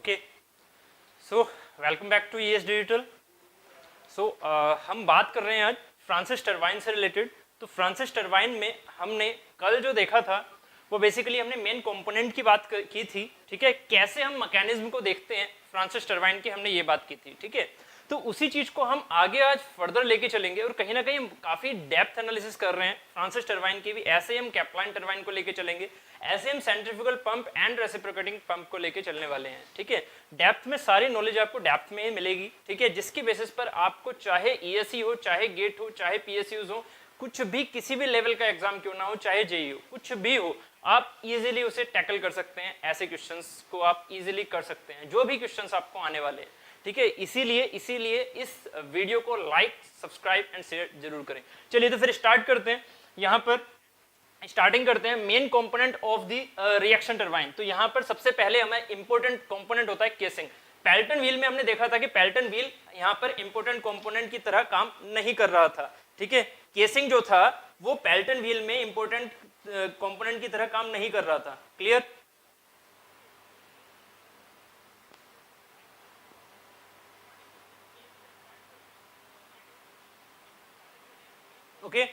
Okay, so welcome back to ES digital. So हम बात कर रहे हैं आज फ्रांसिस टरबाइन से रिलेटेड। तो फ्रांसिस टरबाइन में हमने कल जो देखा था वो बेसिकली हमने मेन कंपोनेंट की बात की थी, ठीक है। कैसे हम मैकेनिज्म को देखते हैं फ्रांसिस टरबाइन की, हमने ये बात की थी, ठीक है। तो उसी चीज को हम आगे आज फर्दर लेके चलेंगे और कहीं ना कहीं हम काफी डेप्थ एनालिसिस कर रहे हैं फ्रांसिस टरबाइन की भी। ऐसे ही हम कैप्लाइन टरबाइन को लेके चलेंगे, ऐसे हम centrifugal pump and reciprocating pump को लेके चलने वाले हैं, ठीक है। डेप्थ में सारी नॉलेज आपको डेप्थ में ही मिलेगी, ठीक है, जिसकी बेसिस पर आपको चाहे ईएसई हो, चाहे गेट हो, चाहे पीएसयूज हो, कुछ भी किसी भी लेवल का एग्जाम क्यों ना हो, चाहे जेईई हो, कुछ भी हो, आप इजीली उसे टैकल कर सकते हैं। ऐसे क्वेश्चंस को आप इजीली कर सकते हैं, जो भी क्वेश्चंस आपको आने वाले हैं, ठीक है। इसीलिए इस वीडियो को लाइक, सब्सक्राइब एंड शेयर जरूर करें। चलिए तो फिर स्टार्ट करते हैं। यहाँ पर स्टार्टिंग करते हैं main component of the reaction turbine. तो यहाँ पर सबसे पहले हमें इंपॉर्टेंट कंपोनेंट होता है केसिंग। पेल्टन व्हील में हमने देखा था कि पेल्टन व्हील यहाँ पर इंपॉर्टेंट कंपोनेंट की तरह काम नहीं कर रहा था, ठीक है। केसिंग जो था वो पेल्टन व्हील में इंपॉर्टेंट कंपोनेंट की तरह काम नहीं कर रहा था। क्लियर? ओके,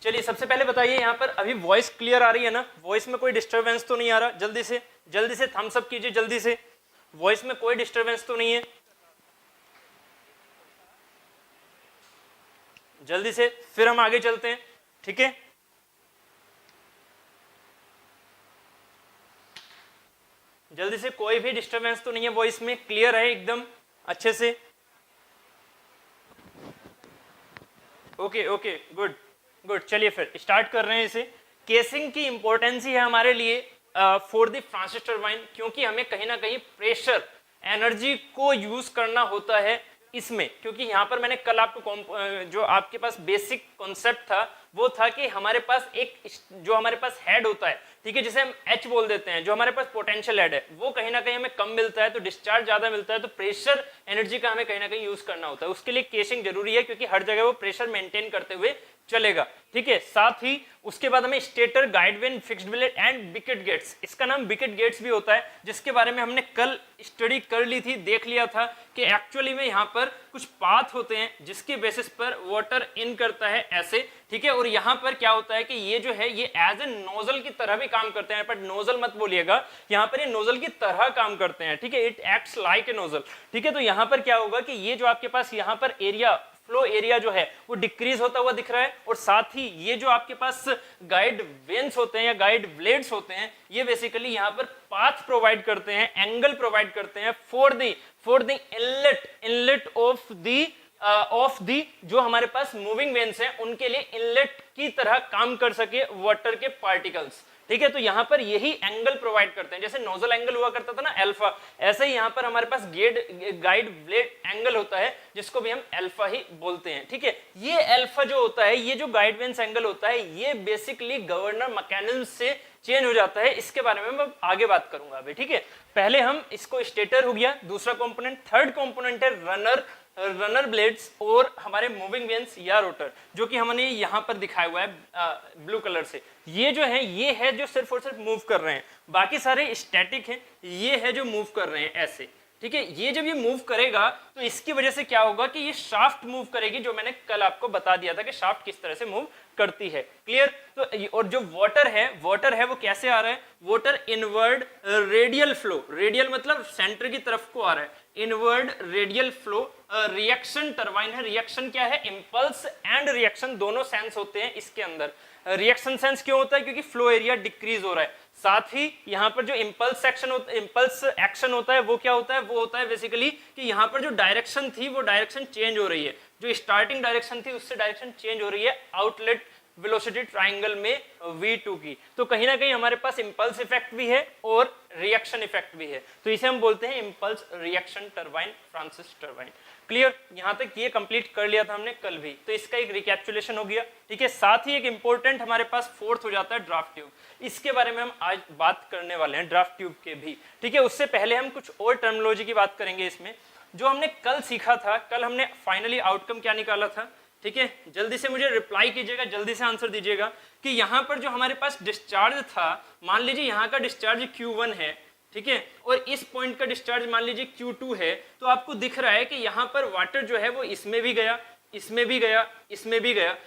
चलिए सबसे पहले बताइए यहाँ पर अभी वॉइस क्लियर आ रही है ना? वॉइस में कोई डिस्टरबेंस तो नहीं आ रहा? जल्दी से थम्स अप कीजिए, जल्दी से। वॉइस में कोई डिस्टरबेंस तो नहीं है? जल्दी से, फिर हम आगे चलते हैं, ठीक है। जल्दी से, कोई भी डिस्टरबेंस तो नहीं है वॉइस में? क्लियर है एकदम अच्छे से? Okay okay, good good. चलिए फिर स्टार्ट कर रहे हैं इसे। केसिंग की इंपॉर्टेंस ही है हमारे लिए फॉर द फ्रांसिस टरबाइन, क्योंकि हमें कहीं ना कहीं प्रेशर एनर्जी को यूज करना होता है इसमें। क्योंकि यहाँ पर मैंने कल आपको जो आपके पास बेसिक कॉन्सेप्ट था वो था कि हमारे पास एक जो हमारे पास हेड होता है, ठीक है, जिसे हम एच बोल देते हैं, जो हमारे पास पोटेंशियल हेड है, वो कहीं ना कहीं हमें कम मिलता है, तो डिस्चार्ज ज्यादा मिलता है, तो प्रेशर एनर्जी का हमें कहीं ना कहीं यूज करना होता है। उसके लिए केसिंग जरूरी है, क्योंकि हर जगह वो प्रेशर मेंटेन करते हुए चलेगा, ठीक है। साथ ही उसके बाद हमें stator, guide vane, fixed blade and wicket gates, इसका नाम बिकेट गेट्स भी होता है, जिसके बारे में हमने कल स्टडी कर ली थी, देख लिया था कि एक्चुअली में यहाँ पर कुछ पाथ होते हैं जिसके बेसिस पर वाटर इन करता है ऐसे, ठीक है। और यहाँ पर क्या होता है कि ये जो है ये एज ए नोजल की तरह भी काम करते हैं, पर नोजल मत बोलिएगा, यहाँ पर ये नोजल की तरह काम करते हैं, ठीक है। It acts like a nozzle, ठीक है। तो यहाँ पर क्या होगा कि ये जो आपके पास यहाँ पर एरिया, फ्लो एरिया जो है वो डिक्रीज होता हुआ दिख रहा है, और साथ ही ये जो आपके पास गाइड वेन्स होते हैं या गाइड ब्लेड्स होते हैं, ये बेसिकली यहाँ पर पाथ प्रोवाइड करते हैं, एंगल प्रोवाइड करते हैं for the inlet of the जो हमारे पास मूविंग वेन्स हैं, उनके लिए इनलेट की तरह काम कर सके वाटर के पार्टिकल्स, ठीक है। तो यहाँ पर यही एंगल प्रोवाइड करते हैं, जैसे नोजल एंगल हुआ करता था ना अल्फा, ऐसे ही यहाँ पर हमारे पास गाइड ब्लेड एंगल होता है, जिसको भी हम अल्फा ही बोलते हैं, ठीक है। ये अल्फा जो होता है, ये जो गाइड वेन्स एंगल होता है, ये बेसिकली गवर्नर मैकेनिज्म से चेंज हो जाता है। इसके बारे में मैं आगे बात करूंगा अभी, ठीक है। पहले हम इसको स्टेटर हो गया, दूसरा कंपोनेंट। थर्ड कंपोनेंट है रनर ब्लेड्स और हमारे मूविंग वेन्स या रोटर, जो कि हमने यहाँ पर दिखाया हुआ है ब्लू कलर से। ये जो है ये है जो सिर्फ और सिर्फ मूव कर रहे हैं, बाकी सारे स्टैटिक हैं, ये है जो मूव कर रहे हैं ऐसे, ठीक है। ये जब ये मूव करेगा तो इसकी वजह से क्या होगा कि ये शाफ्ट मूव करेगी, जो मैंने कल आपको बता दिया था कि शाफ्ट किस तरह से मूव करती है। क्लियर? तो और जो वाटर है वो कैसे आ रहा है? Water inward radial flow, radial मतलब सेंटर की तरफ को आ रहा है, inward radial flow. Reaction turbine है। रिएक्शन क्या है? इंपल्स एंड रिएक्शन दोनों सेंस होते हैं इसके अंदर। रिएक्शन सेंस क्यों होता है? क्योंकि फ्लो एरिया डिक्रीज हो रहा है। साथ ही यहाँ पर जो इंपल्स एक्शन होता है वो क्या होता है? वो होता है बेसिकली कि यहाँ पर जो डायरेक्शन थी वो डायरेक्शन चेंज हो रही है, जो स्टार्टिंग डायरेक्शन थी उससे डायरेक्शन चेंज हो रही है आउटलेट वेलोसिटी ट्राइंगल में v2 की। तो कहीं ना कहीं हमारे पास इंपल्स इफेक्ट भी है और रिएक्शन इफेक्ट भी है, तो इसे हम बोलते हैं impulse reaction turbine, Francis turbine. Clear? यहां तक ये कंप्लीट कर लिया था हमने कल भी, तो इसका एक रिकैप्चुलेशन हो गया, ठीक है। साथ ही एक इंपॉर्टेंट हमारे पास फोर्थ हो जाता है ड्राफ्ट ट्यूब। इसके बारे में हम आज बात करने वाले हैं, ड्राफ्ट ट्यूब के भी, ठीक है। उससे पहले हम कुछ और टर्मिनोलॉजी की बात करेंगे इसमें, जो हमने कल सीखा था। कल हमने फाइनली आउटकम क्या निकाला था, ठीक है। जल्दी से मुझे रिप्लाई कीजिएगा, जल्दी से आंसर दीजिएगा कि यहाँ पर जो हमारे पास डिस्चार्ज था, मान लीजिए यहाँ का डिस्चार्ज Q1 है, ठीक है, और इस पॉइंट का डिस्चार्ज मान लीजिए Q2 है, तो आपको दिख रहा है कि यहाँ पर वाटर जो है वो इसमें भी गया, इसमें भी गया, इसमें भी गया,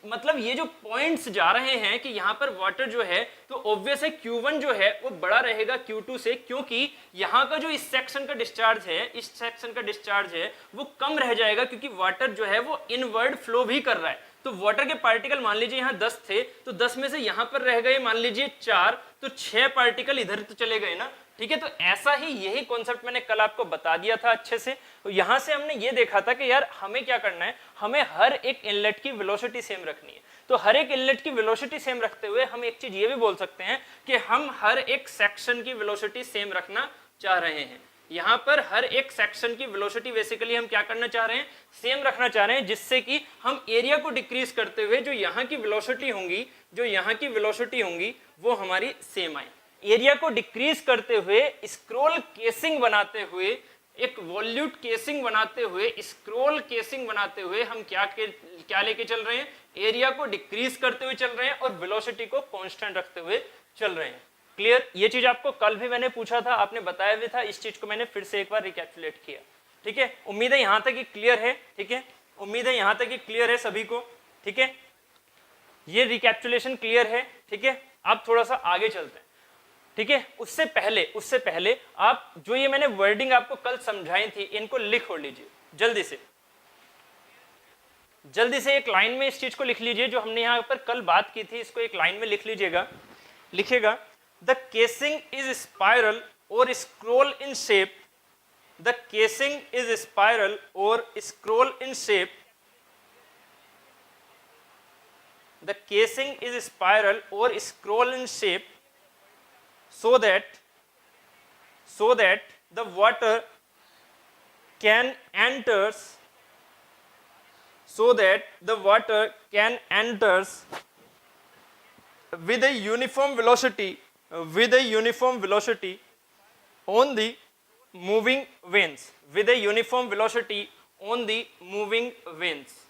मतलब ये जो पॉइंट्स जा रहे हैं कि यहाँ पर वाटर जो है, तो ऑब्वियस है Q1 जो है वो बड़ा रहेगा Q2 से, क्योंकि यहाँ का जो इस सेक्शन का डिस्चार्ज है, इस सेक्शन का डिस्चार्ज है वो कम रह जाएगा, क्योंकि वाटर जो है वो इनवर्ड फ्लो भी कर रहा है। तो वाटर के पार्टिकल मान लीजिए यहाँ 10 थे, तो 10 में से यहाँ पर रह गए मान लीजिए 4, तो 6 पार्टिकल इधर तो चले गए ना। ठीक है, तो ऐसा ही यही कॉन्सेप्ट मैंने कल आपको बता दिया था अच्छे से। तो यहां से हमने ये देखा था कि यार हमें क्या करना है, हमें हर एक इनलेट की वेलोसिटी सेम रखनी है। तो हर एक इनलेट की वेलोसिटी सेम रखते हुए हम एक चीज ये भी बोल सकते हैं कि हम हर एक सेक्शन की वेलोसिटी सेम रखना चाह रहे हैं। यहाँ पर हर एक सेक्शन की वेलोसिटी बेसिकली हम क्या करना चाह रहे हैं, सेम रखना चाह रहे हैं, जिससे कि हम एरिया को डिक्रीज करते हुए जो यहाँ की वेलोसिटी होंगी, जो यहाँ की वेलोसिटी होंगी वो हमारी सेम आए। एरिया को डिक्रीज करते हुए, स्क्रॉल केसिंग बनाते हुए, एक वॉल्यूट केसिंग बनाते हुए, स्क्रॉल केसिंग बनाते हुए हम क्या लेके चल रहे हैं, एरिया को डिक्रीज करते हुए चल रहे हैं और वेलोसिटी को कांस्टेंट रखते हुए चल रहे हैं। क्लियर? ये चीज आपको कल भी मैंने पूछा था, आपने बताया भी था, इस चीज को मैंने फिर से एक बार रिकैपिचुलेट किया। ठीक है, उम्मीद है यहां तक ये क्लियर है। ठीक है, उम्मीद है यहां तक ये क्लियर है सभी को। ठीक है, ये रिकैपिचुलेशन क्लियर है। ठीक है, अब थोड़ा सा आगे चलते हैं। ठीक है, उससे पहले आप जो ये मैंने वर्डिंग आपको कल समझाई थी, इनको लिख लीजिए जल्दी से एक लाइन में इस चीज को लिख लीजिए, जो हमने यहां पर कल बात की थी, इसको एक लाइन में लिख लीजिएगा। लिखेगा, द केसिंग इज स्पाइरल और scroll in shape, the casing is spiral और scroll in shape, the casing is spiral और scroll in shape, so that the water can enters with a uniform velocity on the moving veins, with a uniform velocity on the moving veins,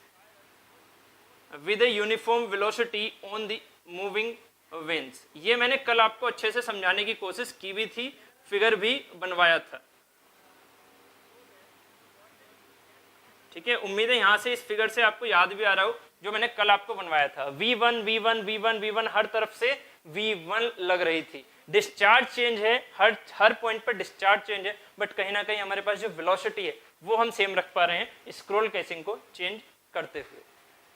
with a uniform velocity on the moving veins. ये मैंने कल आपको अच्छे से समझाने की कोशिश की भी थी, फिगर भी बनवाया था। ठीक है, उम्मीद है यहां से इस फिगर से आपको याद भी आ रहा हो, जो मैंने कल आपको बनवाया था। V1 V1 V1 V1 हर तरफ से V1 लग रही थी। डिस्चार्ज चेंज है, हर पॉइंट पर डिस्चार्ज चेंज है, बट कहीं ना कहीं हमारे पास जो वेलोसिटी है वो हम सेम रख पा रहे हैं स्क्रॉल केसिंग को चेंज करते हुए।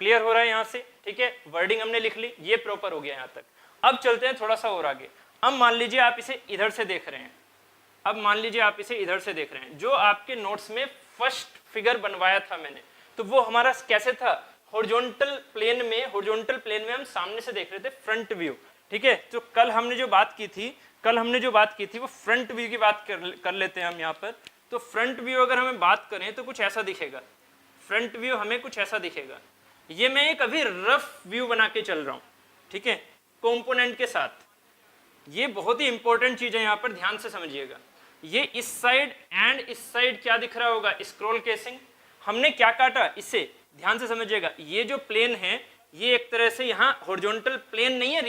क्लियर हो रहा है यहां से? ठीक है, वर्डिंग हमने लिख ली, ये प्रॉपर हो गया यहां तक। अब चलते हैं थोड़ा सा और आगे। अब मान लीजिए आप इसे इधर से देख रहे हैं, जो आपके नोट्स में फर्स्ट फिगर बनवाया था मैंने, तो वो हमारा कैसे था, हॉरिजॉन्टल प्लेन में हम सामने से देख रहे थे, फ्रंट व्यू। ठीक है, तो कल हमने जो बात की थी वो फ्रंट व्यू की बात कर लेते हैं हम यहाँ पर। तो फ्रंट व्यू अगर हमें बात करें तो कुछ ऐसा दिखेगा, फ्रंट व्यू हमें कुछ ऐसा दिखेगा। ये मैं एक अभी रफ व्यू बना के चल रहा हूँ, ठीक है, कंपोनेंट के साथ। ये बहुत ही इंपॉर्टेंट चीज है, यहाँ पर ध्यान से समझिएगा। ये इस साइड एंड इस साइड क्या दिख रहा होगा, स्क्रॉल केसिंग। हमने क्या काटा, इसे ध्यान से समझिएगा। ये जो प्लेन है ये एक तरह से यहाँ हॉरिजॉन्टल प्लेन नहीं है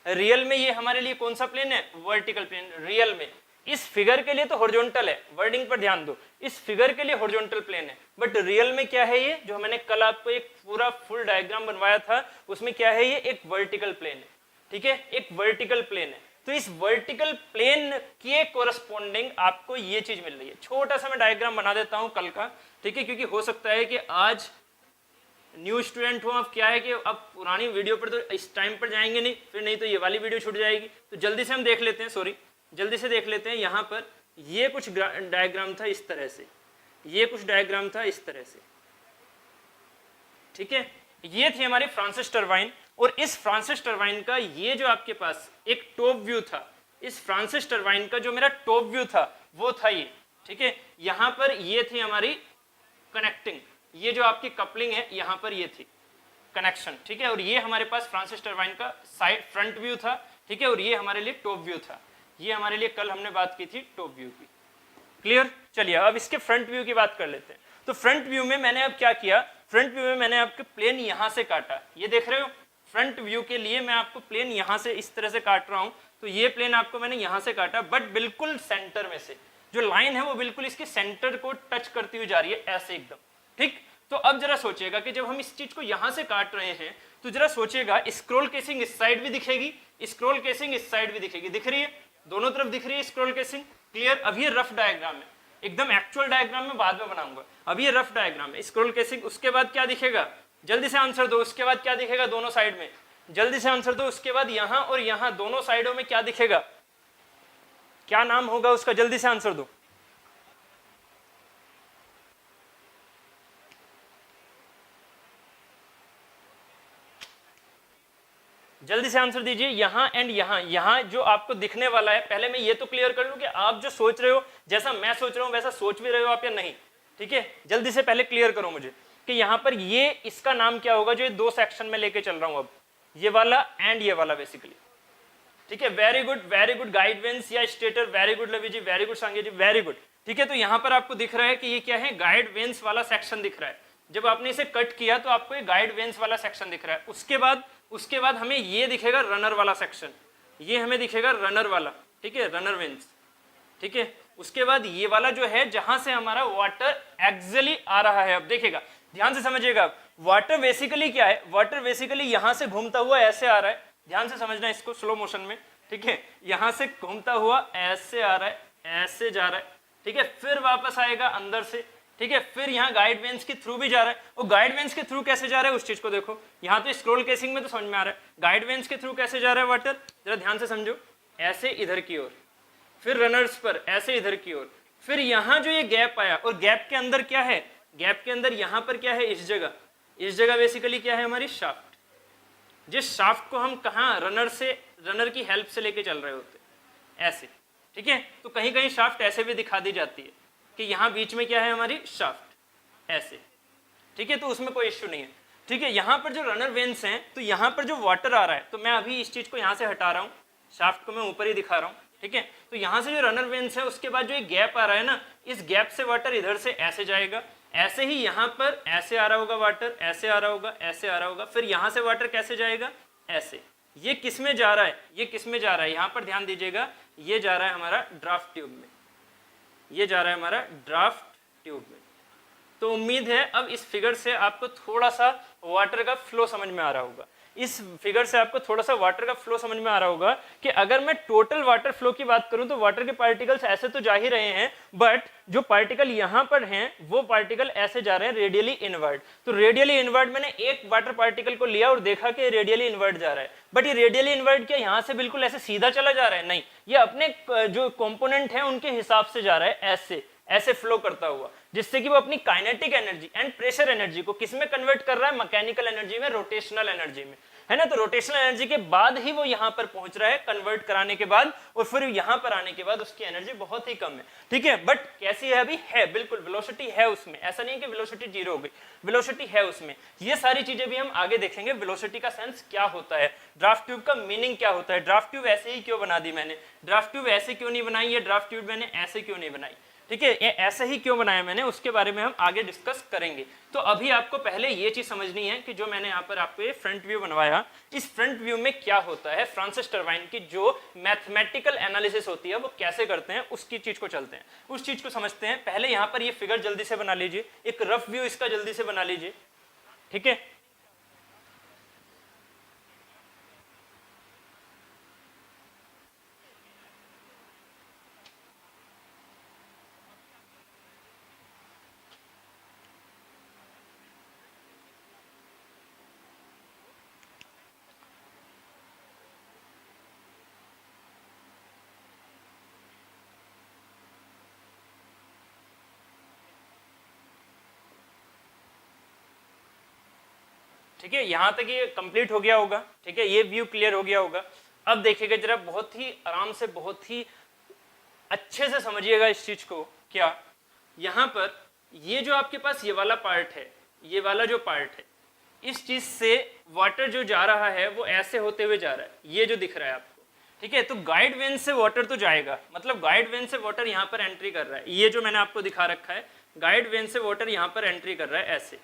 रियल में ये हमारे लिए कौन सा प्लेन है, वर्टिकल प्लेन। रियल में इस फिगर के लिए तो हॉरिजॉन्टल है, वर्डिंग पर ध्यान दो, इस फिगर के लिए हॉरिजॉन्टल प्लेन है, बट रियल में क्या है, ये जो मैंने कल आपको एक पूरा फुल डायग्राम बनवाया था उसमें क्या है, ये एक वर्टिकल प्लेन है। ठीक है, एक वर्टिकल प्लेन है। तो इस वर्टिकल प्लेन के कोरस्पॉन्डिंग आपको ये चीज मिल रही है। छोटा सा मैं डायग्राम बना देता हूं कल का, ठीक है, क्योंकि हो सकता है कि आज न्यू स्टूडेंट हो, अब क्या है कि अब पुरानी वीडियो पर तो इस टाइम पर जाएंगे नहीं, फिर नहीं तो ये वाली वीडियो छूट जाएगी। तो जल्दी से हम देख लेते हैं, जल्दी से देख लेते हैं। यहाँ पर ये कुछ डायग्राम था इस तरह से, ये कुछ डायग्राम था इस तरह से, ठीक है। ये थी हमारी फ्रांसिस टरबाइन, और इस फ्रांसिस टरबाइन का ये जो आपके पास एक टॉप व्यू था, इस फ्रांसिस टरबाइन का जो मेरा टॉप व्यू था वो था ये, ठीक है। यहाँ पर ये थी हमारी कनेक्टिंग, ये जो आपकी कपलिंग है यहाँ पर ये थी कनेक्शन, ठीक है। और ये हमारे पास फ्रांसिस टरबाइन का साइड फ्रंट व्यू था, ठीक है, और ये हमारे लिए टॉप व्यू था। ये हमारे लिए कल हमने बात की थी टॉप व्यू की। क्लियर? चलिए अब इसके फ्रंट व्यू की बात कर लेते हैं। तो फ्रंट व्यू में मैंने अब क्या किया, फ्रंट व्यू में मैंने आपके प्लेन यहाँ से काटा, ये देख रहे हो। फ्रंट व्यू के लिए मैं आपको प्लेन यहाँ से इस तरह से काट रहा हूँ तो ये प्लेन आपको मैंने यहाँ से काटा, बट बिल्कुल सेंटर में से जो लाइन है वो बिल्कुल इसके सेंटर को टच करती हुई जा रही है ऐसे एकदम, ठीक। तो अब जरा सोचिएगा कि जब हम इस चीज को यहाँ से काट रहे हैं तो जरा सोचिएगा स्क्रॉल केसिंग इस साइड भी दिखेगी, स्क्रॉल केसिंग इस साइड भी दिखेगी, दिख रही है, दोनों तरफ दिख रही है स्क्रॉल केसिंग, क्लियर। अब ये रफ डायग्राम है, एकदम एक्चुअल डायग्राम में बाद में बनाऊंगा, अब ये रफ डायग्राम है, स्क्रॉल केसिंग। उसके बाद क्या दिखेगा, जल्दी से आंसर दो, उसके बाद क्या दिखेगा दोनों साइड में, जल्दी से आंसर दो। उसके बाद यहाँ और यहाँ दोनों साइडों में क्या दिखेगा, क्या नाम होगा उसका, जल्दी से आंसर दो। जल्दी से आंसर दीजिए। यहाँ एंड यहाँ, यहाँ जो आपको दिखने वाला है, पहले मैं ये तो क्लियर कर लूं कि आप जो सोच रहे हो, जैसा मैं सोच रहा हूं वैसा सोच भी रहे हो आप या नहीं, ठीक है। जल्दी से पहले क्लियर करो मुझे कि यहाँ पर ये इसका नाम क्या होगा जो ये दो सेक्शन में लेके चल रहा हूं अब, ये वाला एंड ये वाला बेसिकली, ठीक है। वेरी गुड गाइड वेंस या स्टेटर, वेरी गुड लवी जी, वेरी गुड सांगे जी, वेरी गुड, ठीक है। तो यहाँ पर आपको दिख रहा है कि ये क्या है, गाइड वेंस वाला सेक्शन दिख रहा है। जब आपने इसे कट किया तो आपको ये गाइड वेंस वाला सेक्शन दिख रहा है। उसके बाद हमें ये दिखेगा रनर वाला सेक्शन, ये हमें दिखेगा रनर वाला, ठीक है, रनर वेंस, ठीक है। उसके बाद ये वाला जो है जहां से हमारा वाटर एक्चुअली आ रहा है, अब देखिएगा ध्यान से समझिएगा, वाटर बेसिकली क्या है, वाटर बेसिकली यहां से घूमता हुआ ऐसे आ रहा है, ध्यान से समझना इसको स्लो मोशन में, ठीक है। यहां से घूमता हुआ ऐसे आ रहा है, ऐसे जा रहा है, ठीक है, फिर वापस आएगा अंदर से, ठीक है, फिर यहाँ गाइड वेंस के थ्रू भी जा रहा है। और गाइड वेंस के थ्रू कैसे जा रहा है उस चीज को देखो, यहाँ तो स्क्रॉल केसिंग में तो समझ में आ रहा है, गाइड वेंस के थ्रू कैसे जा रहा है वाटर, जरा ध्यान से समझो, ऐसे इधर की ओर, फिर रनर्स पर ऐसे इधर की ओर, फिर यहाँ जो ये गैप आया, और गैप के अंदर क्या है, गैप के अंदर यहाँ पर क्या है, इस जगह बेसिकली क्या है, हमारी शाफ्ट। जिस शाफ्ट को हम कहाँ रनर की हेल्प से लेके चल रहे होते ऐसे, ठीक है। तो कहीं कहीं शाफ्ट ऐसे भी दिखा दी जाती है कि यहाँ बीच में क्या है, हमारी शाफ्ट ऐसे, ठीक है, तो उसमें कोई इश्यू नहीं है, ठीक है। यहाँ पर जो रनर वेंस हैं, तो यहाँ पर जो वाटर आ रहा है, तो मैं अभी इस चीज को यहाँ से हटा रहा हूँ, शाफ्ट को मैं ऊपर ही दिखा रहा हूँ, ठीक है। तो यहाँ से जो रनर वेंस है, उसके बाद जो एक गैप आ रहा है ना, इस गैप से वाटर इधर से ऐसे जाएगा, ऐसे ही यहाँ पर ऐसे आ रहा होगा वाटर, ऐसे आ रहा होगा, ऐसे आ रहा होगा, फिर यहाँ से वाटर कैसे जाएगा, ऐसे। ये किस में जा रहा है, ये किस में जा रहा है, यहाँ पर ध्यान दीजिएगा, ये जा रहा है हमारा ड्राफ्ट ट्यूब में, ये जा रहा है हमारा ड्राफ्ट ट्यूब में। तो उम्मीद है अब इस फिगर से आपको थोड़ा सा वाटर का फ्लो समझ में आ रहा होगा, इस फिगर से आपको थोड़ा सा वाटर का फ्लो समझ में आ रहा होगा कि अगर मैं टोटल वाटर फ्लो की बात करूं तो वाटर के पार्टिकल्स ऐसे तो जा ही रहे हैं, बट जो पार्टिकल यहां पर हैं वो पार्टिकल ऐसे जा रहे हैं रेडियली इनवर्ड। तो रेडियली इनवर्ड मैंने एक वाटर पार्टिकल को लिया और देखा कि रेडियली इनवर्ड जा रहा है, बट ये रेडियली इनवर्ड क्या यहां से बिल्कुल ऐसे सीधा चला जा रहा है, नहीं, ये अपने जो कॉम्पोनेंट है उनके हिसाब से जा रहा है, ऐसे फ्लो करता हुआ, जिससे कि वो अपनी kinetic energy and pressure energy को किस में कन्वर्ट कर रहा है, मैकेनिकल एनर्जी में, रोटेशनल एनर्जी में, है ना। तो रोटेशनल एनर्जी के बाद ही वो यहाँ पर पहुंच रहा है, कन्वर्ट कराने के बाद, और फिर यहाँ पर आने के बाद उसकी एनर्जी बहुत ही कम है, ठीक है। बट कैसी है, अभी है, बिल्कुल वेलोसिटी है उसमें, ऐसा नहीं है कि वेलोसिटी जीरो हो गई, वेलोसिटी है उसमें। ये सारी चीजें भी हम आगे देखेंगे, वेलोसिटी का सेंस क्या होता है, ड्राफ्ट ट्यूब का मीनिंग क्या होता है, ड्राफ्ट ट्यूब ऐसे ही क्यों बना दी मैंने, ड्राफ्ट ट्यूब ऐसे क्यों नहीं बनाई, ये ड्राफ्ट ट्यूब मैंने ऐसे क्यों नहीं बनाई, ठीक है, ये ऐसे ही क्यों बनाया मैंने, उसके बारे में हम आगे डिस्कस करेंगे। तो अभी आपको पहले ये चीज समझनी है कि जो मैंने यहाँ पर आपको ये फ्रंट व्यू बनवाया, इस फ्रंट व्यू में क्या होता है, फ्रांसिस टरबाइन की जो मैथमेटिकल एनालिसिस होती है वो कैसे करते हैं, उसकी चीज को चलते हैं, उस चीज को समझते हैं। पहले यहाँ पर ये फिगर जल्दी से बना लीजिए, एक रफ व्यू इसका जल्दी से बना लीजिए, ठीक है। ठीक है, यहां तक ये कंप्लीट हो गया होगा, ठीक है, ये व्यू क्लियर हो गया होगा। अब देखिएगा जरा, बहुत ही आराम से, बहुत ही अच्छे से समझिएगा इस चीज को। क्या यहां पर ये जो आपके पास ये वाला पार्ट है, ये वाला जो पार्ट है, इस चीज से वाटर जो जा रहा है वो ऐसे होते हुए जा रहा है, ये जो दिख रहा है आपको, ठीक है। तो गाइड वेन से वाटर तो जाएगा, मतलब गाइड वेन से वाटर यहाँ पर एंट्री कर रहा है, ये जो मैंने आपको दिखा रखा है, गाइड वेन से वाटर यहाँ पर एंट्री कर रहा है ऐसे,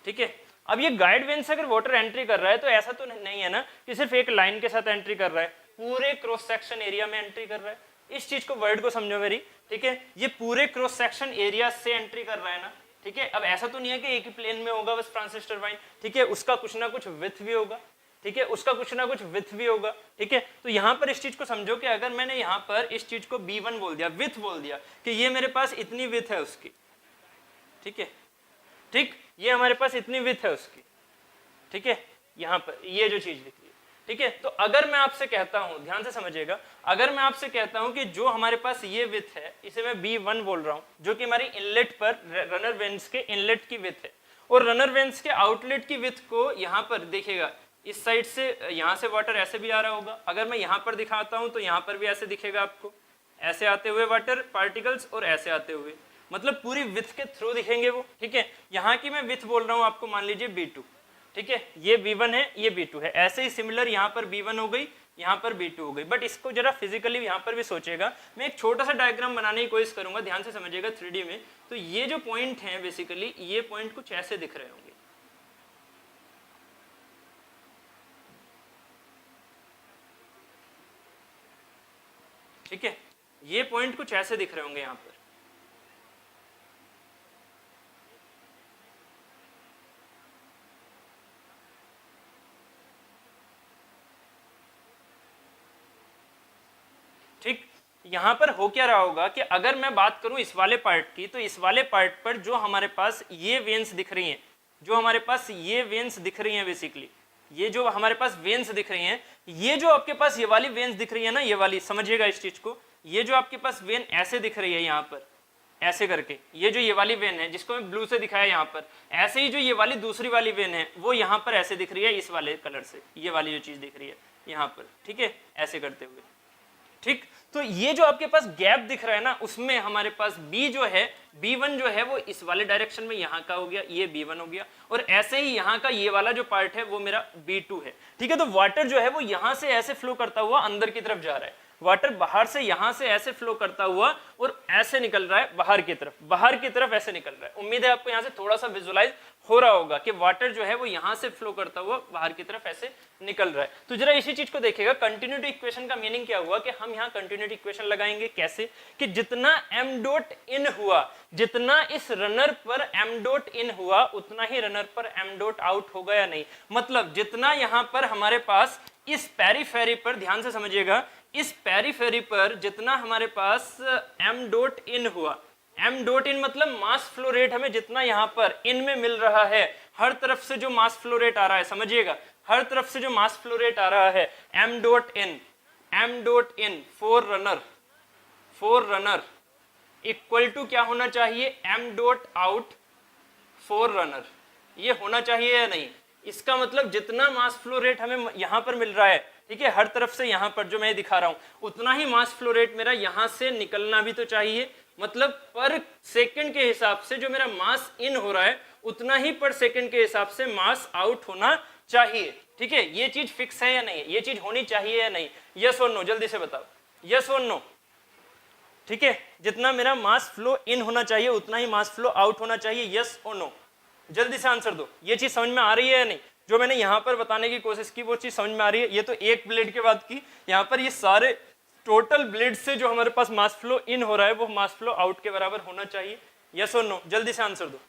ठीक है। अब ये गाइड वेन से अगर वाटर एंट्री कर रहा है तो ऐसा तो नहीं है ना कि सिर्फ एक लाइन के साथ एंट्री कर रहा है, पूरे क्रॉस सेक्शन एरिया में एंट्री कर रहा है। इस चीज को, वर्ड को समझो मेरी, ठीक है, ये पूरे क्रॉस सेक्शन एरिया से एंट्री कर रहा है ना, ठीक है। अब ऐसा तो नहीं है कि एक ही प्लेन में होगा बस फ्रांसिस टरबाइन, ठीक है, उसका कुछ ना कुछ विड्थ भी होगा, ठीक है, उसका कुछ ना कुछ विड्थ भी होगा, ठीक है। तो यहाँ पर इस चीज को समझो कि अगर मैंने यहाँ पर इस चीज को B1 बोल दिया, विड्थ बोल दिया, कि ये मेरे पास इतनी विड्थ है उसकी, ठीक है, ठीक, ये हमारे पास इतनी विड्थ है उसकी, ठीक है, यहाँ पर ये जो चीज लिख ली, ठीक है। तो अगर मैं आपसे कहता हूं, ध्यान से समझिएगा, अगर मैं आपसे कहता हूं कि जो हमारे पास ये विड्थ है, इसे मैं B1 बोल रहा हूं, जो कि हमारी इनलेट पर रनर वेंस के इनलेट की विड्थ है, और रनर वेंस के आउटलेट की विड्थ को यहाँ पर देखिएगा, इस साइड से यहाँ से वाटर ऐसे भी आ रहा होगा, अगर मैं यहाँ पर दिखाता हूं तो यहाँ पर भी ऐसे दिखेगा आपको, ऐसे आते हुए वाटर पार्टिकल्स और ऐसे आते हुए, मतलब पूरी विड्थ के थ्रू दिखेंगे वो, ठीक है। यहाँ की मैं विड्थ बोल रहा हूँ आपको, मान लीजिए B2, ठीक है, ये B1 है, ये B2 है, ऐसे ही सिमिलर यहाँ पर B1 हो गई, यहाँ पर B2 हो गई। बट इसको जरा फिजिकली यहाँ पर भी सोचेगा, मैं एक छोटा सा डायग्राम बनाने की कोशिश करूंगा, ध्यान से समझिएगा 3D में। तो ये जो पॉइंट है बेसिकली, ये पॉइंट कुछ ऐसे दिख रहे होंगे, ठीक है, ये पॉइंट कुछ ऐसे दिख रहे होंगे यहाँ पर, ठीक। यहां पर हो क्या रहा होगा कि अगर मैं बात करूं इस वाले पार्ट की, तो इस वाले पार्ट पर जो हमारे पास ये वेन्स दिख रही हैं, जो हमारे पास ये वेन्स दिख रही हैं बेसिकली, ये जो हमारे पास वेन्स दिख रही हैं, ये जो आपके पास ये वाली वेन्स दिख रही है ना, ये वाली, समझिएगा इस चीज को, ये जो आपके पास वेन ऐसे दिख रही है यहाँ पर ऐसे करके, ये जो ये वाली वेन है जिसको मैं ब्लू से दिखाया यहाँ पर, ऐसे ही जो ये वाली दूसरी वाली वेन है वो यहाँ पर ऐसे दिख रही है इस वाले कलर से, ये वाली जो चीज दिख रही है यहाँ पर, ठीक है, ऐसे करते हुए, ठीक। तो ये जो आपके पास गैप दिख रहा है ना, उसमें हमारे पास B जो है, B1 जो है वो इस वाले डायरेक्शन में यहाँ का हो गया, ये B1 हो गया, और ऐसे ही यहाँ का ये वाला जो पार्ट है वो मेरा B2 है, ठीक है। तो वाटर जो है वो यहाँ से ऐसे फ्लो करता हुआ अंदर की तरफ जा रहा है, वाटर बाहर से यहाँ से ऐसे फ्लो करता हुआ और ऐसे निकल रहा है बाहर की तरफ ऐसे निकल रहा है। उम्मीद है आपको यहाँ से थोड़ा सा विजुलाइज हो रहा होगा कि वाटर जो है वो यहाँ से फ्लो करता हुआ बाहर की तरफ ऐसे निकल रहा है। तो जरा इसी चीज को देखिएगा, कंटिन्यूटी इक्वेशन का मीनिंग क्या हुआ कि हम यहाँ कंटिन्यूटी इक्वेशन लगाएंगे कैसे, कि जितना m डॉट इन हुआ, जितना इस रनर पर m डॉट इन हुआ, उतना ही रनर पर m डॉट आउट होगा या नहीं। मतलब जितना यहाँ पर हमारे पास इस पेरीफेरी पर, ध्यान से समझिएगा, इस पेरीफेरी पर जितना हमारे पास m डॉट इन हुआ, m डॉट इन मतलब मास फ्लो रेट हमें जितना यहाँ पर इन में मिल रहा है, हर तरफ से जो मास फ्लो रेट आ रहा है, समझिएगा, हर तरफ से जो मास फ्लो रेट आ रहा है, m dot in for runner equal to क्या होना चाहिए, m dot out for runner, ये होना चाहिए या नहीं। इसका मतलब जितना मास फ्लो रेट हमें यहाँ पर मिल रहा है, ठीक है, हर तरफ से यहाँ पर जो मैं दिखा रहा हूँ, उतना ही मास फ्लो रेट मेरा यहाँ से निकलना भी तो चाहिए। मतलब पर सेकंड के हिसाब से जो मेरा मास इन हो रहा है, उतना ही पर सेकंड के हिसाब से मास आउट होना चाहिए, ठीक है। ये चीज फिक्स है या नहीं, ये चीज होनी चाहिए या नहीं, यस और नो, जल्दी से बताओ, यस और नो, ठीक है। जितना मेरा मास फ्लो इन होना चाहिए उतना ही मास फ्लो आउट होना चाहिए, यस और नो, जल्दी से आंसर दो। ये चीज समझ में आ रही है या नहीं, जो मैंने यहाँ पर बताने की कोशिश की वो चीज समझ में आ रही है। ये तो एक ब्लेड के बाद की, यहाँ पर ये सारे टोटल ब्लेड से जो हमारे पास मास फ्लो इन हो रहा है वो मास फ्लो आउट के बराबर होना चाहिए, यस और नो, जल्दी से आंसर दो।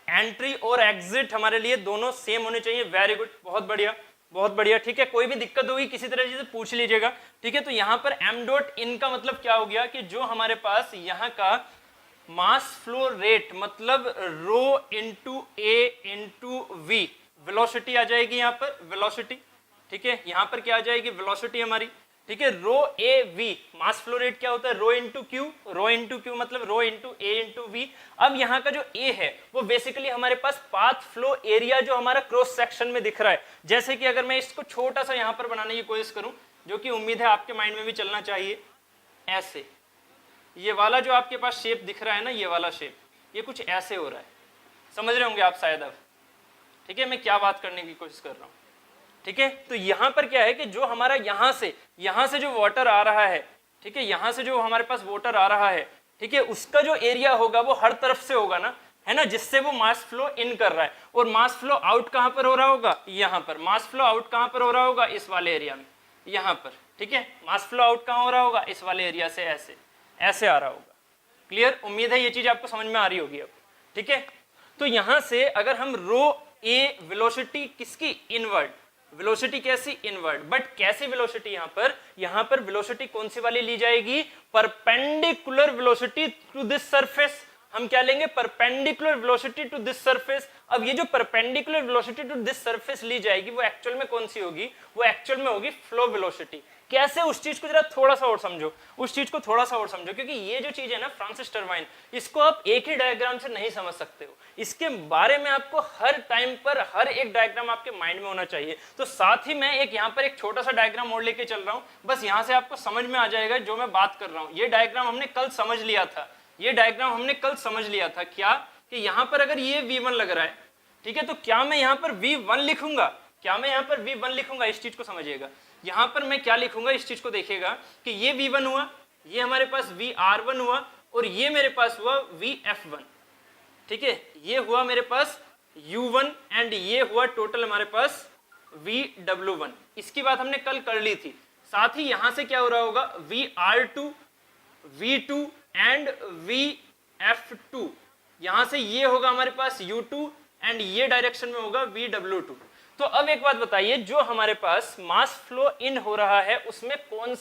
एंट्री और एग्जिट हमारे लिए दोनों सेम होने चाहिए, वेरी गुड, बहुत बढ़िया बहुत बढ़िया, ठीक है। कोई भी दिक्कत होगी किसी तरह से पूछ लीजिएगा, ठीक है। तो यहाँ पर m डॉट इन का मतलब क्या हो गया कि जो हमारे पास यहाँ का मास फ्लो रेट, मतलब rho into A into V, velocity आ जाएगी यहाँ पर, वेलोसिटी, ठीक है। यहाँ पर क्या आ जाएगी, वेलोसिटी हमारी, ठीक है। Rho A V, mass flow rate क्या होता है, रो इंटू क्यू मतलब rho into A into V. अब यहाँ का जो ए है वो बेसिकली हमारे पास पाथ फ्लो एरिया जो हमारा क्रॉस सेक्शन में दिख रहा है। जैसे कि अगर मैं इसको छोटा सा यहाँ पर बनाने की कोशिश करूं, जो कि उम्मीद है आपके माइंड में भी चलना चाहिए, ऐसे ये वाला जो आपके पास शेप दिख रहा है ना, ये वाला शेप, ये कुछ ऐसे हो रहा है, समझ रहे होंगे आप शायद अब, ठीक है, मैं क्या बात करने की कोशिश कर रहा हूँ, ठीक है। तो यहाँ पर क्या है कि जो हमारा यहाँ से जो वाटर आ रहा है, ठीक है, यहाँ से जो हमारे पास वाटर आ रहा है, ठीक है, उसका जो एरिया होगा वो हर तरफ से होगा ना, है ना, जिससे वो मास फ्लो इन कर रहा है, और मास फ्लो आउट कहां पर हो रहा होगा, यहां पर। मास फ्लो आउट कहां पर हो रहा होगा, इस वाले एरिया में, यहां पर, ठीक है। मास फ्लो आउट कहां हो रहा होगा, इस वाले एरिया से ऐसे ऐसे आ रहा होगा। क्लियर, उम्मीद है ये चीज आपको समझ में आ रही होगी अब, ठीक है। तो यहां से अगर हम रो ए वेलोसिटी किसकी, इनवर्ड वेलोसिटी, कैसी, इनवर्ड, बट कैसी वेलोसिटी, यहां पर वेलोसिटी कौन सी वाली ली जाएगी, perpendicular velocity to this surface. हम क्या लेंगे, perpendicular velocity to this surface. अब ये जो perpendicular velocity to this surface ली जाएगी वो एक्चुअल में कौन सी होगी, वो एक्चुअल में होगी फ्लो वेलोसिटी। कैसे, उस चीज को जरा थोड़ा सा और समझो, उस चीज को थोड़ा सा और समझो, क्योंकि ये जो चीज है ना फ्रांसिस टरबाइन, इसको आप एक ही डायग्राम से नहीं समझ सकते हो, इसके बारे में आपको हर टाइम पर हर एक डायग्राम आपके माइंड में होना चाहिए। तो साथ ही मैं एक यहाँ पर एक छोटा सा डायग्राम और लेके चल रहा हूँ, बस यहाँ से आपको समझ में आ जाएगा जो मैं बात कर रहा हूँ। ये डायग्राम हमने कल समझ लिया था, ये डायग्राम हमने कल समझ लिया था, क्या कि यहाँ पर अगर ये V1 लग रहा है, ठीक है, तो क्या मैं यहाँ पर V1 लिखूंगा, क्या मैं यहाँ पर V1 लिखूंगा, इस चीज को समझिएगा। यहाँ पर मैं क्या लिखूंगा, इस चीज को देखिएगा कि ये V1 हुआ, ये हमारे पास VR1 हुआ, और ये मेरे पास हुआ VF1, ठीक है, ये हुआ मेरे पास U1, एंड ये हुआ टोटल हमारे पास VW1। इसकी बात हमने कल कर ली थी। साथ ही यहां से क्या हो रहा होगा, VR2, V2 एंड VF2, यहां से ये होगा हमारे पास U2, एंड ये डायरेक्शन में होगा VW2। तो अब एक बात बताइए, जो हमारे पास मास फ्लो इन हो रहा है उसमें कौन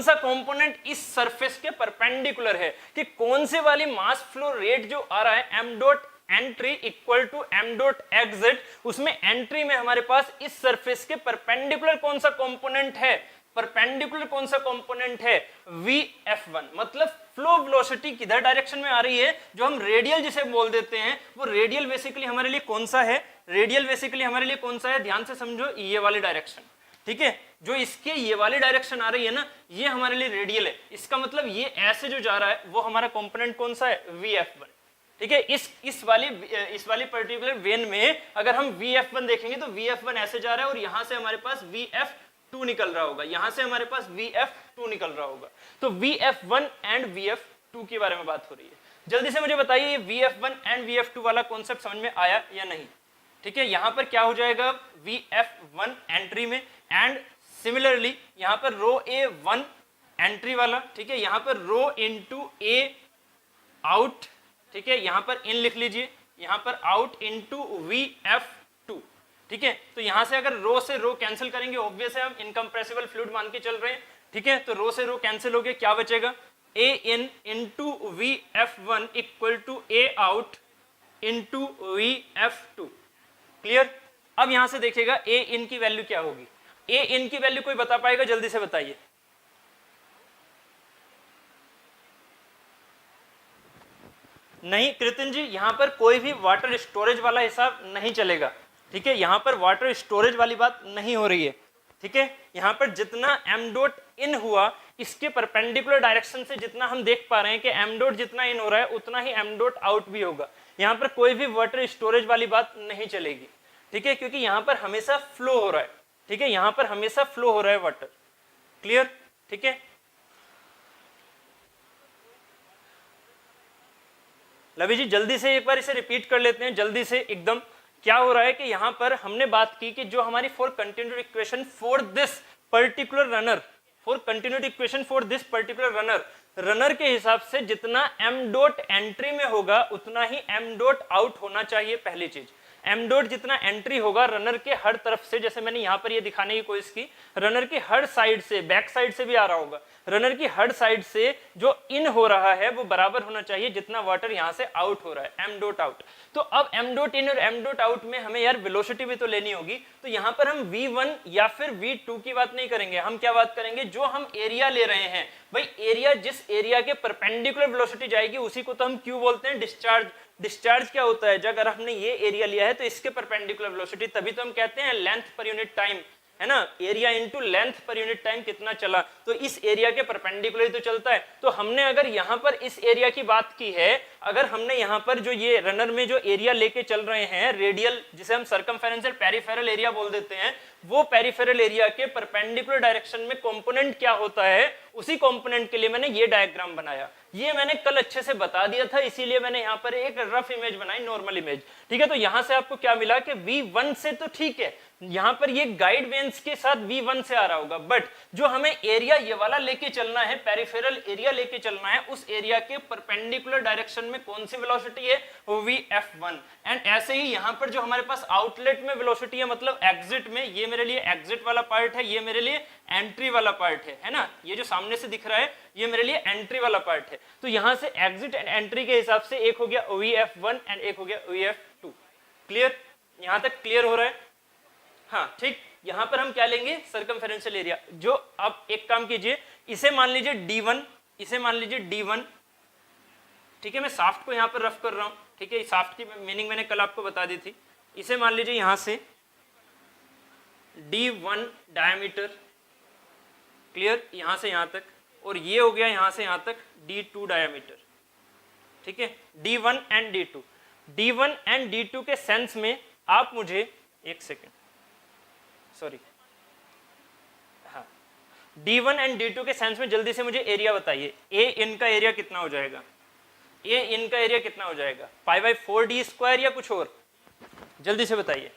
सा कंपोनेंट इस सरफेस के परपेंडिकुलर है, कि कौन से वाली मास फ्लो रेट जो आ रहा है m dot entry equal to m dot exit, उसमें एंट्री में हमारे पास इस सरफेस के परपेंडिकुलर कौन सा कंपोनेंट है, परपेंडिकुलर कौन सा कंपोनेंट है, VF1। मतलब फ्लो वेलोसिटी किधर डायरेक्शन में आ रही है, जो हम रेडियल जिसे बोल देते हैं, वो रेडियल बेसिकली हमारे लिए कौन सा है, रेडियल बेसिकली हमारे लिए कौन सा है, ध्यान से समझो, ये वाली डायरेक्शन, ठीक है, जो इसके ये वाली डायरेक्शन आ रही है ना, ये हमारे लिए रेडियल है। इसका मतलब ये ऐसे जो जा रहा है वो हमारा कंपोनेंट कौन सा है, VF1, ठीक है। इस वाली पर्टिकुलर वेन में अगर हम VF1 देखेंगे तो VF1 ऐसे जा रहा है, और यहां से हमारे पास VF2 निकल रहा होगा, यहां से हमारे पास VF2 निकल रहा होगा। तो VF1 एंड VF2 के बारे में बात हो रही है। जल्दी से मुझे बताइए, ये VF1 एंड VF2 वाला कॉन्सेप्ट समझ में आया या नहीं, ठीक है। यहां पर क्या हो जाएगा, VF1 एंट्री में, एंड सिमिलरली यहां पर रो A1 एंट्री वाला, ठीक है, यहां पर रो इनटू A आउट, ठीक है, यहां पर इन लिख लीजिए, यहां पर आउट इनटू VF2, ठीक है। तो यहां से अगर रो से रो कैंसिल करेंगे, ऑब्वियस है हम इनकम्प्रेसिबल फ्लूइड मान के चल रहे हैं, ठीक है, तो रो से रो कैंसिल हो गया, क्या बचेगा, A in into VF1 equal to A out into VF2। Clear. अब यहां से देखिएगा A in की वैल्यू क्या होगी, A in की वैल्यू कोई बता पाएगा, जल्दी से बताइए। नहीं कृतिन जी, यहां पर कोई भी वाटर स्टोरेज वाला हिसाब नहीं चलेगा, ठीक है, यहां पर वाटर स्टोरेज वाली बात नहीं हो रही है, ठीक है। यहां पर जितना m डॉट इन हुआ, इसके परपेंडिकुलर डायरेक्शन से जितना हम देख पा रहे हैं कि m डॉट जितना इन हो रहा है उतना ही m डॉट आउट भी होगा। यहां पर कोई भी वाटर स्टोरेज वाली बात नहीं चलेगी, ठीक है, क्योंकि यहां पर हमेशा फ्लो हो रहा है, ठीक है, यहां पर हमेशा फ्लो हो रहा है वाटर। क्लियर, ठीक है। लवी जी जल्दी से एक बार इसे रिपीट कर लेते हैं, जल्दी से एकदम। क्या हो रहा है कि यहां पर हमने बात की कि जो हमारी for continuity equation for this particular runner, for continuity equation for this particular runner के हिसाब से जितना m डॉट एंट्री में होगा उतना ही m डॉट आउट होना चाहिए। पहली चीज, m डॉट जितना एंट्री होगा रनर के हर तरफ से, जैसे मैंने यहां पर ये दिखाने की कोशिश की, रनर के हर साइड से, बैक साइड से भी आ रहा होगा, रनर की हर साइड से जो इन हो रहा है वो बराबर होना चाहिए जितना वाटर यहां से आउट हो रहा है, m डॉट आउट। तो अब m डॉट इन और m डॉट आउट में हमें यार वेलोसिटी भी तो लेनी होगी, तो यहां पर हम v1 या फिर v2 की बात नहीं करेंगे, हम क्या बात करेंगे, जो हम एरिया ले रहे हैं भाई, एरिया जिस एरिया के परपेंडिकुलर वेलोसिटी जाएगी उसी को तो हम क्यों बोलते हैं, डिस्चार्ज। डिस्चार्ज क्या होता है, जब अगर हमने ये एरिया लिया है तो इसके परपेंडिकुलर वेलोसिटी, तभी तो हम कहते हैं लेंथ पर यूनिट टाइम, है ना, area into length per unit time कितना चला, तो इस एरिया के परपेंडिकुलर ही तो चलता है। तो हमने अगर यहाँ पर इस एरिया की बात की है, अगर हमने यहाँ पर जो ये रनर में जो एरिया लेके चल रहे हैं रेडियल, जिसे हम सरकमफेरेंस और पेरिफेरल एरिया बोल देते हैं, वो पेरिफेरल एरिया के परपेंडिकुलर डायरेक्शन में कंपोनेंट क्या होता है, उसी कंपोनेंट के लिए मैंने ये डायग्राम बनाया। ये मैंने कल अच्छे से बता दिया था, इसीलिए मैंने यहाँ पर एक रफ इमेज बनाई, नॉर्मल इमेज। ठीक है, तो यहां से आपको क्या मिला कि V1 से तो ठीक है, यहां पर ये गाइड वेन्स के साथ V1 से आ रहा होगा, बट जो हमें एरिया ये वाला लेके चलना है, पेरिफेरल एरिया लेके चलना है, उस एरिया के परपेंडिकुलर डायरेक्शन में कौन सी वेलोसिटी है, वो Vf1। एंड ऐसे ही यहां पर जो हमारे पास आउटलेट में वेलोसिटी है, मतलब एग्जिट में, ये मेरे लिए एग्जिट वाला पार्ट है, ये मेरे लिए एंट्री वाला पार्ट है ना, ये जो सामने से दिख रहा है ये मेरे लिए एंट्री वाला पार्ट है। तो यहां से एग्जिट एंड एंट्री के हिसाब से एक हो गया Vf1 एंड एक हो गया Vf2। क्लियर, यहां तक क्लियर हो रहा है? हाँ ठीक, यहां पर हम क्या लेंगे, सर्कमफेरेंशियल एरिया। जो आप एक काम कीजिए, इसे मान लीजिए D1, इसे मान लीजिए D1। ठीक है, मैं साफ्ट को यहां पर रफ कर रहा हूं। ठीक है, साफ्ट की मीनिंग मैंने कल आपको बता दी थी। इसे मान लीजिए यहां से D1 डायमीटर, क्लियर, यहां से यहां तक, और ये हो गया यहां से यहां तक D2 डायमीटर। ठीक है, D1 and D2, D1 and D2 के सेंस में आप मुझे एक सेकेंड, सॉरी, हाँ, D1 एंड D2 के सेंस में जल्दी से मुझे एरिया बताइए। ए इन का एरिया कितना हो जाएगा, ए इन का एरिया कितना हो जाएगा, π/4d² या कुछ और, जल्दी से बताइए।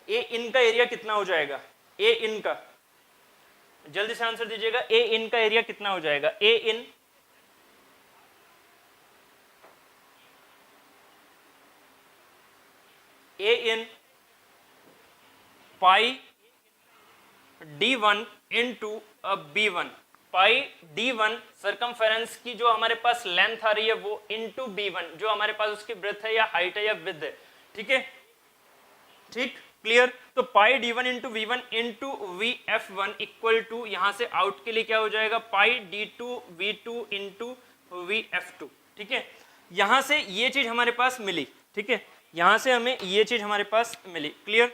ए इन का एरिया कितना हो जाएगा, ए इन का, जल्दी से आंसर दीजिएगा। ए इन का एरिया कितना हो जाएगा, ए इन, ए इन पाई D1 इंटू B1, पाई D1 सर्कमफेरेंस की जो हमारे पास लेंथ आ रही है वो इंटू B1 जो हमारे पास उसकी ब्रेथ है या हाइट है या विड्थ है। ठीक है, ठीक, क्लियर। तो pi D1 into V1 into Vf1 equal to, यहां से आउट के लिए क्या हो जाएगा, पाई D2 V2 इंटू Vf2। ठीक है, यहां से ये चीज हमारे पास मिली। ठीक है, यहां से हमें ये चीज हमारे पास मिली, क्लियर,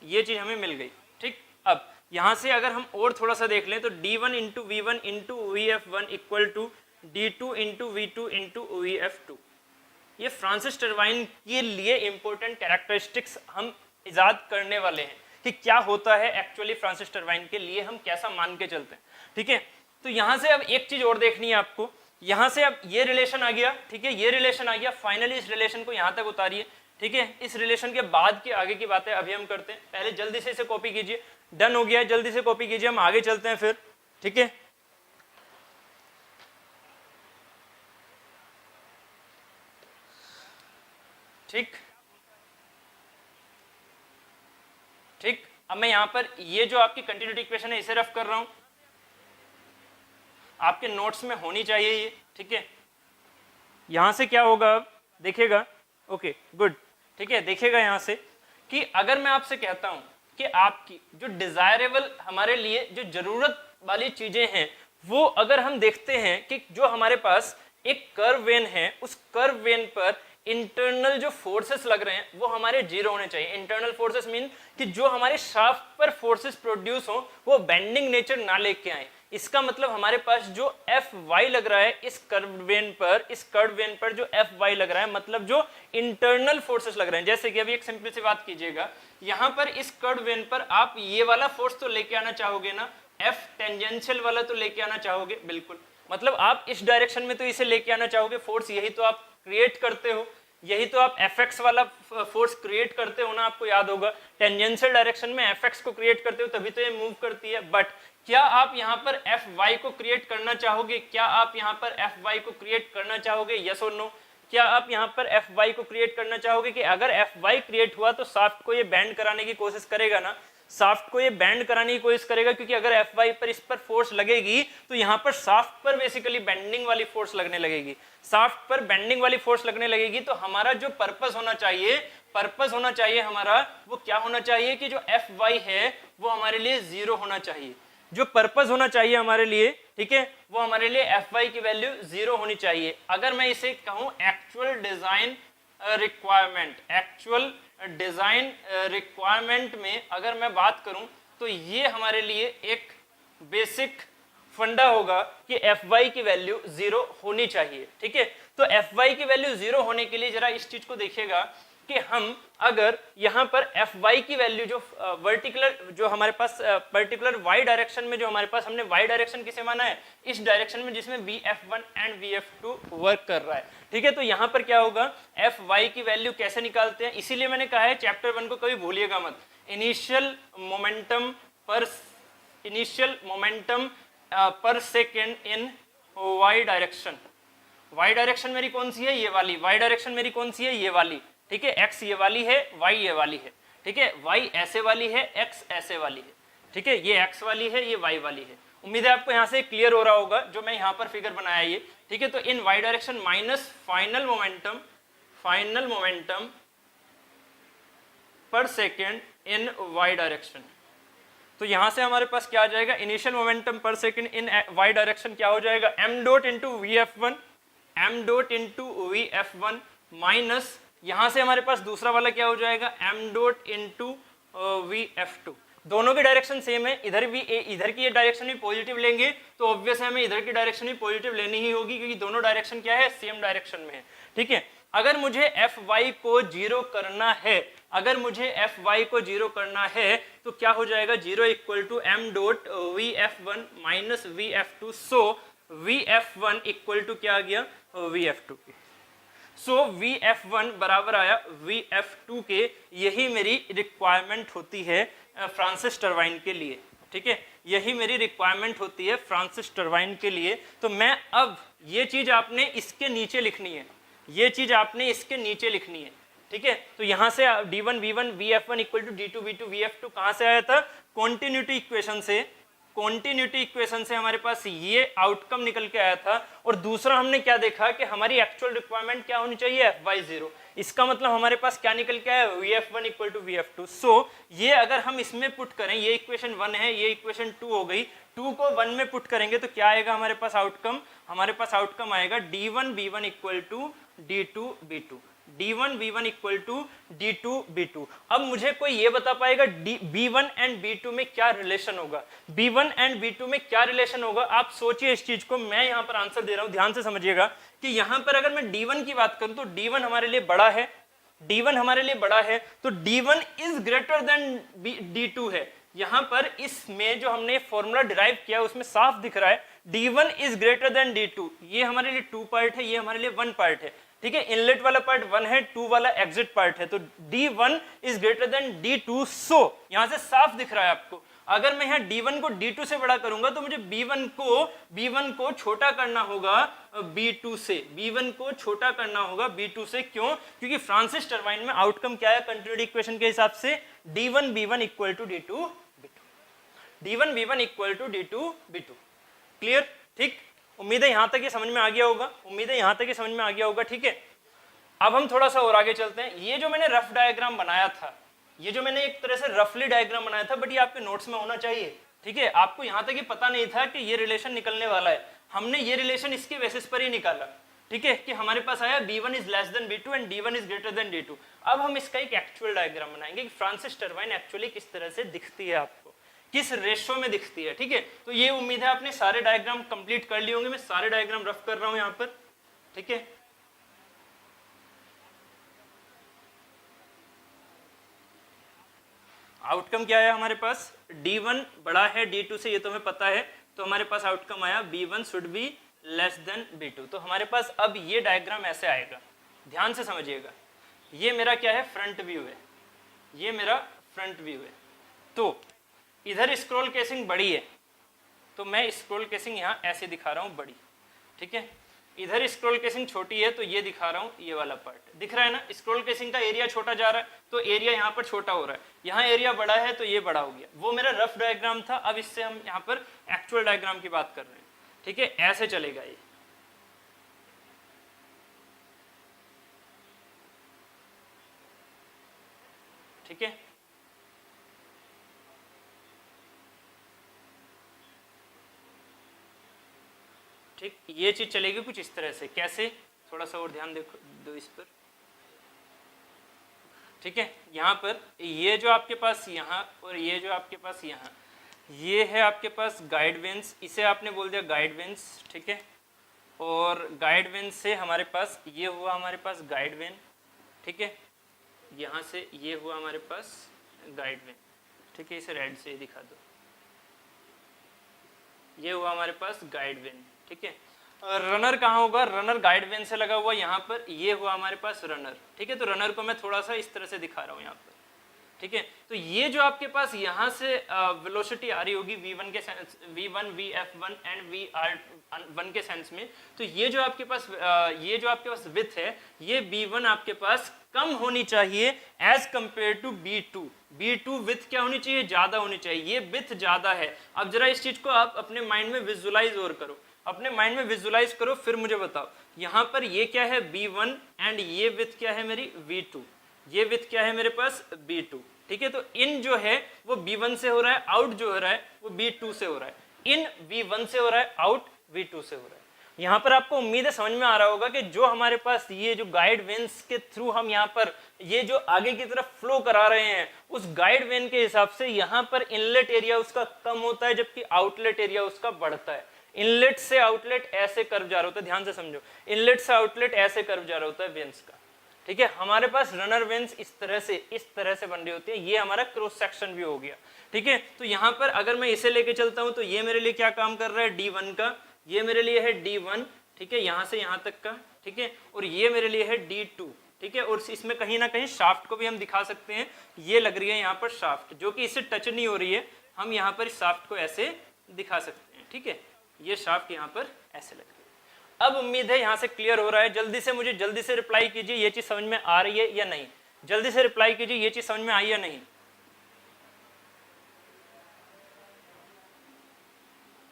ये चीज हमें मिल गई। ठीक, अब यहां से अगर हम और थोड़ा सा देख लें तो D1 into V1 into Vf1 equal to D2 into V2 into Vf2। ये फ्रांसिस टर्बाइन के लिए इंपॉर्टेंट कैरेक्टरिस्टिक्स हम इजाद करने वाले हैं कि क्या होता है एक्चुअली फ्रांसिस टर्बाइन के लिए, हम कैसा मान के चलते हैं। ठीक है, तो यहां से अब एक चीज और देखनी है आपको, यहां से अब ये रिलेशन आ गया। ठीक है, ये रिलेशन आ गया, फाइनली इस रिलेशन को यहां तक उतारिए। ठीक है, इस रिलेशन के बाद के आगे की बातें अभी हम करते हैं, पहले जल्दी से इसे कॉपी कीजिए। डन हो गया, जल्दी से कॉपी कीजिए, हम आगे चलते हैं फिर। ठीक है, ठीक ठीक, अब मैं यहां पर ये जो आपकी कंटिन्यूटी इक्वेशन है इसे रफ कर रहा हूं, आपके नोट्स में होनी चाहिए ये। ठीक है, यहां से क्या होगा अब देखिएगा, ओके गुड। ठीक है, देखिएगा यहां से कि अगर मैं आपसे कहता हूं कि आपकी जो डिजायरेबल हमारे लिए जो जरूरत वाली चीजें हैं वो अगर हम देखते हैं कि जो हमारे पास एक कर्व वेन है, उस कर्व वेन पर इंटरनल जो फोर्सेस लग रहे हैं वो हमारे जीरो होने चाहिए। इंटरनल फोर्सेस मीन कि जो हमारे शाफ्ट पर फोर्सेस प्रोड्यूस हो वो बेंडिंग नेचर ना लेके आए। इसका मतलब हमारे पास जो Fy लग रहा है इस कर्व वेन पर, इस कर्व वेन पर जो Fy लग रहा है, मतलब जो इंटरनल फोर्सेस लग रहे हैं। जैसे कि अभी एक सिंपल सी बात कीजिएगा, यहां पर इस कर्व वेन पर आप ये वाला फोर्स तो लेके आना चाहोगे ना, F टेंजेंशियल वाला तो लेके आना चाहोगे, बिल्कुल, मतलब आप इस डायरेक्शन में तो इसे लेके आना चाहोगे फोर्स, यही तो आप क्रिएट करते हो, यही तो आप Fx वाला फोर्स क्रिएट करते हो ना, आपको याद होगा टेंजेंशियल डायरेक्शन में Fx को क्रिएट करते हो तभी तो ये मूव करती है। बट क्या आप यहाँ पर Fy को क्रिएट करना चाहोगे, क्या आप यहाँ पर Fy को क्रिएट करना चाहोगे, यस और नो? क्या आप यहाँ पर Fy को क्रिएट करना चाहोगे कि अगर Fy क्रिएट हुआ तो शाफ्ट को ये बैंड कराने की कोशिश करेगा ना, शाफ्ट को ये बैंड कराने की कोशिश करेगा, क्योंकि अगर Fy पर इस पर फोर्स लगेगी तो यहाँ पर शाफ्ट पर बेसिकली बेंडिंग वाली फोर्स लगने लगेगी। शाफ्ट पर बेंडिंग वाली फोर्स लगने लगेगी तो हमारा जो पर्पस होना चाहिए, पर्पस होना चाहिए हमारा, वो क्या होना चाहिए कि जो Fy है वो हमारे लिए जीरो होना चाहिए। जो पर्पस होना चाहिए हमारे लिए, ठीक है, वो हमारे लिए Fy की वैल्यू जीरो होनी चाहिए। अगर मैं इसे कहूं actual design requirement, actual design requirement में अगर मैं बात करूं तो ये हमारे लिए एक बेसिक फंडा होगा कि Fy की वैल्यू जीरो होनी चाहिए। ठीक है, तो Fy की वैल्यू जीरो होने के लिए जरा इस चीज को देखिएगा कि हम अगर यहाँ पर एफ वाई की वैल्यू जो वर्टिकुलर जो हमारे पास पर्टिकुलर वाई डायरेक्शन में जो हमारे पास हमने वाई डायरेक्शन किसे माना है, इस डायरेक्शन में जिसमें we F one and we F to work कर रहा है, ठीक है। तो यहाँ पर क्या होगा, एफ वाई की वैल्यू कैसे निकालते हैं, इसीलिए मैंने कहा है चैप्टर 1 को कभी भूलिएगा मत। इनिशियल मोमेंटम पर second in Y direction. Y direction मेरी कौन सी है, ये वाली। वाई डायरेक्शन मेरी कौन सी है, ये वाली, ठीक है। एक्स ये वाली है, वाई ये वाली है, ठीक है। वाई ऐसे वाली है, एक्स ऐसे वाली है, ठीक है। ये एक्स वाली है, ये वाई वाली है। उम्मीद है आपको यहाँ से क्लियर हो रहा होगा जो मैं यहाँ पर फिगर बनाया ये, ठीक है। तो in Y direction minus final momentum पर सेकेंड इन वाई डायरेक्शन। तो यहां से हमारे पास क्या आ जाएगा, इनिशियल मोमेंटम पर सेकेंड इन वाई डायरेक्शन क्या हो जाएगा, M dot into V F one minus यहां से हमारे पास दूसरा वाला क्या हो जाएगा, M dot into V F two. दोनों की डायरेक्शन सेम है, इधर की ये डायरेक्शन भी पॉजिटिव लेंगे तो ऑब्वियस है हमें इधर की डायरेक्शन भी पॉजिटिव लेनी ही होगी, क्योंकि दोनों डायरेक्शन क्या है, सेम डायरेक्शन में है, ठीक है। अगर मुझे एफ वाई को जीरो करना है, अगर मुझे एफ वाई को जीरो करना है तो क्या हो जाएगा, zero equal to M dot V F one minus V F two. So V F one equal to क्या आ गया, वी एफ टू के। सो वी एफ वन बराबर आया वी एफ टू के। यही मेरी रिक्वायरमेंट होती है फ्रांसिस टरबाइन के लिए, ठीक है। यही मेरी रिक्वायरमेंट होती है फ्रांसिस टरबाइन के लिए। तो मैं अब ये चीज आपने इसके नीचे लिखनी है, ये चीज आपने इसके नीचे लिखनी है, ठीक है। तो यहां से d1 v1 vf1 equal to d2 v2 vf2 कहां से आया था, कॉन्टिन्यूटी इक्वेशन से। कॉन्टिन्यूटी इक्वेशन से हमारे पास ये आउटकम निकल के आया था। और दूसरा हमने क्या देखा कि हमारी एक्चुअल रिक्वायरमेंट क्या होनी चाहिए, एफ वाई जीरो। इसका मतलब हमारे पास क्या निकल के आया, V F one equal to V F two. So ये अगर हम इसमें पुट करें, ये इक्वेशन 1 है, ये इक्वेशन 2 हो गई, 2 को 1 में पुट करेंगे तो क्या आएगा हमारे पास आउटकम, हमारे पास आउटकम आएगा d1 v1 equal to d2 v2, d1 v1 equal to d2 v2। अब मुझे कोई ये बता पाएगा b1 एंड b2 में क्या रिलेशन होगा, b1 एंड b2 में क्या रिलेशन होगा। आप सोचिए इस चीज को, मैं यहाँ पर आंसर दे रहा हूँ, ध्यान से समझिएगा कि यहाँ पर अगर मैं d1 की बात करूँ तो d1 हमारे लिए बड़ा है, d1 हमारे लिए बड़ा है, तो d1 is greater than d2 है। यहाँ पर इसमें जो हमने फॉर्मूला डिराइव किया उसमें साफ दिख रहा है d1 is greater than d2। ये हमारे लिए 2 पार्ट है, ये हमारे लिए 1 पार्ट है, ठीक है। इनलेट वाला पार्ट 1 है, 2 वाला एग्जिट पार्ट है। तो d1 is greater than d2। सो यहां से साफ दिख रहा है आपको, अगर मैं यहाँ d1 को d2 से बड़ा करूंगा तो मुझे b1 को छोटा करना होगा b2 से, b1 को छोटा करना होगा b2 से। क्यों, क्योंकि फ्रांसिस टरबाइन में आउटकम क्या है कंटिन्यूटी इक्वेशन के हिसाब से, d1 b1 equal to d2 b2, d1 b1 equal to d2 b2। Clear, ठीक। उम्मीद है यहां तक ये समझ में आ गया होगा, उम्मीद है यहां तक ये समझ में आ गया होगा, ठीक है। अब हम थोड़ा सा और आगे चलते हैं। ये जो मैंने रफ डायग्राम बनाया था, ये जो मैंने एक तरह से रफली डायग्राम बनाया था, बट ये आपके नोट्स में होना चाहिए, ठीक है। आपको यहां तक ये पता नहीं था कि ये रिलेशन निकलने वाला है, हमने ये रिलेशन इसके बेसिस पर ही निकाला, ठीक है, कि हमारे पास आया b1 is less than b2 and d1 is greater than d2। अब हम इसका एक एक्चुअल डायग्राम बनाएंगे कि फ्रांसिस टरबाइन एक्चुअली किस तरह से दिखती है, आपको किस रेशो में दिखती है, ठीक है। तो ये उम्मीद है आपने सारे डायग्राम कंप्लीट कर लिए होंगे। मैं सारे डायग्राम रफ कर रहा हूं यहां पर, ठीक है। आउटकम क्या है हमारे पास, d1 बड़ा है d2 से, ये तो हमें पता है। तो हमारे पास आउटकम आया b1 should be less than b2। तो हमारे पास अब ये डायग्राम ऐसे आएगा, ध्यान से समझिएगा। ये मेरा क्या है, फ्रंट व्यू है, ये मेरा फ्रंट व्यू है। तो इधर स्क्रॉल केसिंग बड़ी है, तो मैं स्क्रॉल केसिंग यहाँ ऐसे दिखा रहा हूँ बड़ी, ठीक है। इधर स्क्रॉल केसिंग छोटी है तो ये दिखा रहा हूँ, ये वाला पार्ट दिख रहा है ना। स्क्रॉल केसिंग का एरिया छोटा जा रहा है तो एरिया यहाँ पर छोटा हो रहा है, यहाँ एरिया बड़ा है तो ये बड़ा हो गया। वो मेरा रफ डायग्राम था, अब इससे हम यहाँ पर एक्चुअल डायग्राम की बात कर रहे हैं, ठीक है। ऐसे चलेगा ये, ठीक है। ठीक, ये चीज चलेगी कुछ इस तरह से। कैसे, थोड़ा सा और ध्यान देखो दो इस पर, ठीक है। यहाँ पर ये जो आपके पास यहाँ और ये जो आपके पास यहाँ, ये है आपके पास गाइड वेंस, इसे आपने बोल दिया गाइड वेंस, ठीक है। और गाइड वेन से हमारे पास ये हुआ हमारे पास गाइड वेन, ठीक है। यहाँ से ये हुआ हमारे पास गाइड वेन, ठीक है, इसे रेड से दिखा दो, ये हुआ हमारे पास गाइड वेन, ठीक है। रनर कहाँ होगा, रनर गाइड वेन से लगा हुआ यहाँ पर, ये हुआ हमारे पास रनर, ठीक है। तो रनर को मैं थोड़ा सा इस तरह से दिखा रहा हूँ यहाँ पर, ठीक है। तो ये जो आपके पास यहाँ से वेलोसिटी आ रही होगी v1 के sense, v1 vf1 and vr1 के सेंस में, तो ये जो आपके पास विथ है, ये b1 आपके पास कम होनी चाहिए as compare to b2। b2 with क्या होनी चाहिए, ज्यादा होनी चाहिए, ये विथ ज्यादा है। अब जरा इस चीज को आप अपने माइंड में विजुअलाइज और करो, अपने माइंड में विजुअलाइज करो, फिर मुझे बताओ यहाँ पर ये क्या है b1 एंड ये विथ क्या है मेरी v2, ये विथ क्या है मेरे पास b2, ठीक है। तो इन जो है वो b1 से हो रहा है, आउट जो हो रहा है वो b2 से हो रहा है, इन v1 से हो रहा है, आउट v2 से हो रहा है। यहाँ पर आपको उम्मीद है समझ में आ रहा होगा कि जो हमारे पास ये जो गाइड वेन्स के थ्रू हम यहाँ पर ये जो आगे की तरफ फ्लो करा रहे हैं, उस गाइड वेन के हिसाब से यहाँ पर इनलेट एरिया उसका कम होता है, जबकि आउटलेट एरिया उसका बढ़ता है। इनलेट से आउटलेट ऐसे कर्व जा रहा होता है, ध्यान से समझो, इनलेट से आउटलेट ऐसे कर्व जा रहा होता है वेन्स का, ठीक है। हमारे पास रनर वेन्स इस तरह से बन रही होती है, ये हमारा क्रॉस सेक्शन भी हो गया, ठीक है। तो यहाँ पर अगर मैं इसे लेके चलता हूँ तो ये मेरे लिए क्या काम कर रहा है, D1 का, ये मेरे लिए है D1, ठीक है, यहाँ से यहाँ तक का, ठीक है, और ये मेरे लिए है D2, ठीक है। और इसमें कहीं ना कहीं शाफ्ट को भी हम दिखा सकते हैं, ये लग रही है यहाँ पर शाफ्ट, जो कि इससे टच नहीं हो रही है, हम यहाँ पर इस शाफ्ट को ऐसे दिखा सकते हैं, ठीक है, ये शाफ्ट यहाँ पर ऐसे लग रही है। अब उम्मीद है यहाँ से क्लियर हो रहा है, जल्दी से रिप्लाई कीजिए, ये चीज समझ में आ रही है या नहीं, जल्दी से रिप्लाई कीजिए, ये चीज समझ में आई या नहीं,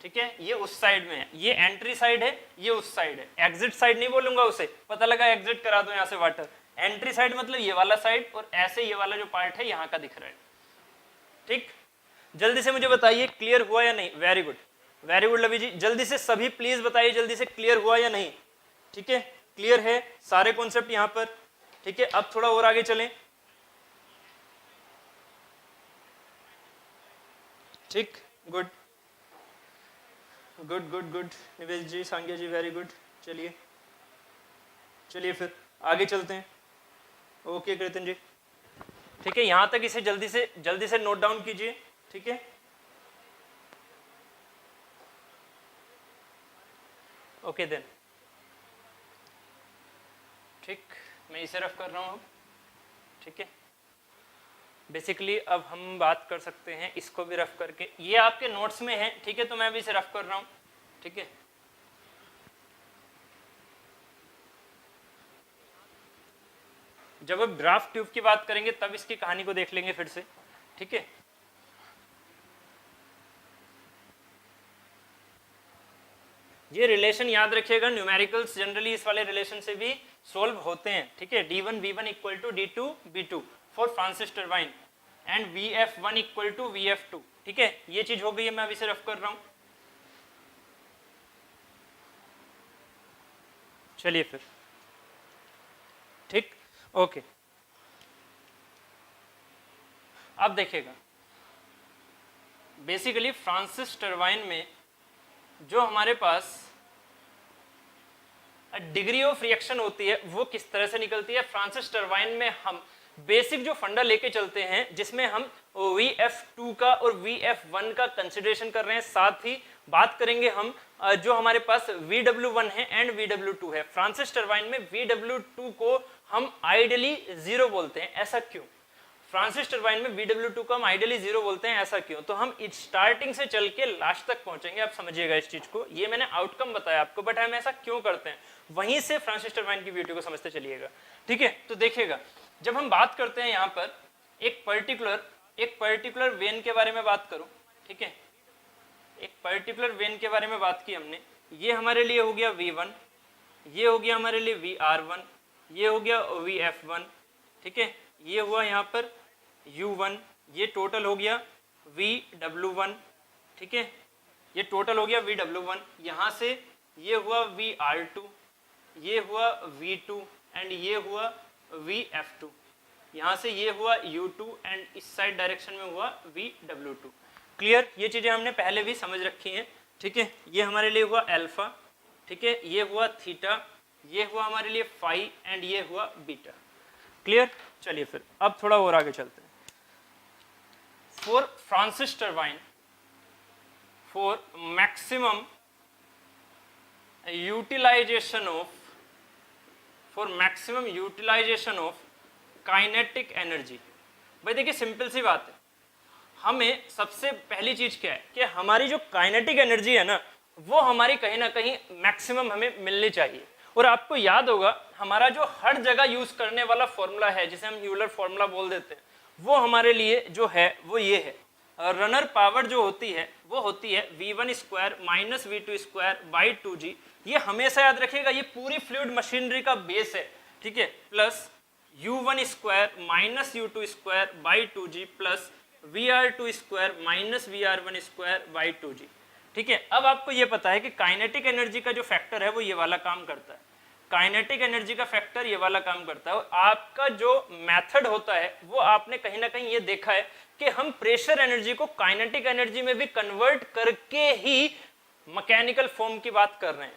ठीक है। ये उस साइड में है, ये एंट्री साइड है, ये उस साइड है, एग्जिट साइड नहीं बोलूंगा उसे, पता लगा एग्जिट करा दो यहाँ से वाटर, एंट्री साइड मतलब ये वाला साइड, और ऐसे ये वाला जो पार्ट है यहाँ का दिख रहा है, ठीक। जल्दी से मुझे बताइए क्लियर हुआ या नहीं, वेरी गुड लवी जी, जल्दी से सभी प्लीज बताइए जल्दी से क्लियर हुआ या नहीं, ठीक है, क्लियर है सारे कॉन्सेप्ट यहाँ पर, ठीक है। अब थोड़ा और आगे चलें, ठीक, गुड, निवेश जी, सांग्या जी, वेरी गुड, चलिए फिर आगे चलते हैं। ओके कृतन जी, ठीक है, यहां तक इसे जल्दी से नोट डाउन कीजिए, ठीक है। ओके देन, ठीक, मैं इसे रफ कर रहा हूं, ठीक है। बेसिकली अब हम बात कर सकते हैं इसको भी रफ करके, ये आपके नोट्स में है, ठीक है, तो मैं भी इसे रफ कर रहा हूं, ठीक है। जब अब ड्राफ्ट ट्यूब की बात करेंगे तब इसकी कहानी को देख लेंगे फिर से, ठीक है। ये रिलेशन याद रखिएगा, न्यूमेरिकल्स जनरली इस वाले रिलेशन से भी सोल्व होते हैं, ठीक है। D1 V1 equal to D2 B2 for Francis turbine and VF1 equal to VF2, ठीक है, ये चीज हो गई है, मैं अभी से रफ कर रहा हूं। चलिए फिर, ठीक, ओके। अब देखिएगा, बेसिकली फ्रांसिस टर्बाइन में जो हमारे पास डिग्री ऑफ रिएक्शन होती है वो किस तरह से निकलती है। फ्रांसिस टर्बाइन में हम बेसिक जो फंडा लेके चलते हैं, जिसमें हम VF2 का और VF1 का कंसिडरेशन कर रहे हैं, साथ ही बात करेंगे हम जो हमारे पास VW1 है एंड VW2 है। फ्रांसिस टर्बाइन में VW2 को हम आइडियली 0 बोलते हैं, ऐसा क्यों? फ्रांसिस टर्बाइन में VW2 को हम आइडियली 0 बोलते हैं, ऐसा क्यों? तो हम स्टार्टिंग से चल के लास्ट तक पहुंचेंगे, आप समझिएगा इस चीज को। ये मैंने आउटकम बताया आपको, बट हम ऐसा क्यों करते हैं, वहीं से फ्रांसिस टर्बाइन की ब्यूटी को समझते चलिएगा, ठीक है। तो देखिएगा, जब हम बात करते हैं यहाँ पर एक पर्टिकुलर वेन के बारे में बात करूं, ठीक है, एक पर्टिकुलर वेन के बारे में बात की हमने, ये हमारे लिए हो गया V1, ये हो गया हमारे लिए VR1, ये हो गया VF1, ठीक है, ये हुआ यहाँ पर U1, ये टोटल हो गया VW1, ठीक है, ये टोटल हो गया VW1। यहाँ से ये हुआ VR2, ये हुआ V2 एंड ये हुआ VF2, यहाँ से ये हुआ U2 एंड इस साइड डायरेक्शन में हुआ VW2। क्लियर? ये चीजें हमने पहले भी समझ रखी हैं, ठीक है। ये हमारे लिए हुआ अल्फा, ठीक है, ये हुआ थीटा, ये हुआ हमारे लिए फाई एंड ये हुआ बीटा। क्लियर? चलिए फिर अब थोड़ा और आगे चलते हैं। For Francis turbine for maximum utilisation of kinetic energy. भाई देखिए सिंपल सी बात है, हमें सबसे पहली चीज क्या है कि हमारी जो काइनेटिक एनर्जी है ना वो हमारी कहीं ना कहीं मैक्सिमम हमें मिलनी चाहिए। और आपको याद होगा हमारा जो हर जगह यूज करने वाला फॉर्मूला है जिसे हम यूलर फॉर्मूला बोल देते हैं, वो हमारे लिए जो है वो ये है, रनर पावर जो होती है वो होती है v1 square minus v2 square by 2g। ये हमेशा याद रखिएगा, ये पूरी फ्लूइड मशीनरी का बेस है, ठीक है, plus u1 square minus u2 square by 2g plus vr2 square minus vr1 square by 2g। ठीक है, अब आपको ये पता है कि काइनेटिक एनर्जी का जो फैक्टर है वो ये वाला काम करता है, काइनेटिक एनर्जी का फैक्टर ये वाला काम करता है। और आपका जो मेथड होता है वो आपने कहीं ना कहीं ये देखा है कि हम प्रेशर एनर्जी को काइनेटिक एनर्जी में भी कन्वर्ट करके ही मैकेनिकल फॉर्म की बात कर रहे हैं,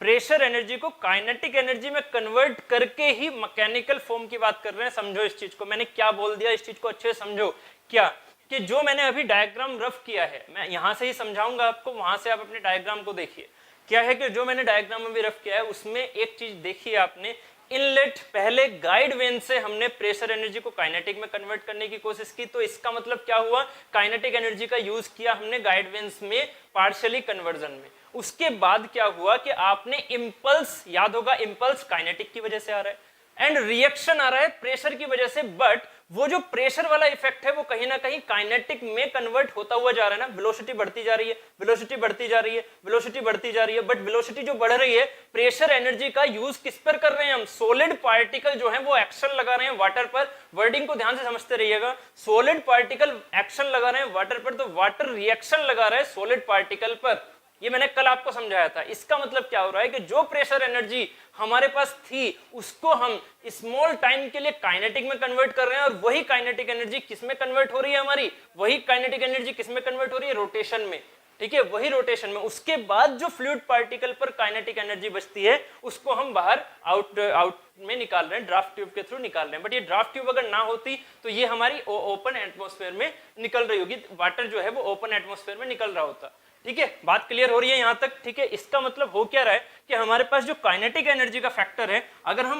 प्रेशर एनर्जी को काइनेटिक एनर्जी में कन्वर्ट करके ही मैकेनिकल फॉर्म की बात कर रहे हैं। समझो इस चीज को, मैंने क्या बोल दिया इस चीज को अच्छे से समझो। क्या कि जो मैंने अभी डायग्राम रफ किया है, मैं यहां से ही समझाऊंगा आपको, वहां से आप अपने डायग्राम को देखिए। क्या है कि जो मैंने डायग्राम अभी रफ किया है उसमें एक चीज देखिए आपने, इनलेट पहले गाइड वेन से हमने प्रेशर एनर्जी को काइनेटिक में कन्वर्ट करने की कोशिश की, तो इसका मतलब क्या हुआ, काइनेटिक एनर्जी का यूज किया हमने गाइड वेन्स में पार्शियली कन्वर्जन में। उसके बाद क्या हुआ कि आपने इंपल्स, याद होगा इंपल्स काइनेटिक की वजह से आ रहा है एंड रिएक्शन आ रहा है प्रेशर की वजह से, बट वो जो प्रेशर वाला इफेक्ट है वो कहीं ना कहीं काइनेटिक में कन्वर्ट होता हुआ जा रहा है ना, वेलोसिटी बढ़ती जा रही है, वेलोसिटी बढ़ती जा रही है, वेलोसिटी बढ़ती जा रही है, बट वेलोसिटी जो बढ़ रही है प्रेशर एनर्जी का यूज किस पर कर रहे हैं हम, सॉलिड पार्टिकल जो है वो एक्शन लगा रहे हैं वाटर पर। वर्डिंग को ध्यान से समझते रहिएगा, सॉलिड पार्टिकल एक्शन लगा रहे हैं वाटर पर, तो वाटर रिएक्शन लगा रहा है सॉलिड पार्टिकल पर। ये मैंने कल आपको समझाया था। इसका मतलब क्या हो रहा है कि जो प्रेशर एनर्जी हमारे पास थी उसको हम स्मॉल टाइम के लिए काइनेटिक में कन्वर्ट कर रहे हैं, और वही काइनेटिक एनर्जी किस में कन्वर्ट हो रही है हमारी, वही काइनेटिक एनर्जी किस में कन्वर्ट हो रही है, रोटेशन में। ठीक है, वही रोटेशन में। उसके बाद जो फ्लूइड पार्टिकल पर काइनेटिक एनर्जी बचती है उसको हम बाहर आउट में निकाल रहे हैं, ड्राफ्ट ट्यूब के थ्रू निकाल रहे हैं। बट ये ड्राफ्ट ट्यूब अगर ना होती तो ये हमारी ओपन एटमॉस्फेयर में निकल रही होगी, वाटर जो है वो ओपन एटमॉस्फेयर में निकल रहा होता। ठीक है, बात क्लियर हो रही है यहां तक। ठीक है, इसका मतलब हो क्या रहा है कि हमारे पास जो काइनेटिक एनर्जी का फैक्टर है, अगर हम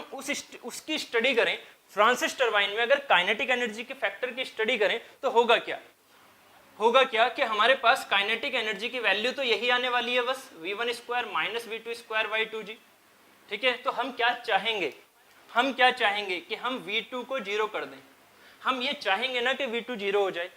उसकी स्टडी करें फ्रांसिस टर्बाइन में, अगर काइनेटिक एनर्जी के फैक्टर की स्टडी करें तो होगा क्या, होगा क्या कि हमारे पास काइनेटिक एनर्जी की वैल्यू तो यही आने वाली है बस, v1 square minus v2 square by 2g। ठीक है, तो हम क्या चाहेंगे, हम क्या चाहेंगे कि हम v2 को जीरो कर दें। हम ये चाहेंगे ना कि v2 जीरो हो जाए।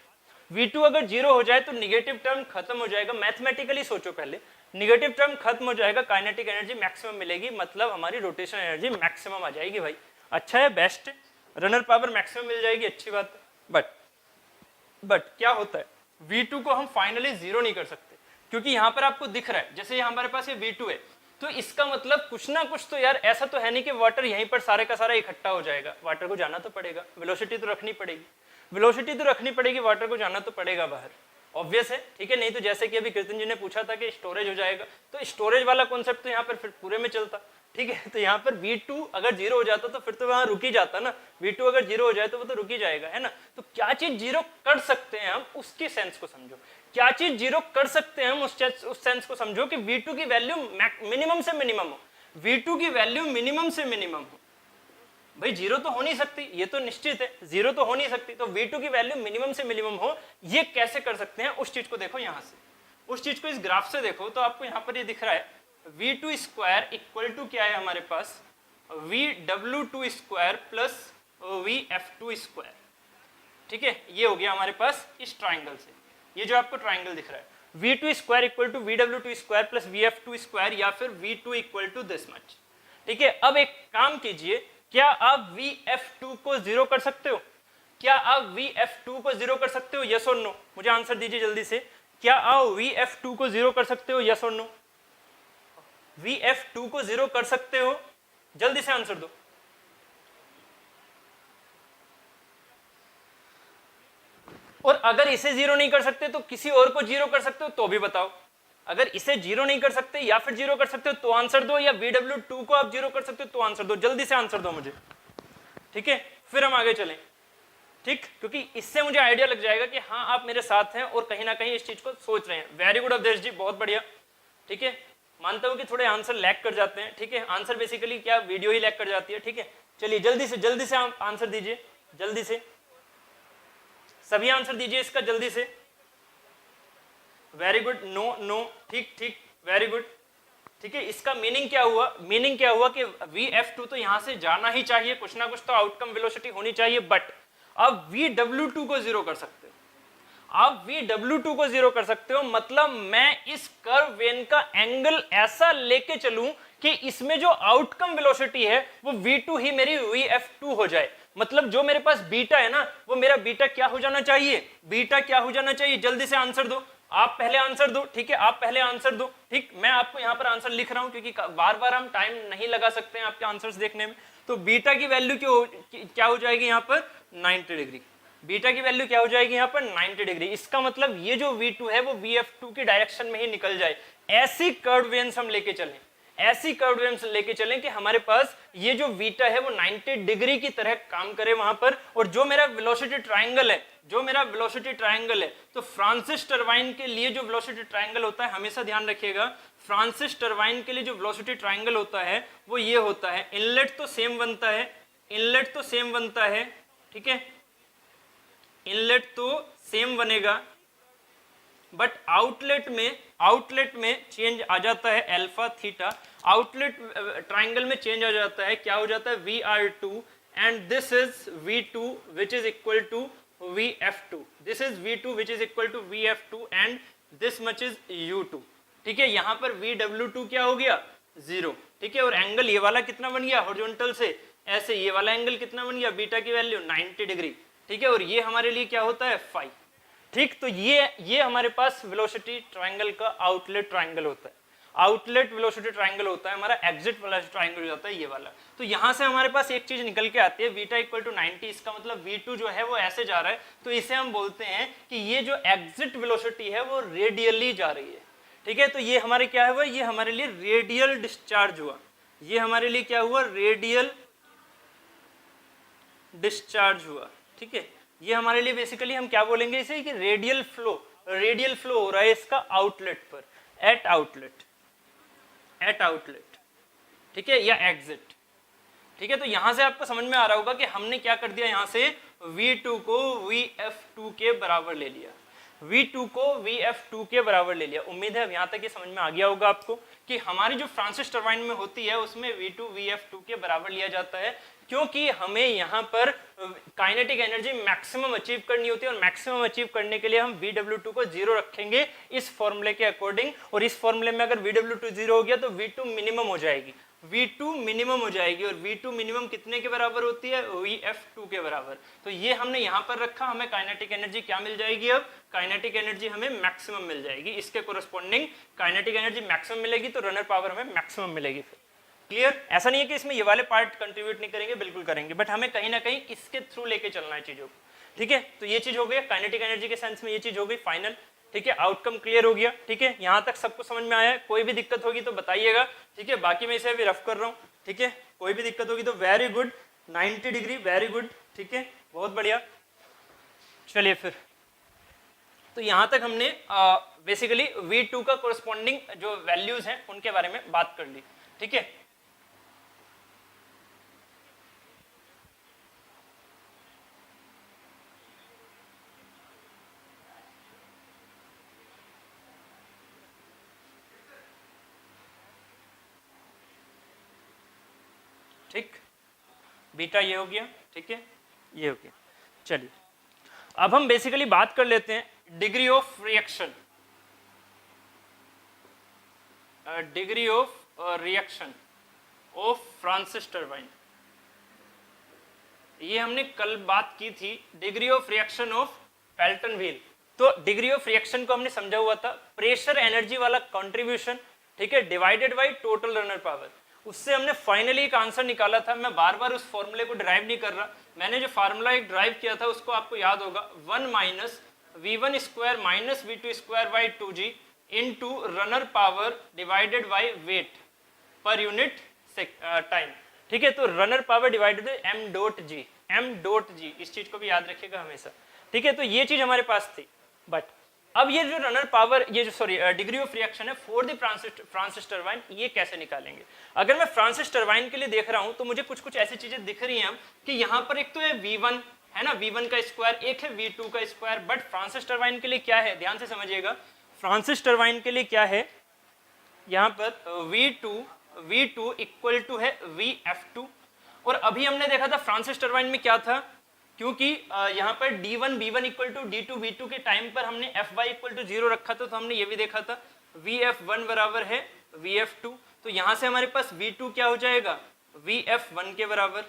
v2 अगर जीरो हो जाए तो निगेटिव टर्म खत्म हो जाएगा, मैथमेटिकली सोचो पहले, निगेटिव टर्म खत्म हो जाएगा, काइनेटिक एनर्जी मैक्सिमम मिलेगी, मतलब हमारी रोटेशन एनर्जी मैक्सिमम आ जाएगी। भाई अच्छा है, बेस्ट है, रनर पावर मैक्सिमम मिल जाएगी, अच्छी बात है। बट क्या होता है, v2 को हम फाइनली जीरो नहीं कर सकते, क्योंकि यहां पर आपको दिख रहा है जैसे हमारे पास ये v2 है, तो इसका मतलब कुछ ना कुछ तो यार, ऐसा तो है नहीं कि वाटर यहीं पर सारे का सारा इकट्ठा हो जाएगा, वाटर को जाना तो पड़ेगा, वेलोसिटी तो रखनी पड़ेगी, वेलोसिटी तो रखनी पड़ेगी, वाटर को जाना तो पड़ेगा बाहर, ऑब्वियस है। ठीक है, नहीं तो जैसे कि अभी कीर्तन जी ने पूछा था कि स्टोरेज हो जाएगा, तो स्टोरेज वाला कॉन्सेप्ट तो यहाँ पर फिर पूरे में चलता। ठीक है, तो यहाँ पर v2 अगर जीरो हो जाता तो फिर तो वहां रुक ही जाता ना, v2 अगर जीरो हो जाए तो वो तो रुक ही जाएगा, है ना। तो क्या चीज जीरो कर सकते हैं हम, उसकी सेंस को समझो, क्या चीज जीरो कर सकते हैं हम उस सेंस को समझो कि v2 की वैल्यू मिनिमम से मिनिमम हो, v2 की वैल्यू मिनिमम से मिनिमम हो। भाई जीरो तो हो नहीं सकती, ये तो निश्चित है, जीरो तो हो नहीं सकती, तो v2 की वैल्यू मिनिमम से मिनिमम हो। ये कैसे कर सकते हैं, उस चीज को देखो, यहां से उस चीज को इस ग्राफ से देखो, तो आपको यहाँ पर ये दिख रहा है v2 स्क्वायर इक्वल टू क्या है हमारे पास, vw2 square plus vf2 square. ठीक है, ये हो गया हमारे पास इस ट्राइंगल से, ये जो आपको ट्राइंगल दिख रहा है, v2 square equal to vw2 square plus vf2 square, या फिर v2 equal to this much. ठीक है, अब एक काम कीजिए, क्या आप vf2 को जीरो कर सकते हो, क्या आप vf2 को जीरो कर सकते हो, यस और नो, मुझे आंसर दीजिए जल्दी से, क्या आप vf2 को जीरो कर सकते हो, यस और नो, vf2 को जीरो कर सकते हो, जल्दी से आंसर दो। और अगर इसे जीरो नहीं कर सकते तो किसी और को जीरो कर सकते हो तो भी बताओ, अगर इसे जीरो नहीं कर सकते या फिर जीरो कर सकते हो तो आंसर दो, या vw2 को आप जीरो कर सकते हो तो आंसर दो, जल्दी से आंसर दो मुझे। ठीक है, फिर हम आगे चलें, ठीक, क्योंकि इससे मुझे आइडिया लग जाएगा कि हाँ आप मेरे साथ हैं और कहीं ना कहीं इस चीज को सोच रहे हैं। वेरी गुड अवधेश जी, बहुत बढ़िया, ठीक है। मानता हूं कि थोड़े आंसर लैग कर जाते हैं, ठीक है, आंसर बेसिकली क्या, वीडियो ही लैग कर जाती है, ठीक है। चलिए जल्दी से आप आंसर दीजिए, जल्दी से सभी आंसर दीजिए इसका, जल्दी से। वेरी गुड, नो नो, ठीक ठीक, वेरी गुड, ठीक है। इसका मीनिंग क्या हुआ, मीनिंग क्या हुआ कि Vf2 तो यहां से जाना ही चाहिए, कुछ ना कुछ तो आउटकम वेलोसिटी होनी चाहिए, बट अब Vw2 को जीरो कर सकते हो, आप Vw2 को जीरो कर सकते हो, मतलब मैं इस कर्व वेन का एंगल ऐसा लेके चलूं कि इसमें जो आउटकम वेलोसिटी है वो V2 ही मेरी Vf2 हो जाए। मतलब जो मेरे पास बीटा है ना, वो मेरा बीटा क्या हो जाना चाहिए, बीटा क्या हो जाना चाहिए, जल्दी से आंसर दो, आप पहले आंसर दो, ठीक है, आप पहले आंसर दो, ठीक। मैं आपको यहां पर आंसर लिख रहा हूं क्योंकि बार बार हम टाइम नहीं लगा सकते हैं आपके आंसर्स देखने में। तो बीटा की वैल्यू क्या हो जाएगी यहां पर 90 डिग्री, बीटा की वैल्यू क्या हो जाएगी यहां पर 90 डिग्री। इसका मतलब ये जो V2 है वो Vf2 की डायरेक्शन में ही निकल जाए। ऐसी कर्व वेन्स हम लेके चलें, ऐसी कर्व वेन्स लेके चलें कि हमारे पास ये जो बीटा है वो 90 डिग्री की तरह काम करे वहां पर। और जो मेरा वेलोसिटी ट्रायंगल है, जो मेरा वेलोसिटी ट्रायंगल है, तो फ्रांसिस टरबाइन के लिए जो वेलोसिटी ट्रायंगल होता है, हमेशा ध्यान रखिएगा, फ्रांसिस टरबाइन के लिए जो वेलोसिटी ट्रायंगल होता है वो ये होता है, इनलेट तो सेम बनता है, इनलेट तो सेम बनता है, ठीक है, इनलेट तो सेम बनेगा, बट आउटलेट में चेंज आ जाता है अल्फा थीटा, आउटलेट ट्राइंगल में चेंज आ जाता है, क्या हो जाता है Vr2 and this is V2 which is equal to Vf2, this is V2 which is equal to Vf2 and this much is U2, ठीक है। यहां पर Vw2 क्या हो गया 0, ठीक है, और एंगल ये वाला कितना बन गया हॉरिजॉन्टल से ऐसे, ये वाला एंगल कितना बन गया, बीटा की वैल्यू 90 डिग्री, ठीक है, और ये हमारे लिए क्या होता है फाई, ठीक। तो ये हमारे पास वेलोसिटी ट्रायंगल का आउटलेट ट्रायंगल होता है, आउटलेट वेलोसिटी ट्रायंगल होता है, हमारा एग्जिट वेलोसिटी ट्रायंगल हो जाता है ये वाला। तो यहां से हमारे पास एक चीज निकल के आती है, बीटा इक्वल टू 90, इसका मतलब V2 जो है वो ऐसे जा रहा है, तो इसे हम बोलते हैं कि ये जो एग्जिट वेलोसिटी है वो रेडियली जा रही है, ठीक है। तो ये हमारे क्या हुआ, ये हमारे लिए रेडियल डिस्चार्ज हुआ, ये हमारे लिए क्या हुआ, रेडियल डिस्चार्ज हुआ, ठीक है। ये हमारे लिए बेसिकली हम क्या बोलेंगे इसे कि रेडियल फ्लो हो रहा है इसका आउटलेट पर, एट आउटलेट, ठीक है, या एग्जिट, ठीक है। तो यहां से आपको समझ में आ रहा होगा कि हमने क्या कर दिया, यहां से V2 को Vf2 के बराबर ले लिया, V2 को Vf2 के बराबर ले लिया। उम्मीद है अब यहां तक ये समझ में आ गया होगा आपको कि हमारी जो फ्रांसिस टरबाइन में होती है उसमें V2 Vf2 के बराबर लिया जाता है, क्योंकि हमें यहाँ पर काइनेटिक एनर्जी मैक्सिमम अचीव करनी होती है, और मैक्सिमम अचीव करने के लिए हम Vw2 को 0 रखेंगे इस फॉर्मूले के अकॉर्डिंग। और इस फॉर्मूले में अगर Vw2 0 हो गया तो V2 मिनिमम हो जाएगी, V2 मिनिमम हो जाएगी, और V2 मिनिमम कितने के बराबर होती है, Vf2 के बराबर। तो ये हमने यहाँ पर रखा, हमें काइनेटिक एनर्जी क्या मिल जाएगी, अब काइनेटिक एनर्जी हमें मैक्सिमम मिल जाएगी, इसके कोरस्पॉन्डिंग काइनेटिक एनर्जी मैक्सिमम मिलेगी, तो रनर पावर हमें मैक्सिमम मिलेगी। फिर क्लियर, ऐसा नहीं है कि इसमें ये वाले पार्ट कंट्रीब्यूट नहीं करेंगे, बिल्कुल करेंगे, बट हमें कहीं ना कहीं इसके थ्रू लेके चलना है चीजों को, ठीक है। तो ये चीज हो गई काइनेटिक एनर्जी के सेंस में, ये चीज हो गई फाइनल, ठीक है, आउटकम क्लियर हो गया, ठीक है। यहां तक सबको समझ में आया है, कोई भी दिक्कत होगी तो बताइएगा, ठीक है। बाकी मैं इसे अभी रफ कर रहा हूँ, ठीक है, कोई भी दिक्कत होगी तो very good, 90 degree, very good, ठीक है, बहुत बढ़िया। चलिए फिर, तो यहां तक हमने बेसिकली V2 का कोरस्पॉन्डिंग जो वैल्यूज हैं उनके बारे में बात कर ली, ठीक है। ठीक, बीटा ये हो गया, ठीक है, ये हो गया। चलिए अब हम बेसिकली बात कर लेते हैं degree of reaction, degree of reaction of Francis turbine. ये हमने कल बात की थी, degree of reaction of Pelton wheel. तो डिग्री ऑफ रिएक्शन को हमने समझा हुआ था प्रेशर एनर्जी वाला कंट्रीब्यूशन, ठीक है, divided by total runner power. उससे हमने फाइनली एक आंसर निकाला था। मैं बार बार उस फॉर्मूले को ड्राइव नहीं कर रहा, मैंने जो फार्मूला एक ड्राइव किया था उसको आपको याद होगा, 1 minus V1 square minus V2 square by 2G into runner power divided by weight per unit time, ठीक है। तो runner power divided by m dot g, m dot g, इस चीज को भी याद रखिएगा हमेशा, ठीक है। तो ये चीज हमारे पास थी, बट अब ये जो रनर पावर, ये जो सॉरी डिग्री ऑफ रिएक्शन है फॉर द फ्रांसिस टरबाइन, ये कैसे निकालेंगे। अगर मैं फ्रांसिस टरबाइन के लिए देख रहा हूं तो मुझे कुछ कुछ ऐसी चीजें दिख रही हैं कि यहाँ पर एक तो है V1 है ना, V1 का स्क्वायर, एक है V2 का स्क्वायर, बट फ्रांसिस टरबाइन के लिए क्या है, ध्यान से समझिएगा, फ्रांसिस टरबाइन के लिए क्या है, यहाँ पर V2 इक्वल टू है VF2। और अभी हमने देखा था फ्रांसिस टरबाइन में क्या था, क्योंकि यहाँ पर D1 B1 equal to D2 B2 के टाइम पर हमने Fy इक्वल टू 0 रखा था, तो हमने ये भी देखा था VF1 बराबर है VF2। तो यहाँ से हमारे पास V2 क्या हो जाएगा, VF1 के बराबर,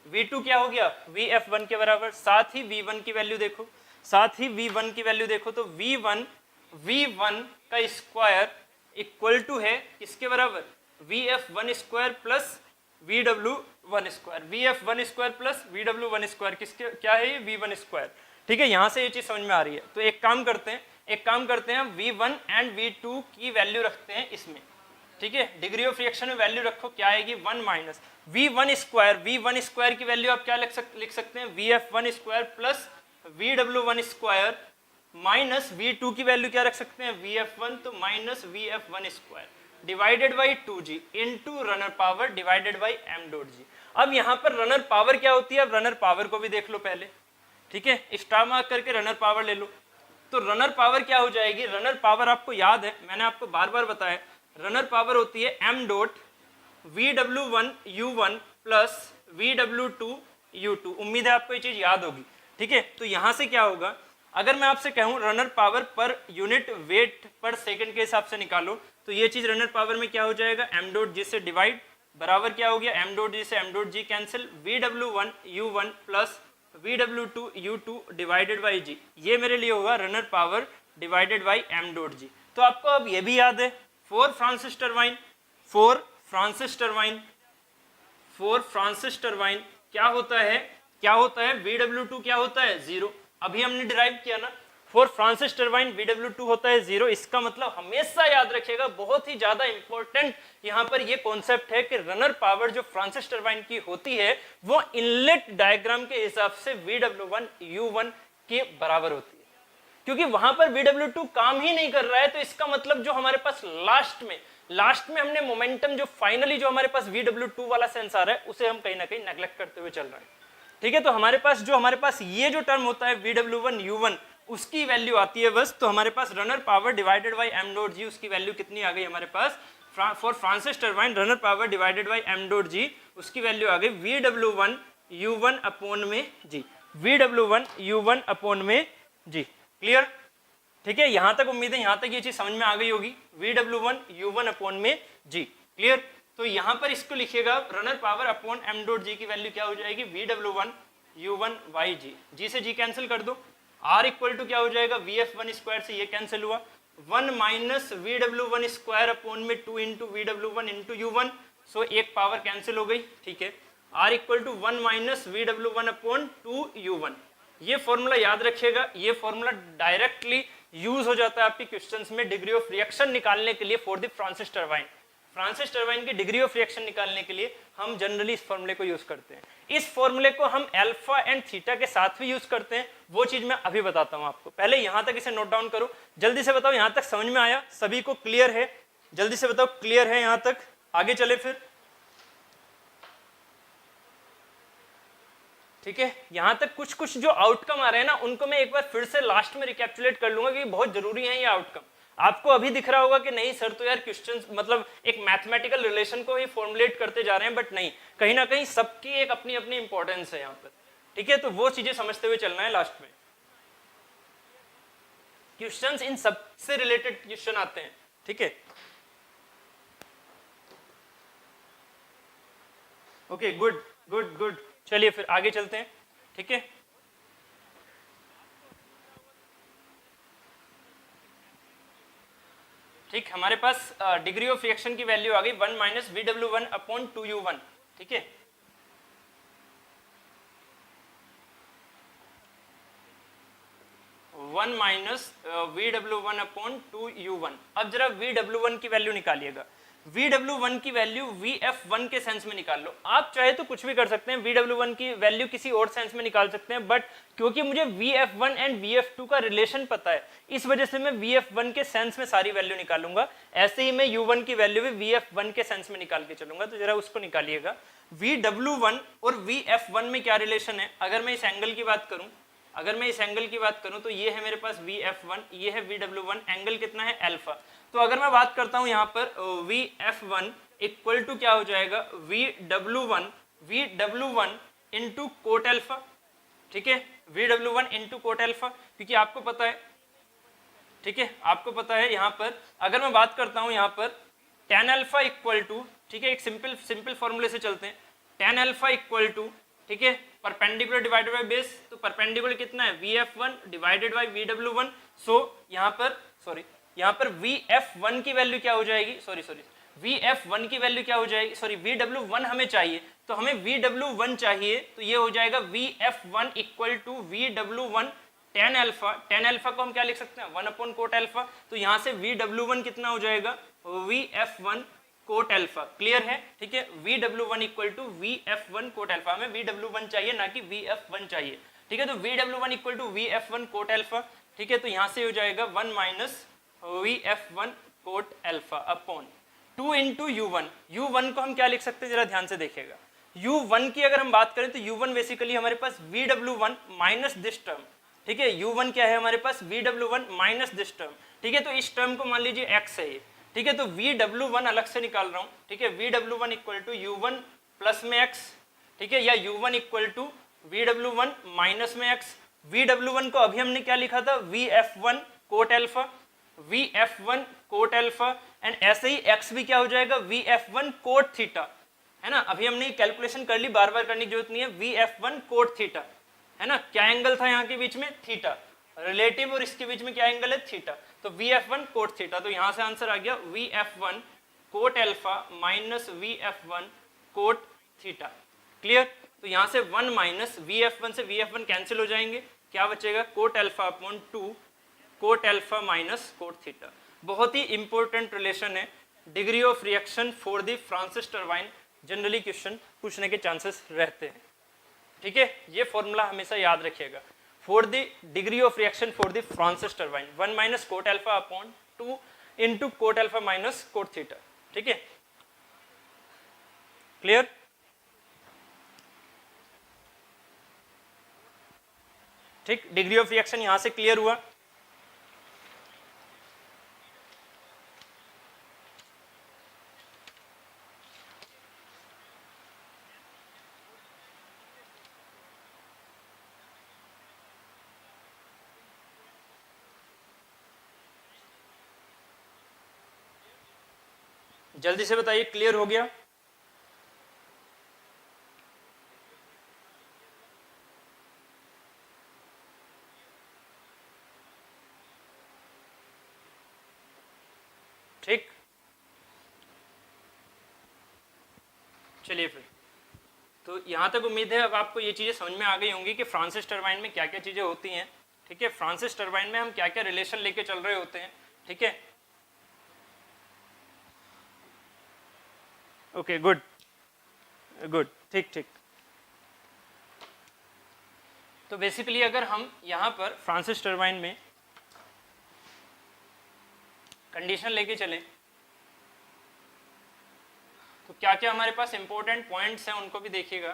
V2 क्या हो गया, VF1 के बराबर। साथ ही V1 की वैल्यू देखो, साथ ही V1 की वैल्यू देखो, तो V1 का स्क्वायर इक्वल टू है किसके बराबर, VF1 square plus VW1 square, VF1 square plus VW1 square किसके क्या है, ये V1 स्क्वायर, ठीक है। यहाँ से ये चीज समझ में आ रही है। तो एक काम करते हैं V1 एंड V2 की वैल्यू रखते हैं इसमें, ठीक है। डिग्री ऑफ रिएक्शन में वैल्यू रखो, क्या आएगी 1 माइनस V1 स्क्वायर की वैल्यू आप क्या लिख सकते हैं, VF1 square plus VW1 square minus V2 की वैल्यू क्या रख सकते हैं, VF1, तो minus VF1 square divided by 2g into runner power divided by m dot g। अब यहाँ पर रनर पावर क्या होती है, अब रनर पावर को भी देख लो पहले, ठीक है, स्टार मार्क करके रनर पावर ले लो। तो रनर पावर क्या हो जाएगी, रनर पावर आपको याद है, मैंने आपको बार बार बताया, रनर पावर होती है m dot VW1 U1 plus VW2 U2। उम्मीद है आपको ये चीज याद होगी, ठीक है। तो यहाँ से क्या होगा, अगर मैं आपसे कहूँ runner power per unit weight पर सेकंड के हिसाब से निकालो, तो ये चीज रनर पावर में क्या हो जाएगा, m डॉट जी से डिवाइड बराबर क्या हो गया, m डॉट जी से m dot ji cancel, VW1 U1 plus VW2 U2 divided by g, ये मेरे लिए होगा runner power divided by m dot जी। तो आपको अब ये भी याद है, फॉर फ्रांसिस टरबाइन क्या होता है VW2 क्या होता है 0, अभी हमने डिराइव किया ना, फॉर फ्रांसिस टरबाइन VW2 होता है 0। इसका मतलब हमेशा याद रखिएगा, बहुत ही ज्यादा इंपॉर्टेंट यहाँ पर ये कॉन्सेप्ट है कि रनर पावर जो फ्रांसिस टरबाइन की होती है वो इनलेट डायग्राम के हिसाब से VW1 U1 के बराबर होती है, क्योंकि वहां पर VW2 काम ही नहीं कर रहा है। तो इसका मतलब जो हमारे पास लास्ट में हमने मोमेंटम जो फाइनली जो हमारे पास VW2 वाला सेंस आ रहा है उसे हम कहीं ना कहीं नेग्लेक्ट करते हुए चल रहे हैं, ठीक है। तो हमारे पास ये जो टर्म होता है VW1 U1 उसकी वैल्यू आती है बस, तो हमारे पास runner power divided by m dot G, उसकी वैल्यू कितनी आ गई हमारे पास, for Francis turbine runner power divided by m dot G, उसकी वैल्यू आ गई VW1 U1 अपॉन में जी, VW1 U1 अपॉन में जी। क्लियर, ठीक है। यहां तक उम्मीद है यहां तक ये चीज समझ में आ गई होगी, VW1 U1 अपॉन में जी। क्लियर, तो यहां पर इसको लिखिएगा runner power upon m dot जी की वैल्यू क्या हो जाएगी, VW1 U1 बाई जी, जी से जी कैंसिल कर दो, R इक्वल टू क्या हो जाएगा, VF1 स्क्वायर से ये कैंसिल हुआ, 1 माइनस VW1 स्क्वायर अपॉन में 2 इंटू VW1 इंटू U1, सो एक पावर कैंसिल हो गई, ठीक है। R equal to 1 minus VW1 upon 2 U1, ये फॉर्मूला याद रखिएगा, ये फॉर्मूला डायरेक्टली यूज हो जाता है आपके क्वेश्चंस में डिग्री ऑफ रिएक्शन निकालने के लिए फॉर द फ्रांसिस टरबाइन की डिग्री ऑफ रिएक्शन निकालने के लिए हम जनरली इस फॉर्मूले को यूज करते हैं। इस फॉर्मूले को हम अल्फा एंड थीटा के साथ भी यूज करते हैं, वो चीज मैं अभी बताता हूं आपको। पहले यहां तक इसे नोट डाउन करो, जल्दी से बताओ यहां तक समझ में आया, सभी को क्लियर है, जल्दी से बताओ क्लियर है यहां तक, आगे चले फिर, ठीक है। यहां तक कुछ जो आउटकम आ रहे हैं ना उनको मैं एक बार फिर से लास्ट में रिकैप्चुलेट कर लूंगा, क्योंकि बहुत जरूरी है ये आउटकम। आपको अभी दिख रहा होगा कि नहीं सर तो यार क्वेश्चंस मतलब एक मैथमेटिकल रिलेशन को ही फॉर्मुलेट करते जा रहे हैं, बट नहीं, कहीं ना कहीं सबकी एक अपनी अपनी इंपॉर्टेंस है यहाँ पर, ठीक है। तो वो चीजें समझते हुए चलना है, लास्ट में क्वेश्चंस इन सबसे रिलेटेड क्वेश्चन आते हैं, ठीक है। ओके, गुड गुड गुड, चलिए फिर आगे चलते हैं, ठीक है। ठीक, हमारे पास डिग्री ऑफ रिएक्शन की वैल्यू आ गई 1 माइनस VW1 अपॉन 2U1, ठीक है। One minus VW1 upon 2U1। अब जरा VW1 की वैल्यू निकालिएगा, VW1 की वैल्यू VF1 के सेंस में निकाल लो। आप चाहे तो कुछ भी कर सकते हैं, VW1 की वैल्यू किसी और सेंस में निकाल सकते हैं, बट क्योंकि मुझे VF1 एंड VF2 का रिलेशन पता है, इस वजह से मैं VF1 के सेंस में सारी वैल्यू निकालूंगा। ऐसे ही मैं U1 की वैल्यू भी VF1 के सेंस में निकाल के चलूंगा। तो जरा उसको निकालिएगा। VW1 और VF1 में क्या रिलेशन है? अगर मैं इस एंगल की बात करूं, तो ये है मेरे पास VF1, ये है VW1, एंगल कितना है? अल्फा। तो अगर मैं बात करता हूं यहाँ पर VF1 इक्वल टू क्या हो जाएगा? VW1 इंटू कोट अल्फा, ठीक है, VW1 इंटू कोट अल्फा, क्योंकि आपको पता है, ठीक है, आपको पता है यहाँ पर अगर मैं बात करता हूँ यहाँ पर tan अल्फा इक्वल टू, ठीक है, एक सिंपल फॉर्मूले से चलते हैं, tan अल्फा इक्वल टू, ठीक है, परपेंडिकुलर डिवाइडेड बाय बेस, तो परपेंडिकुलर कितना है? VF1 divided by VW1। सो यहाँ पर VF1 की वैल्यू क्या हो जाएगी? VF1 की वैल्यू क्या हो जाएगी? VW1 हमें चाहिए, तो हमें VW1 चाहिए, तो ये हो जाएगा VF1 equal to VW1 tan alpha को हम क्या लिख सकते हैं? 1 अपॉन कोट अल्फा। तो यहाँ से VW1 कितना हो जाएगा? VF1 coat alpha. क्लियर है? ठीक है, VW1 equal to VF1 coat alpha. हमें VW1 चाहिए, ना कि VF1 चाहिए। ठीक है, तो VW1 equal to VF1 coat alpha. ठीक है, तो यहाँ से हो जाएगा 1 minus VF1 coat alpha upon 2 into U1 को हम क्या लिख सकते हैं? जरा ध्यान से देखिएगा। U1 की अगर हम बात करें तो U1 बेसिकली हमारे पास VW1 माइनस दिस टर्म। ठीक है, U1 क्या है हमारे पास? VW1 minus this term. ठीक है, तो इस टर्म को मान लीजिए x है ये। ठीक है, तो VW1 अलग से निकाल रहा हूं। ठीक है, VW1 equal to U1 plus में x, ठीक है, या U1 equal to VW1 minus में x। VW1 को अभी हमने क्या लिखा था? VF1 coat alpha, VF1 coat alpha, and ऐसे ही x भी क्या हो जाएगा? VF1 कोट थीटा, है ना। अभी हमने कैलकुलेशन कर ली, बार बार करने की जरूरत नहीं है। VF1 कोट थीटा, है ना। क्या एंगल था यहाँ के बीच में? थीटा। रिलेटिव और इसके बीच में क्या एंगल है? थीटा। तो VF1 कोट थीटा, तो यहाँ से आंसर आ गया VF1 coat alpha minus VF1 cot theta. Clear? तो यहाँ से 1 माइनस VF1 से VF1 कैंसिल हो जाएंगे, क्या बचेगा? Coat alpha upon 2 coat alpha minus cot theta. बहुत ही इंपॉर्टेंट रिलेशन है। Degree of reaction for the Francis turbine generally question पूछने के चांसेस रहते हैं। ठीक है, ये फॉर्मूला हमेशा याद रखिएगा। For the degree of reaction for the Francis turbine 1 minus coat alpha upon 2 into coat alpha minus cot theta. ठीक है, क्लियर? ठीक, डिग्री ऑफ रिएक्शन यहां से क्लियर हुआ। जल्दी से बताइए, क्लियर हो गया? ठीक, चलिए फिर तो यहां तक उम्मीद है अब आपको ये चीजें समझ में आ गई होंगी कि फ्रांसिस टरबाइन में क्या क्या चीजें होती हैं। ठीक है, फ्रांसिस टरबाइन में हम क्या क्या रिलेशन लेके चल रहे होते हैं। ठीक है, ओके, गुड गुड, ठीक ठीक। तो बेसिकली अगर हम यहाँ पर फ्रांसिस टरबाइन में कंडीशन लेके चलें तो क्या क्या हमारे पास इंपॉर्टेंट पॉइंट्स हैं उनको भी देखिएगा।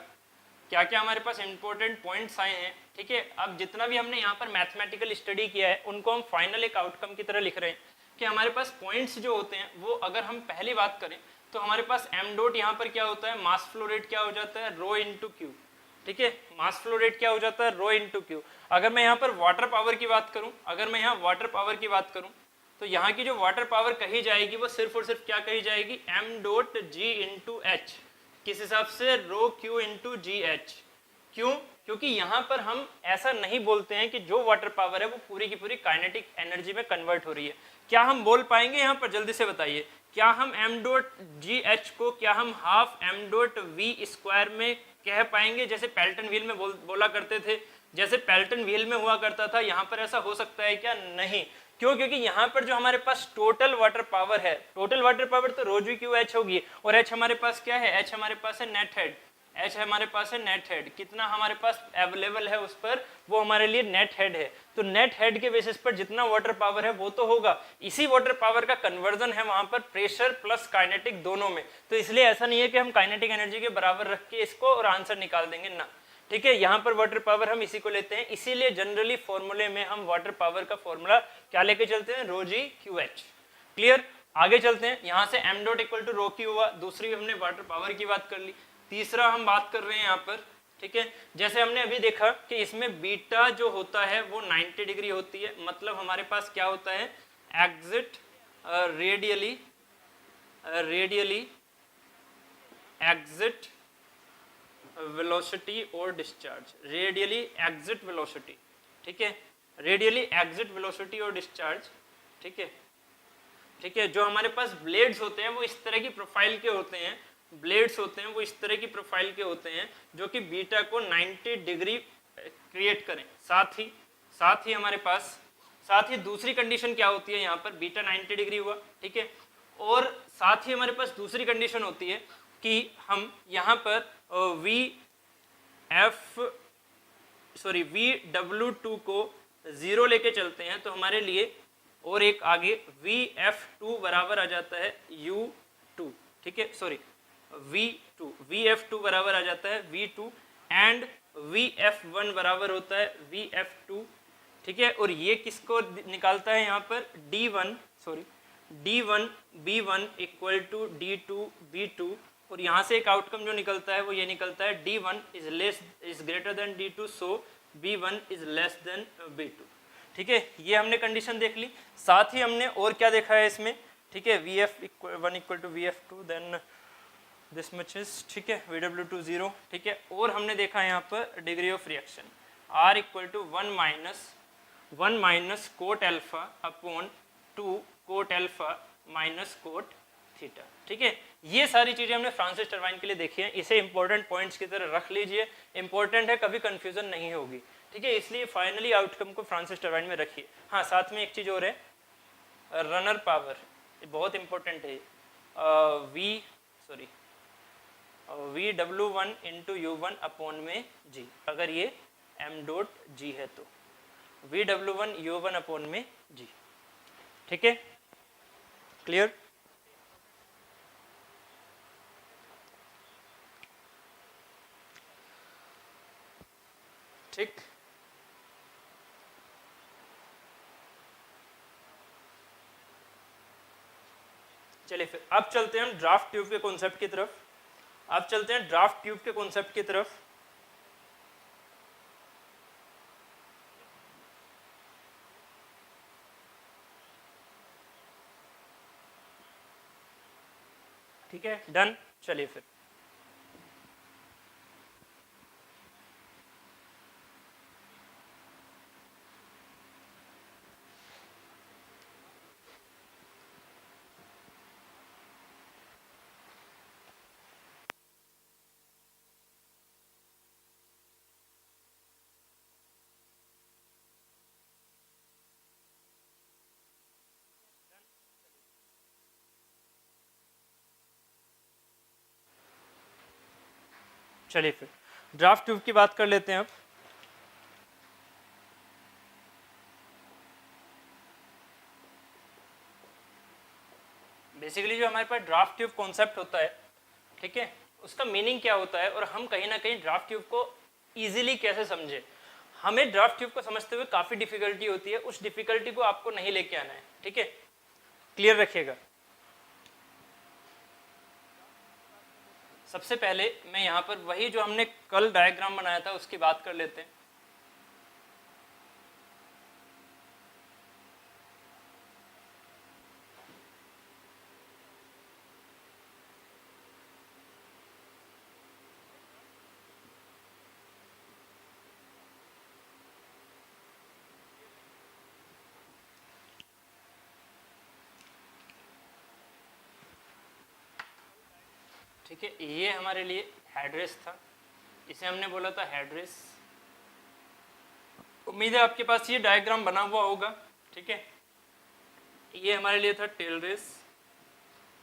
क्या क्या हमारे पास इंपॉर्टेंट पॉइंट्स आए हैं। ठीक है, अब जितना भी हमने यहाँ पर मैथमेटिकल स्टडी किया है उनको हम फाइनल एक आउटकम की तरह लिख रहे हैं कि हमारे पास पॉइंट्स जो होते हैं वो अगर हम पहली बात करें तो हमारे पास एम डॉट यहाँ पर क्या होता है? मास फ्लो रेट क्या हो जाता है? Rho into Q. ठीक है, मास फ्लो रेट क्या हो जाता है? Rho into Q. अगर मैं यहाँ पर वाटर पावर की बात करूँ, तो यहाँ की जो वाटर पावर कही जाएगी वो सिर्फ और सिर्फ क्या कही जाएगी? M dot G into H. किस हिसाब से? Rho Q into G H. क्यों? क्योंकि यहाँ पर हम ऐसा नहीं बोलते हैं कि जो वाटर पावर है वो पूरी की पूरी काइनेटिक एनर्जी में कन्वर्ट हो रही है। क्या हम बोल पाएंगे यहाँ पर? जल्दी से बताइए, क्या हम एम डॉट जी एच को क्या हम half M dot V square में कह पाएंगे? जैसे पेल्टन व्हील में बोला करते थे, जैसे पेल्टन व्हील में हुआ करता था, यहाँ पर ऐसा हो सकता है क्या? नहीं। क्यों? क्योंकि यहाँ पर जो हमारे पास टोटल वाटर पावर है, टोटल वाटर पावर तो रो जी क्यू एच होगी, और एच हमारे पास क्या है, एच हमारे पास है नेट हेड, एच हमारे पास है नेट हेड, कितना हमारे पास अवेलेबल है उस पर, वो हमारे लिए नेट हेड है। तो नेट हेड के बेसिस पर जितना वाटर पावर है वो तो होगा, इसी वाटर पावर का कन्वर्जन है वहां पर प्रेशर प्लस काइनेटिक दोनों में। तो इसलिए ऐसा नहीं है कि हम काइनेटिक एनर्जी के बराबर रख के इसको और आंसर निकाल देंगे ना, ठीक है। यहाँ पर वाटर पावर हम इसी को लेते हैं, इसीलिए जनरली फॉर्मूले में हम वाटर पावर का फॉर्मूला क्या लेके चलते हैं, rho G Q H. Clear? आगे चलते हैं, यहाँ से M dot equal to rho Q हुआ, दूसरी हमने वाटर पावर की बात कर ली, तीसरा हम बात कर रहे हैं यहाँ पर, ठीक है। जैसे हमने अभी देखा कि इसमें बीटा जो होता है वो 90 डिग्री होती है, मतलब हमारे पास क्या होता है, एग्जिट रेडियली एग्जिट वेलोसिटी और डिस्चार्ज, रेडियली एग्जिट वेलोसिटी, ठीक है, रेडियली एग्जिट वेलोसिटी और डिस्चार्ज, ठीक है, ठीक है। जो हमारे पास ब्लेड्स होते हैं वो इस तरह की प्रोफाइल के होते हैं, ब्लेड्स होते हैं वो इस तरह की प्रोफाइल के होते हैं जो कि बीटा को 90 डिग्री क्रिएट करें। साथ ही हमारे पास साथ ही दूसरी कंडीशन क्या होती है, यहाँ पर बीटा 90 डिग्री हुआ, ठीक है, और साथ ही हमारे पास दूसरी कंडीशन होती है कि हम यहाँ पर VW2 को 0 लेके चलते हैं, तो हमारे लिए और एक आगे VF2 बराबर आ जाता है U2, ठीक है, सॉरी VF2 बराबर आ जाता है V2 एंड VF1 बराबर होता है VF2, ठीक है। और ये किसको निकालता है यहाँ पर, D1 B1 equal to D2 B2, और यहाँ से एक आउटकम जो निकलता है वो ये निकलता है D1 is greater than D2, so B1 is less than B2, ठीक है। ये हमने कंडीशन देख ली। साथ ही हमने और क्या देखा है इसमें, ठीक है, VF1 equal to VF2 then this much is, ठीक है, VW2 0, ठीक है। और हमने देखा यहाँ पर degree of reaction R equal to 1 minus cot alpha upon 2 cot alpha minus cot theta, ठीक है। ये सारी चीजें हमने फ्रांसिस टरबाइन के लिए देखी है, इसे इंपॉर्टेंट पॉइंट्स की तरह रख लीजिए, इंपॉर्टेंट है, कभी कंफ्यूजन नहीं होगी, ठीक है। इसलिए फाइनली आउटकम को फ्रांसिस टरबाइन में रखिए। हाँ, साथ में एक चीज और है, रनर पावर, बहुत इंपॉर्टेंट है, VW1 इंटू U1 अपॉन में G, अगर ये m डॉट G है तो VW1 U1 अपॉन में G, ठीक है, क्लियर? ठीक, चलिए फिर अब चलते हैं हम ड्राफ्ट ट्यूब के कॉन्सेप्ट की तरफ। अब चलते हैं ड्राफ्ट ट्यूब के कॉन्सेप्ट की तरफ। ठीक है, डन, चलिए फिर। चलिए फिर ड्राफ्ट ट्यूब की बात कर लेते हैं अब। बेसिकली जो हमारे पास ड्राफ्ट ट्यूब कॉन्सेप्ट होता है, ठीक है, उसका मीनिंग क्या होता है और हम कहीं ना कहीं ड्राफ्ट ट्यूब को इजीली कैसे समझे। हमें ड्राफ्ट ट्यूब को समझते हुए काफ़ी डिफिकल्टी होती है, उस डिफिकल्टी को आपको नहीं लेके आना है, ठीक है, क्लियर रखिएगा। सबसे पहले मैं यहाँ पर वही जो हमने कल डायग्राम बनाया था उसकी बात कर लेते हैं। ठीक है, ये हमारे लिए हेडरेस था, इसे हमने बोला था हेडरेस। उम्मीद है आपके पास ये डायग्राम बना हुआ होगा, ठीक है। ये हमारे लिए था टेल रेस,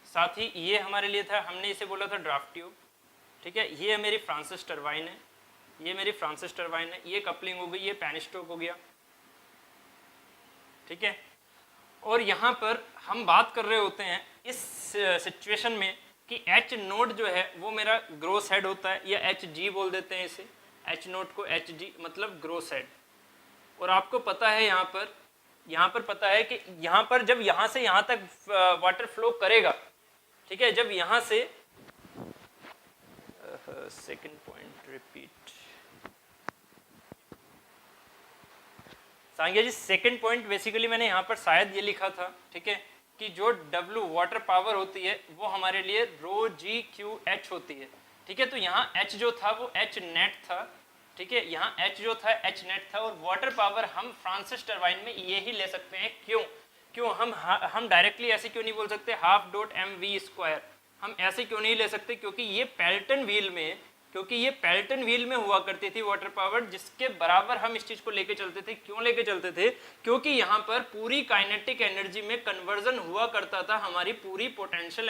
साथ ही ये हमारे लिए था, हमने इसे बोला था ड्राफ्ट ट्यूब, ठीक है। ये मेरी फ्रांसिस टरबाइन है, ये मेरी फ्रांसिस टरबाइन है, ये कपलिंग हो गई, ये पेनस्टोक हो गया, ठीक है। और यहाँ पर हम बात कर रहे होते हैं इस सिचुएशन में कि एच नोट जो है वो मेरा ग्रोस हेड होता है, या एच जी बोल देते हैं इसे, एच नोट को एच जी मतलब ग्रोस हेड। और आपको पता है यहाँ पर पता है कि यहाँ पर जब यहाँ से यहाँ तक वाटर फ्लो करेगा, ठीक है, जब यहाँ से सेकंड पॉइंट रिपीट, सांगिया जी सेकंड पॉइंट बेसिकली मैंने यहाँ पर शायद ये लिखा था, ठीक है, कि जो W वाटर पावर होती है वो हमारे लिए रो जी क्यू एच होती है, ठीक है। तो यहाँ H जो था वो H नेट था, ठीक है, यहाँ H जो था H नेट था, और वाटर पावर हम फ्रांसिस टरबाइन में ये ही ले सकते हैं। क्यों हम डायरेक्टली ऐसे क्यों नहीं बोल सकते half dot M V square, हम ऐसे क्यों नहीं ले सकते, क्योंकि ये पेल्टन व्हील में हुआ करती थी वाटर पावर, जिसके बराबर हम इस चीज को लेके चलते थे। क्यों लेके चलते थे? क्योंकि यहाँ पर पूरी काइनेटिक एनर्जी में कन्वर्जन हुआ करता था, हमारी पूरी पोटेंशियल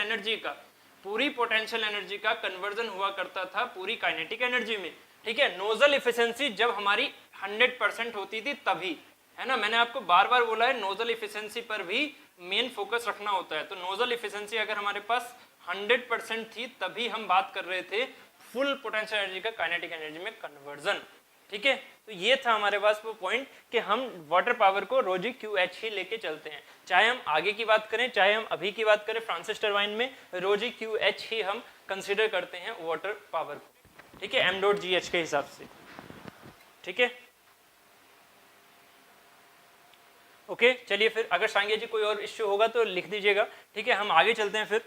एनर्जी का कन्वर्जन हुआ करता था पूरी काइनेटिक एनर्जी में, ठीक है। नोजल इफिशिएंसी जब हमारी 100% होती थी तभी, है ना, मैंने आपको बार बार बोला है नोजल इफिशिएंसी पर भी मेन फोकस रखना होता है। तो नोजल इफिशिएंसी अगर हमारे पास 100% थी तभी हम बात कर रहे थे फुल पोटेंशियल एनर्जी का काइनेटिक एनर्जी में कन्वर्जन, ठीक है। तो ये था हमारे पास वो पॉइंट कि हम वाटर पावर को रोजी क्यू एच ही लेके चलते हैं, चाहे हम आगे की बात करें चाहे हम अभी की बात करें, फ्रांसिस टरबाइन में रोजी क्यू एच ही हम कंसीडर करते हैं वाटर पावर को, ठीक है, एम डॉट जी एच के हिसाब से, ठीक है। ओके चलिए फिर अगर सांगिया जी कोई और इश्यू होगा तो लिख दीजिएगा, ठीक है। हम आगे चलते हैं फिर,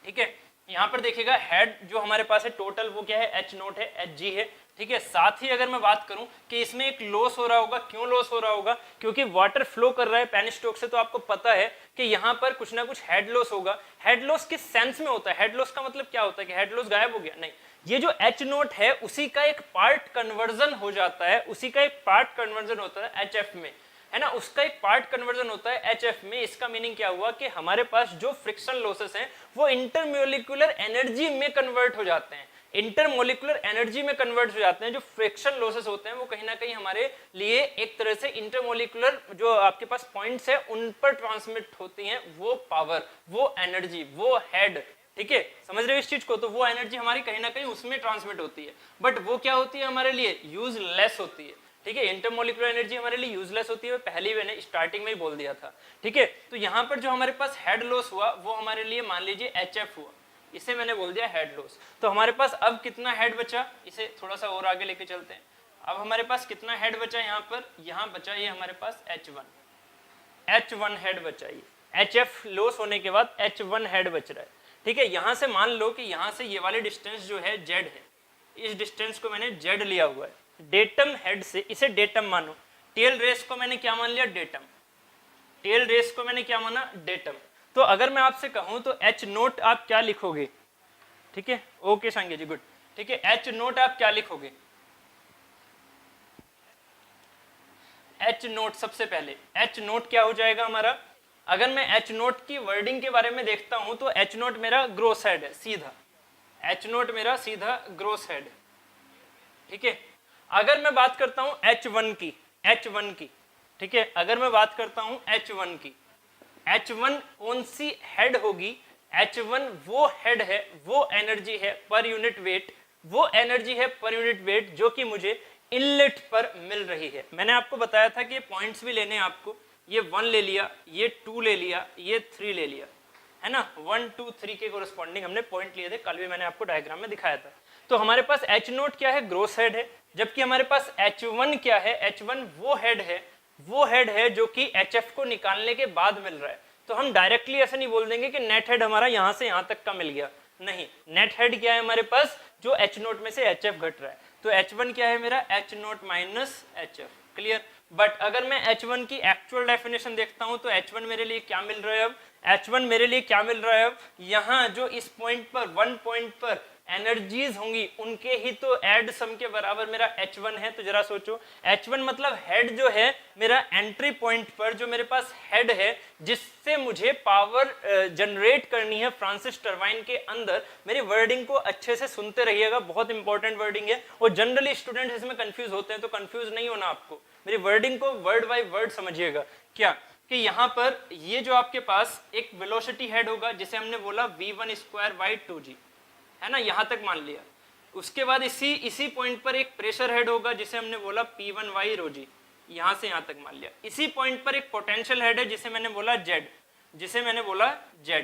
ठीक है। यहाँ पर देखिएगा हेड जो हमारे पास है टोटल वो क्या है, एच नोट है, एच जी है, ठीक है। साथ ही अगर मैं बात करूं कि इसमें एक लॉस हो रहा होगा, क्यों लॉस हो रहा होगा? क्योंकि वाटर फ्लो कर रहा है पेनिस्टोक से, तो आपको पता है कि यहाँ पर कुछ ना कुछ हेड लॉस होगा। हेड लॉस किस सेंस में होता है? हेड लॉस का मतलब क्या होता है कि हेड लॉस गायब हो गया? नहीं, ये जो एच नोट है उसी का एक पार्ट कन्वर्जन हो जाता है, उसी का एक पार्ट कन्वर्जन होता है एच एफ में, है ना, उसका एक पार्ट कन्वर्जन होता है एचएफ में। इसका मीनिंग क्या हुआ कि हमारे पास जो फ्रिक्शन लॉसेस हैं वो इंटरमोलिकुलर एनर्जी में कन्वर्ट हो जाते हैं, इंटरमोलिकुलर एनर्जी में कन्वर्ट हो जाते हैं। जो फ्रिक्शन लॉसेस होते हैं वो कहीं ना कहीं हमारे लिए एक तरह से इंटरमोलिकुलर जो आपके पास पॉइंट्स है उन पर ट्रांसमिट होती हैं वो पावर, वो एनर्जी, वो हेड, ठीक है, समझ रहे हो इस चीज को? तो वो एनर्जी हमारी कहीं ना कहीं उसमें ट्रांसमिट होती है, बट वो क्या होती है हमारे लिए? यूजलेस होती है, ठीक है। इंटरमोलिकुलर एनर्जी हमारे लिए यूजलेस होती है, पहले ही मैंने स्टार्टिंग में ही बोल दिया था, ठीक है। तो यहाँ पर जो हमारे पास हेड लॉस हुआ वो हमारे लिए मान लीजिए एचएफ हुआ, इसे मैंने बोल दिया हेड लॉस। तो हमारे पास अब कितना हेड बचा, इसे थोड़ा सा और आगे लेके चलते हैं। अब हमारे पास कितना हेड बचा यहाँ पर? यहाँ बचा ये हमारे पास H1 हेड बचा, ये एचएफ लॉस होने के बाद H1 हेड बच रहा है, ठीक है। यहाँ से मान लो कि यहाँ से ये वाले डिस्टेंस जो है जेड है, इस डिस्टेंस को मैंने जेड लिया हुआ है, डेटम हेड से इसे डेटम मानो, टेल रेस को मैंने क्या मान लिया? डेटम, टेल रेस को मैंने क्या माना? डेटम। तो अगर मैं आपसे कहूं तो एच नोट आप क्या लिखोगे? ठीक है, ओके सांगे जी, गुड, ठीक है। एच नोट आप क्या लिखोगे? एच नोट सबसे पहले एच नोट क्या हो जाएगा हमारा? अगर मैं एच नोट की वर्डिंग के बारे में देखता हूं तो एच नोट मेरा ग्रोस हेड है, सीधा एच नोट मेरा सीधा ग्रोस हेड, ठीक है। अगर मैं बात करता हूं H1 की, ठीक है, अगर मैं बात करता हूं H1 की, H1 कौन सी हेड होगी? H1 वो हेड है, वो एनर्जी है पर यूनिट वेट, वो एनर्जी है पर यूनिट वेट जो कि मुझे इनलेट पर मिल रही है। मैंने आपको बताया था कि ये पॉइंट्स भी लेने हैं आपको, ये 1 ले लिया, ये 2 ले लिया, ये 3 ले लिया, है ना, 1 2 3 के कोरस्पॉन्डिंग हमने पॉइंट लिए थे, कल भी मैंने आपको डायग्राम में दिखाया था। तो हमारे पास एच नोट क्या है? ग्रोस हेड है, जबकि हमारे पास H1 क्या है? H1 वो हेड है जो कि HF को निकालने के बाद मिल रहा है। तो हम डायरेक्टली ऐसे नहीं बोल देंगे कि नेट हेड हमारा यहां से यहां तक का मिल गया, नहीं, नेट हेड क्या है हमारे पास? जो H नोट में से HF घट रहा है। तो H1 क्या है मेरा? H note minus HF, clear. But अगर मैं H1 की एक्चुअल डेफिनेशन देखता हूं तो H1 मेरे लिए क्या मिल रहा है अब? H1 मेरे लिए क्या मिल रहा है अब? यहाँ जो इस पॉइंट पर 1 पॉइंट पर एनर्जीज होंगी उनके ही तो एड सम के बराबर मेरा H1 है। तो जरा सोचो, H1 मतलब हेड जो है मेरा एंट्री पॉइंट पर जो मेरे पास हेड है जिससे मुझे पावर जनरेट करनी है फ्रांसिस टरबाइन के अंदर। मेरी वर्डिंग को अच्छे से सुनते रहिएगा, बहुत इंपॉर्टेंट वर्डिंग है और जनरली स्टूडेंट इसमें कंफ्यूज होते हैं, तो कंफ्यूज नहीं होना आपको, मेरी वर्डिंग को वर्ड बाय वर्ड समझिएगा। क्या कि यहाँ पर ये जो आपके पास एक वेलोसिटी हेड होगा जिसे हमने बोला v1 स्क्वायर बाई 2g, है ना, यहाँ तक मान लिया। उसके बाद इसी पॉइंट पर एक प्रेशर हेड होगा जिसे हमने बोला P1y rho g, यहाँ से यहाँ तक मान लिया। इसी पॉइंट पर एक पोटेंशियल हेड है जिसे मैंने बोला Z।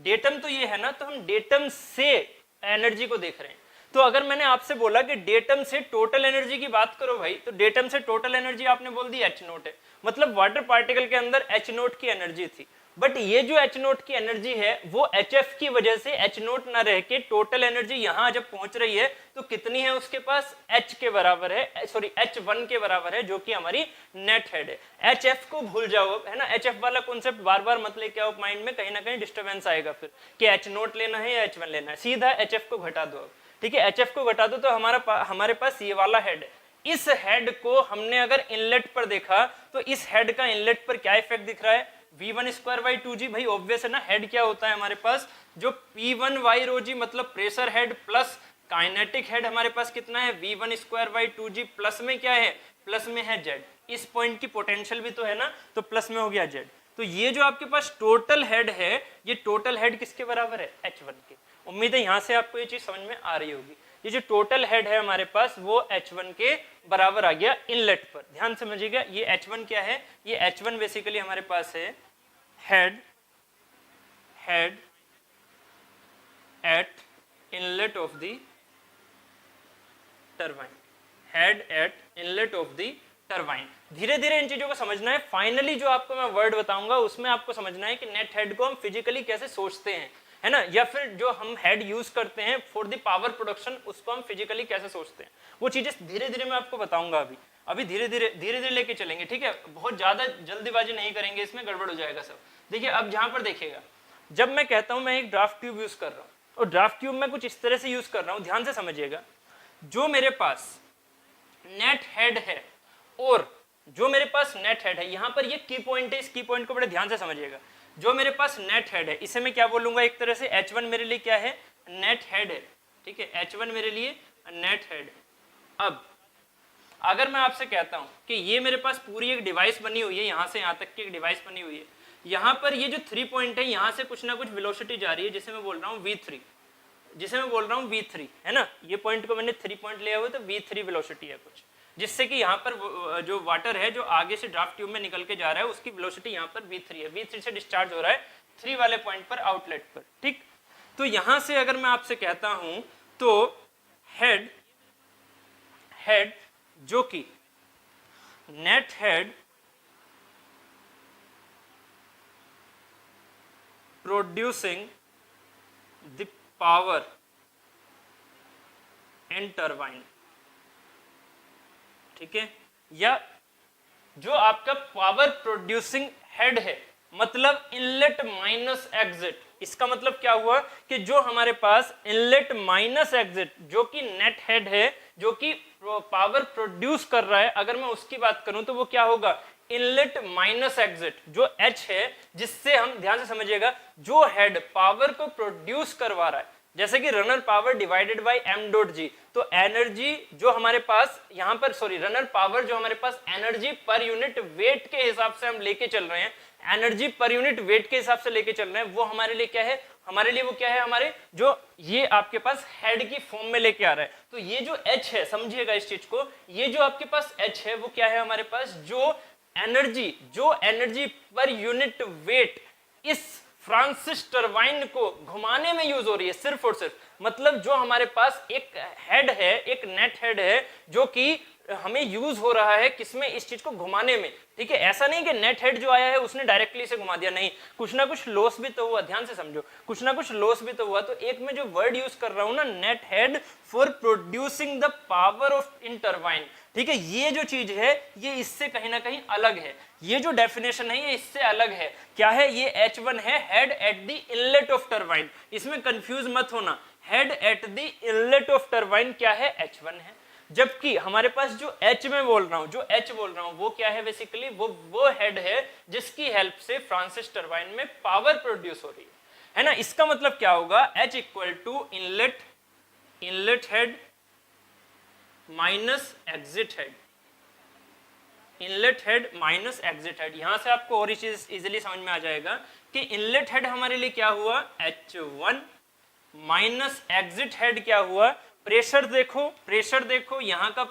डेटम तो ये है ना, तो हम डेटम से एनर्जी को देख रहे हैं। तो अगर मैंने आपसे बोला कि डेटम से टोटल एनर्जी की बात करो भाई, तो डेटम से टोटल एनर्जी आपने बोल दी H0 है, मतलब वाटर पार्टिकल के अंदर H0 की एनर्जी थी। बट ये जो H0 की एनर्जी है वो HF की वजह से H0 ना रह के टोटल एनर्जी यहाँ जब पहुंच रही है तो कितनी है उसके पास, H के बराबर है, सॉरी H1 के बराबर है, जो कि हमारी नेट हेड है। HF को भूल जाओ, है ना, HF वाला कॉन्सेप्ट बार बार मत लेके आओ माइंड में, कहीं ना कहीं डिस्टर्बेंस आएगा फिर कि H0 लेना है या H1 लेना है। सीधा HF को घटा दो, ठीक है, HF को घटा दो तो हमारे पास ये वाला हेड है। इस हेड को हमने अगर इनलेट पर देखा तो इस हेड का इनलेट पर क्या इफेक्ट दिख रहा है, v1 स्क्वायर बाई 2g। भाई ऑब्वियस है ना, हेड क्या होता है हमारे पास, जो P1y rho g मतलब pressure head plus kinetic head हमारे पास कितना है, v1 square by 2g, plus में क्या है, प्लस में है z। इस पॉइंट की पोटेंशियल भी तो है ना, तो प्लस में हो गया z। तो ये जो आपके पास टोटल हेड है, ये टोटल हेड किसके बराबर है, H1 के। उम्मीद है यहां से आपको ये चीज समझ में आ रही होगी। ये जो टोटल हेड है हमारे पास वो H1 के बराबर आ गया इनलेट पर। ध्यान समझिएगा, ये H1 क्या है, ये H1 बेसिकली हमारे पास है head at inlet of the turbine, head at inlet of the turbine. धीरे धीरे इन चीजों को समझना है। फाइनली जो आपको मैं वर्ड बताऊंगा उसमें आपको समझना है कि नेट हेड को हम फिजिकली कैसे सोचते हैं, है ना, या फिर जो हम हेड यूज करते हैं फॉर द पावर प्रोडक्शन उसको हम फिजिकली कैसे सोचते हैं। वो चीजें धीरे धीरे मैं आपको बताऊंगा। अभी धीरे धीरे लेके चलेंगे, ठीक है, बहुत ज्यादा जल्दीबाजी नहीं करेंगे, इसमें गड़बड़ हो जाएगा सब। देखिए अब जहां पर देखिएगा, जब मैं कहता हूं मैं एक ड्राफ्ट ट्यूब यूज कर रहा हूं और ड्राफ्ट ट्यूब में कुछ इस तरह से यूज कर रहा हूं, ध्यान से समझिएगा। जो मेरे पास नेट हेड है और जो मेरे पास नेट हेड है, यहां पर ये की पॉइंट है, इस की पॉइंट को बड़े ध्यान से समझिएगा। जो मेरे पास नेट हेड है इसे मैं क्या बोलूंगा, एक तरह से H1 मेरे लिए क्या है, नेट हेड है, ठीक है, H1 मेरे लिए नेट हेड है। अब अगर मैं आपसे कहता हूं कि ये मेरे पास पूरी एक डिवाइस बनी हुई है, यहां से यहां तक की एक डिवाइस बनी हुई है, यहां पर ये जो 3 पॉइंट है यहां से कुछ ना कुछ वेलोसिटी जा रही है जिसे मैं बोल रहा हूं V3, है ना, ये पॉइंट को मैंने 3 पॉइंट लिया हुआ, तो V3 वेलोसिटी है कुछ, जिससे कि यहाँ पर जो वाटर है जो आगे से ड्राफ्ट ट्यूब में निकल के जा रहा है उसकी वेलोसिटी यहाँ पर V3 है। V3 से डिस्चार्ज हो रहा है 3 वाले पॉइंट पर, आउटलेट पर, ठीक। तो यहां से अगर मैं आपसे कहता हूं तो हेड जो कि net head producing the power in turbine, ठीक है, या जो आपका पावर प्रोड्यूसिंग हेड है, मतलब इनलेट माइनस एग्जिट। इसका मतलब क्या हुआ कि जो हमारे पास इनलेट माइनस एग्जिट जो कि नेट हेड है, जो कि पावर प्रोड्यूस कर रहा है, अगर मैं उसकी बात करूं तो वो क्या होगा, इनलेट माइनस एग्जिट जो H है, जिससे हम ध्यान से समझिएगा, जो हेड पावर को प्रोड्यूस करवा रहा है, जैसे कि runner power divided by m dot g, तो एनर्जी जो हमारे पास यहाँ पर, सॉरी, रनर पावर जो हमारे पास एनर्जी पर यूनिट वेट के हिसाब से हम लेके चल रहे हैं, एनर्जी पर यूनिट वेट के हिसाब से लेके चल रहे हैं, वो हमारे लिए क्या है, हमारे लिए वो क्या है, हमारे जो ये आपके पास हेड की फॉर्म में लेके आ रहा है। तो ये जो H है, समझिएगा इस चीज को, ये जो आपके पास H है वो क्या है हमारे पास, जो एनर्जी पर यूनिट वेट इस फ्रांसिस टरबाइन को घुमाने में यूज हो रही है, सिर्फ और सिर्फ, मतलब जो हमारे पास एक हेड है, एक नेट हेड है, जो कि हमें यूज हो रहा है किसमें, इस चीज को घुमाने में, ठीक है। ऐसा नहीं कि नेट हेड जो आया है उसने डायरेक्टली इसे घुमा दिया, नहीं, कुछ ना कुछ लॉस भी तो हुआ, ध्यान से समझो, कुछ ना कुछ लॉस भी तो हुआ। तो एक में जो वर्ड यूज कर रहा हूं ना, net head for producing the power of in turbine, ठीक है, ये जो चीज है ये इससे कहीं ना कहीं अलग है, ये जो डेफिनेशन है ये इससे अलग है। क्या है, ये H1 है, head at the inlet of turbine, इसमें कंफ्यूज मत होना, head at the inlet of turbine क्या है, H1 है। जबकि हमारे पास जो H में बोल रहा हूं, जो H बोल रहा हूं वो क्या है, बेसिकली वो हेड है जिसकी हेल्प से फ्रांसिस टरबाइन में पावर प्रोड्यूस हो रही है ना। इसका मतलब क्या होगा, H equal to inlet head minus exit head, inlet head minus exit head. यहां से आपको और चीज इजीली समझ में आ जाएगा कि इनलेट हेड हमारे लिए क्या हुआ, H1 माइनस एग्जिट हेड क्या हुआ, प्रेशर देखो, यहाँ का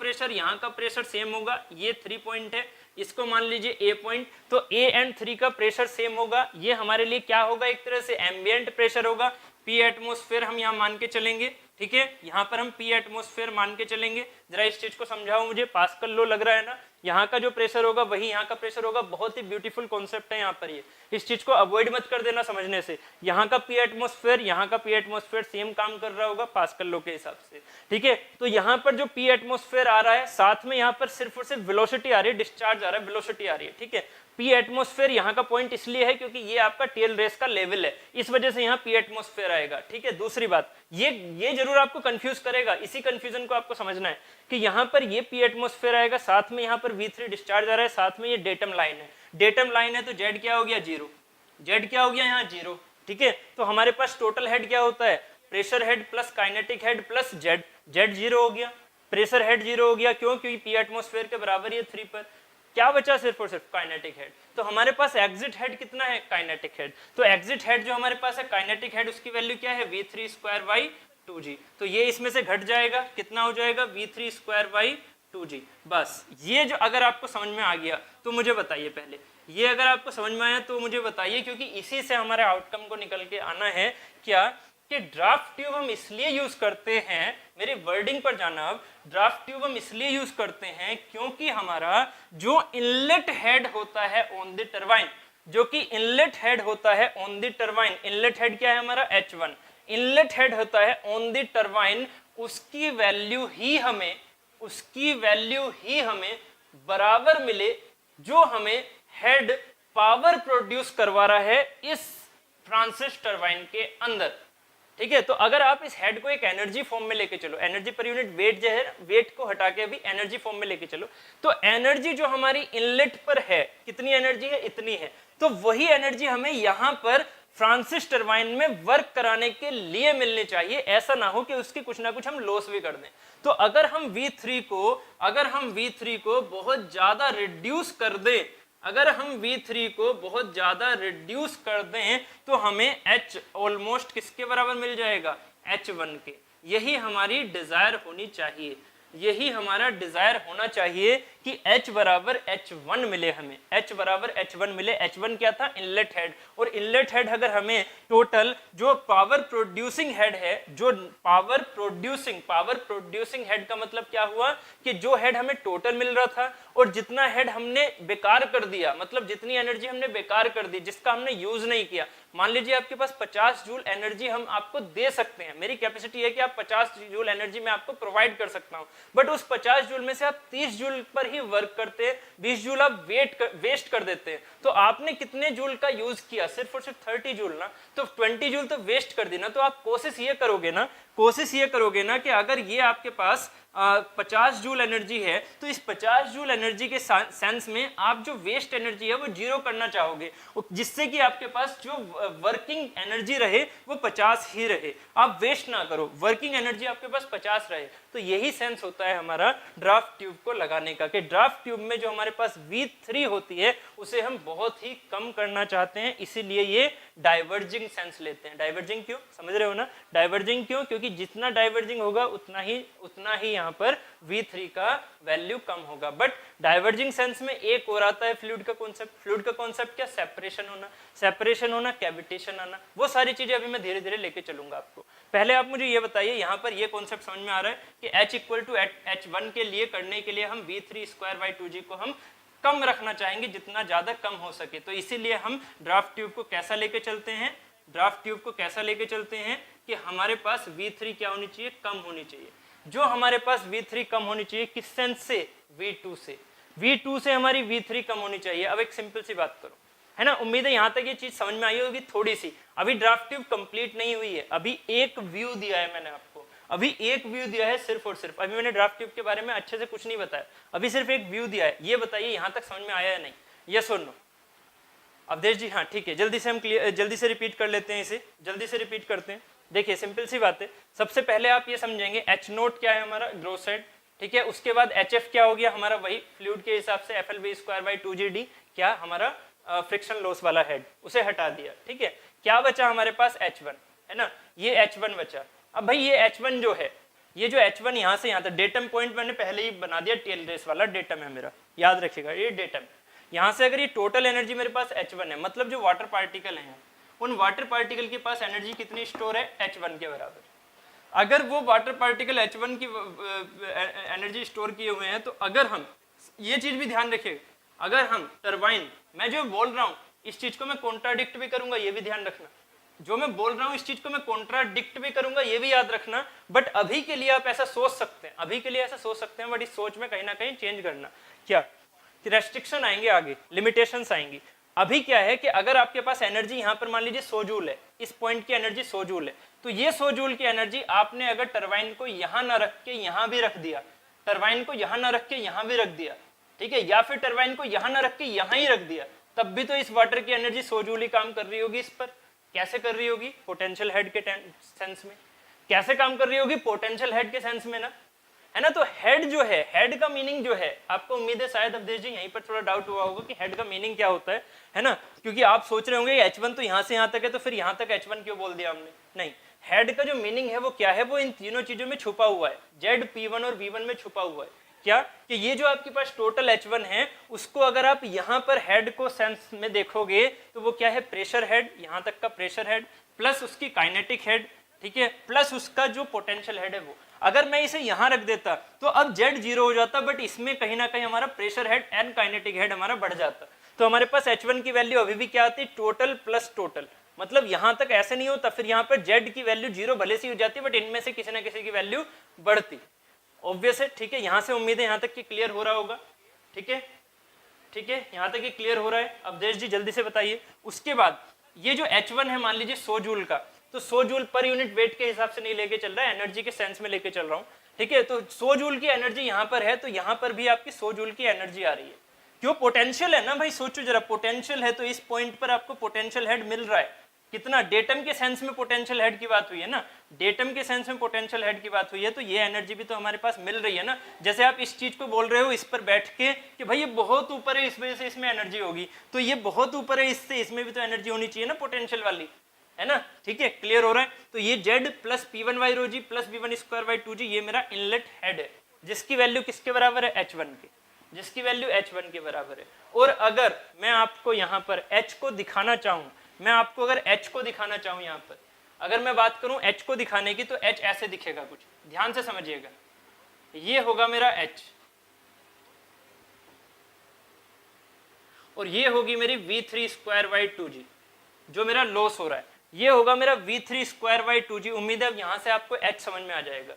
प्रेशर सेम होगा, ये 3 पॉइंट है, इसको मान लीजिए A पॉइंट, तो A एंड 3 का प्रेशर सेम होगा। ये हमारे लिए क्या होगा, एक तरह से एम्बिएंट प्रेशर होगा, P एटमॉस्फेयर हम यहाँ मान के चलेंगे, ठीक है। यहाँ पर हम P एटमॉस्फेयर मान के चलेंगे। जरा इस चीज को समझाओ मुझे, पास्कल लॉ लग रहा है ना, यहाँ का जो प्रेशर होगा वही यहाँ का प्रेशर होगा। बहुत ही ब्यूटीफुल कॉन्सेप्ट है यहाँ पर, ये इस चीज को अवॉइड मत कर देना समझने से। यहाँ का P एटमॉस्फेयर, यहाँ का P एटमॉस्फेयर सेम काम कर रहा होगा पास्कल लॉ के हिसाब से, ठीक है। तो यहाँ पर जो P एटमॉस्फेयर आ रहा है, साथ में यहाँ पर सिर्फ और सिर्फ वेलोसिटी आ रही है, डिस्चार्ज आ रहा है, वेलोसिटी आ रही है, ठीक है। P एटमॉस्फेयर यहाँ का पॉइंट इसलिए है क्योंकि ये आपका टेल रेस का लेवल है, इस वजह से यहाँ P एटमॉस्फेयर आएगा, ठीक है। दूसरी बात, ये जरूर आपको कंफ्यूज करेगा, इसी कंफ्यूजन को आपको समझना है कि यहाँ पर ये P एटमॉस्फेयर आएगा, साथ में यहाँ पर V3 डिस्चार्ज आ रहा है, साथ में ये डेटम लाइन है। डेटम लाइन है तो Z क्या हो गया, 0। Z क्या हो गया यहाँ, 0, ठीक है। तो हमारे पास टोटल हेड क्या होता है, pressure head plus kinetic head plus Z 0 हो गया, प्रेशर हेड 0 हो गया, क्यों, क्योंकि P एटमॉस्फेयर के बराबर है 3 पर। क्या बचा, सिर्फ और सिर्फ काइनेटिक हेड। तो हमारे पास एग्जिट हेड कितना है, काइनेटिक हेड। तो एग्जिट हेड जो हमारे पास है काइनेटिक हेड, उसकी वैल्यू क्या है, V3 स्क्वायर बाई 2G। तो ये इसमें से घट जाएगा, कितना हो जाएगा, V3 स्क्वायर बाई 2G। बस ये जो अगर आपको समझ में आ गया तो मुझे बताइए, पहले ये अगर आपको समझ में आया तो मुझे बताइए, क्योंकि इसी से हमारे आउटकम को निकल के आना है क्या, कि ड्राफ्ट ट्यूब हम इसलिए यूज करते हैं, मेरे वर्डिंग पर जाना, अब ड्राफ्ट ट्यूब हम इसलिए यूज करते हैं क्योंकि हमारा जो इनलेट हेड होता है ऑन द टरबाइन, जो कि इनलेट हेड होता है on the turbine, inlet head क्या है हमारा, H1, इनलेट हेड होता है ऑन द टरबाइन, उसकी वैल्यू ही हमें बराबर मिले जो हमें हेड पावर प्रोड्यूस करवा रहा है इस फ्रांसिस टरबाइन के अंदर, ठीक है। तो अगर आप इस हेड को एक एनर्जी फॉर्म में लेके चलो, एनर्जी पर यूनिट वेट जो है, वेट को हटा के अभी एनर्जी फॉर्म में लेके चलो, तो एनर्जी जो हमारी इनलेट पर है, कितनी एनर्जी है, इतनी है। तो वही एनर्जी हमें यहां पर फ्रांसिस टरबाइन में वर्क कराने के लिए मिलनी चाहिए, ऐसा ना हो कि उसकी कुछ ना कुछ हम लॉस भी कर दें। तो अगर हम V3 को बहुत ज्यादा रिड्यूस कर दें, अगर हम V3 को बहुत ज्यादा रिड्यूस कर दें तो हमें H ऑलमोस्ट किसके बराबर मिल जाएगा, H1 के। यही हमारी डिजायर होनी चाहिए, यही हमारा डिजायर होना चाहिए कि H बराबर H1 मिले हमें, H बराबर H1 मिले। H1 क्या था, इनलेट हेड, और इनलेट हेड अगर हमें टोटल जो पावर प्रोड्यूसिंग हेड है, जो पावर प्रोड्यूसिंग हेड का मतलब क्या हुआ कि जो हेड हमें टोटल मिल रहा था और जितना हेड हमने बेकार कर दिया, मतलब जितनी एनर्जी हमने बेकार कर दी, जिसका हमने यूज नहीं किया। मान लीजिए आपके पास 50 जूल एनर्जी हम आपको दे सकते हैं, मेरी कैपेसिटी है कि आप 50 जूल एनर्जी मैं आपको प्रोवाइड कर सकता हूं, बट उस 50 जूल में से आप 30 जूल पर ही वर्क करते हैं, 20 जूल आप वेस्ट कर देते हैं। तो आपने कितने जूल का यूज किया, सिर्फ और सिर्फ 30 जूल ना, तो 20 जूल तो वेस्ट कर दी ना। तो आप कोशिश ये करोगे ना कि अगर ये आपके पास 50 जूल एनर्जी है, तो इस 50 जूल एनर्जी के सेंस में आप जो वेस्ट एनर्जी है वो जीरो करना चाहोगे, जिससे कि आपके पास जो वर्किंग एनर्जी रहे वो 50 ही रहे, आप वेस्ट ना करो, वर्किंग एनर्जी आपके पास 50 रहे। तो यही सेंस होता है हमारा ड्राफ्ट ट्यूब को लगाने का, कि ड्राफ्ट ट्यूब में जो हमारे पास V3 होती है उसे हम बहुत ही कम करना चाहते हैं, इसीलिए ये डाइवर्जिंग सेंस लेते हैं। डाइवर्जिंग क्यों, समझ रहे हो ना, डाइवर्जिंग क्यों, क्योंकि जितना डाइवर्जिंग होगा उतना ही यहाँ पर V3 का वैल्यू कम होगा। बट डाइवर्जिंग सेंस में एक और आता है फ्लूइड का कॉन्सेप्ट क्या, सेपरेशन होना, कैविटेशन आना, वो सारी चीजें अभी मैं धीरे धीरे लेके चलूंगा आपको। पहले आप मुझे ये बताइए, यहाँ पर ये कॉन्सेप्ट समझ में आ रहा है कि H इक्वल टू H1 के लिए करने के लिए हम V3 स्क्वायर बाई 2G को हम कम रखना चाहेंगे, जितना ज्यादा कम हो सके। तो इसीलिए हम ड्राफ्ट ट्यूब को कैसा लेके चलते हैं, कि हमारे पास V3 क्या होनी चाहिए, कम होनी चाहिए। जो हमारे पास V3 कम होनी चाहिए, किस सेंस से, V2 से हमारी V3 कम होनी चाहिए। अब एक सिंपल सी बात करो, है ना। उम्मीद है यहाँ तक ये चीज समझ में आई होगी थोड़ी सी। अभी ड्राफ्ट ट्यूब कंप्लीट नहीं हुई है, अभी एक व्यू दिया है मैंने आपको, अभी एक व्यू दिया है सिर्फ और सिर्फ। अभी मैंने ड्राफ्ट ट्यूब के बारे में अच्छे से कुछ नहीं बताया, अभी सिर्फ एक व्यू दिया है। ये बताइए यहाँ तक समझ में आया है नहीं, यस और नो? अवधेश जी हाँ ठीक है, जल्दी से हम जल्दी से रिपीट कर लेते हैं, इसे जल्दी से रिपीट करते हैं। देखिए सिंपल सी बात है, सबसे पहले आप ये समझेंगे एच नोट क्या है हमारा, ग्रोथ साइड, ठीक है। उसके बाद एच एफ क्या हो गया हमारा, वही फ्लूइड के हिसाब से F L B square by 2GD, क्या हमारा फ्रिक्शन लॉस वाला हेड, उसे हटा दिया, ठीक है। क्या बचा हमारे पास H1, है ना, ये H1 बचा। अब भाई ये H1 जो है, ये जो H1 यहाँ से यहाँ तक डेटम पॉइंट मैंने पहले ही बना दिया, टेल रेस वाला डेटम है मेरा, याद रखिएगा ये डेटम। यहाँ से अगर ये टोटल एनर्जी मेरे पास H1 है, मतलब जो वाटर पार्टिकल हैं उन वाटर पार्टिकल के पास एनर्जी कितनी स्टोर है, H1 के बराबर। अगर वो वाटर पार्टिकल H1 की एनर्जी स्टोर किए हुए हैं, तो अगर हम ये चीज भी ध्यान रखिएगा, अगर हम टरबाइन, मैं जो बोल रहा हूँ इस चीज को मैं कॉन्ट्राडिक्ट भी करूंगा, ये भी ध्यान रखना, जो मैं बोल रहा हूँ इस चीज को मैं कॉन्ट्राडिक्ट भी करूंगा, ये भी याद रखना। बट अभी के लिए आप ऐसा सोच सकते हैं, अभी के लिए ऐसा सोच सकते हैं, बट इस सोच में कहीं ना कहीं चेंज करना, क्या कि रेस्ट्रिक्शन आएंगे आगे, लिमिटेशंस आएंगी। अभी क्या है कि अगर आपके पास एनर्जी यहाँ पर मान लीजिए 100 जूल है, इस पॉइंट की एनर्जी 100 जूल है, तो ये 100 जूल की एनर्जी आपने अगर टरबाइन को यहाँ ना रख के यहाँ भी रख दिया, टरबाइन को यहाँ ना रख के यहाँ भी रख दिया, ठीक है, या फिर टरबाइन को यहाँ ना रख के यहाँ ही रख दिया, तब भी तो इस वाटर की एनर्जी 100 जूल ही काम कर रही होगी इस पर। कैसे कर रही होगी, पोटेंशियल हेड के सेंस में। कैसे काम कर रही होगी, पोटेंशियल हेड के सेंस में ना, है ना। तो हेड जो है, हेड का मीनिंग जो है, आपको उम्मीद है शायद अवधेश जी यहीं पर थोड़ा डाउट हुआ होगा कि हेड का मीनिंग क्या होता है ना, क्योंकि आप सोच रहे होंगे H1 तो यहाँ से यहाँ तक है, तो फिर यहाँ तक H1 क्यों बोल दिया हमने। नहीं, हेड का जो मीनिंग है वो क्या है, वो इन तीनों चीजों में छुपा हुआ है, Z, P1 और V1 में छुपा हुआ है। क्या कि ये जो आपके पास टोटल H1 है, उसको अगर आप यहाँ पर हेड को सेंस में देखोगे तो वो क्या है, प्रेशर हेड, यहाँ तक का प्रेशर हेड, प्लस उसकी काइनेटिक हेड, ठीक है, प्लस उसका जो पोटेंशियल हेड है वो। अगर मैं इसे यहाँ रख देता तो अब Z 0 हो जाता, बट इसमें कहीं ना कहीं हमारा pressure head and kinetic head हमारा बढ़ जाता। तो हमारे पास H1 की वैल्यू अभी भी क्या आती, टोटल प्लस टोटल, मतलब यहाँ तक ऐसे नहीं होता, फिर यहाँ पर Z की वैल्यू 0 भले से हो जाती, बट इनमें से किसी ना किसी की वैल्यू बढ़ती, ऑब्वियस है, ठीक है। यहाँ से उम्मीद है यहाँ तक की क्लियर हो रहा होगा, ठीक है, ठीक है, यहाँ तक ये क्लियर हो रहा है। अवधेश जी जल्दी से बताइए। उसके बाद ये जो H1 है मान लीजिए 100 जूल का, तो 100 जूल पर यूनिट वेट के हिसाब से नहीं लेके चल रहा है, एनर्जी के सेंस में लेके चल रहा हूँ, ठीक है। तो 100 जूल की एनर्जी यहाँ पर है, तो यहाँ पर भी आपकी 100 जूल की एनर्जी आ रही है, क्यों, पोटेंशियल है ना भाई, सोचो जरा, पोटेंशियल है तो इस पॉइंट पर आपको पोटेंशियल हेड मिल रहा है कितना, डेटम के सेंस में पोटेंशियल हेड की बात हुई है ना, डेटम के सेंस में पोटेंशियल हेड की बात हुई है, तो ये एनर्जी भी तो हमारे पास मिल रही है ना। जैसे आप इस चीज को बोल रहे हो इस पर बैठ के कि भाई ये बहुत ऊपर है, इस वजह से इसमें एनर्जी होगी, तो ये बहुत ऊपर है, इससे इसमें भी तो एनर्जी होनी चाहिए ना, पोटेंशियल वाली, है ना, ठीक है, क्लियर हो रहा है। तो ये Z plus P1 by rho G plus V1 square by 2G, ये मेरा इनलेट हेड है, जिसकी वैल्यू किसके बराबर है, H1 के, जिसकी वैल्यू H1 के बराबर है। और अगर मैं आपको यहाँ पर H को दिखाना चाहूँ, मैं आपको अगर H को दिखाना चाहूँ, यहाँ पर अगर मैं बात करूँ H को दिखाने की, तो H ऐसे दिखेगा, कुछ ध्यान से समझिएगा, ये होगा मेरा H और ये होगी मेरी V3 स्क्वायर बाई 2G, जो मेरा लॉस हो रहा है, ये होगा मेरा V3 स्क्वायर बाई 2G। उम्मीद है अब यहाँ से आपको H समझ में आ जाएगा।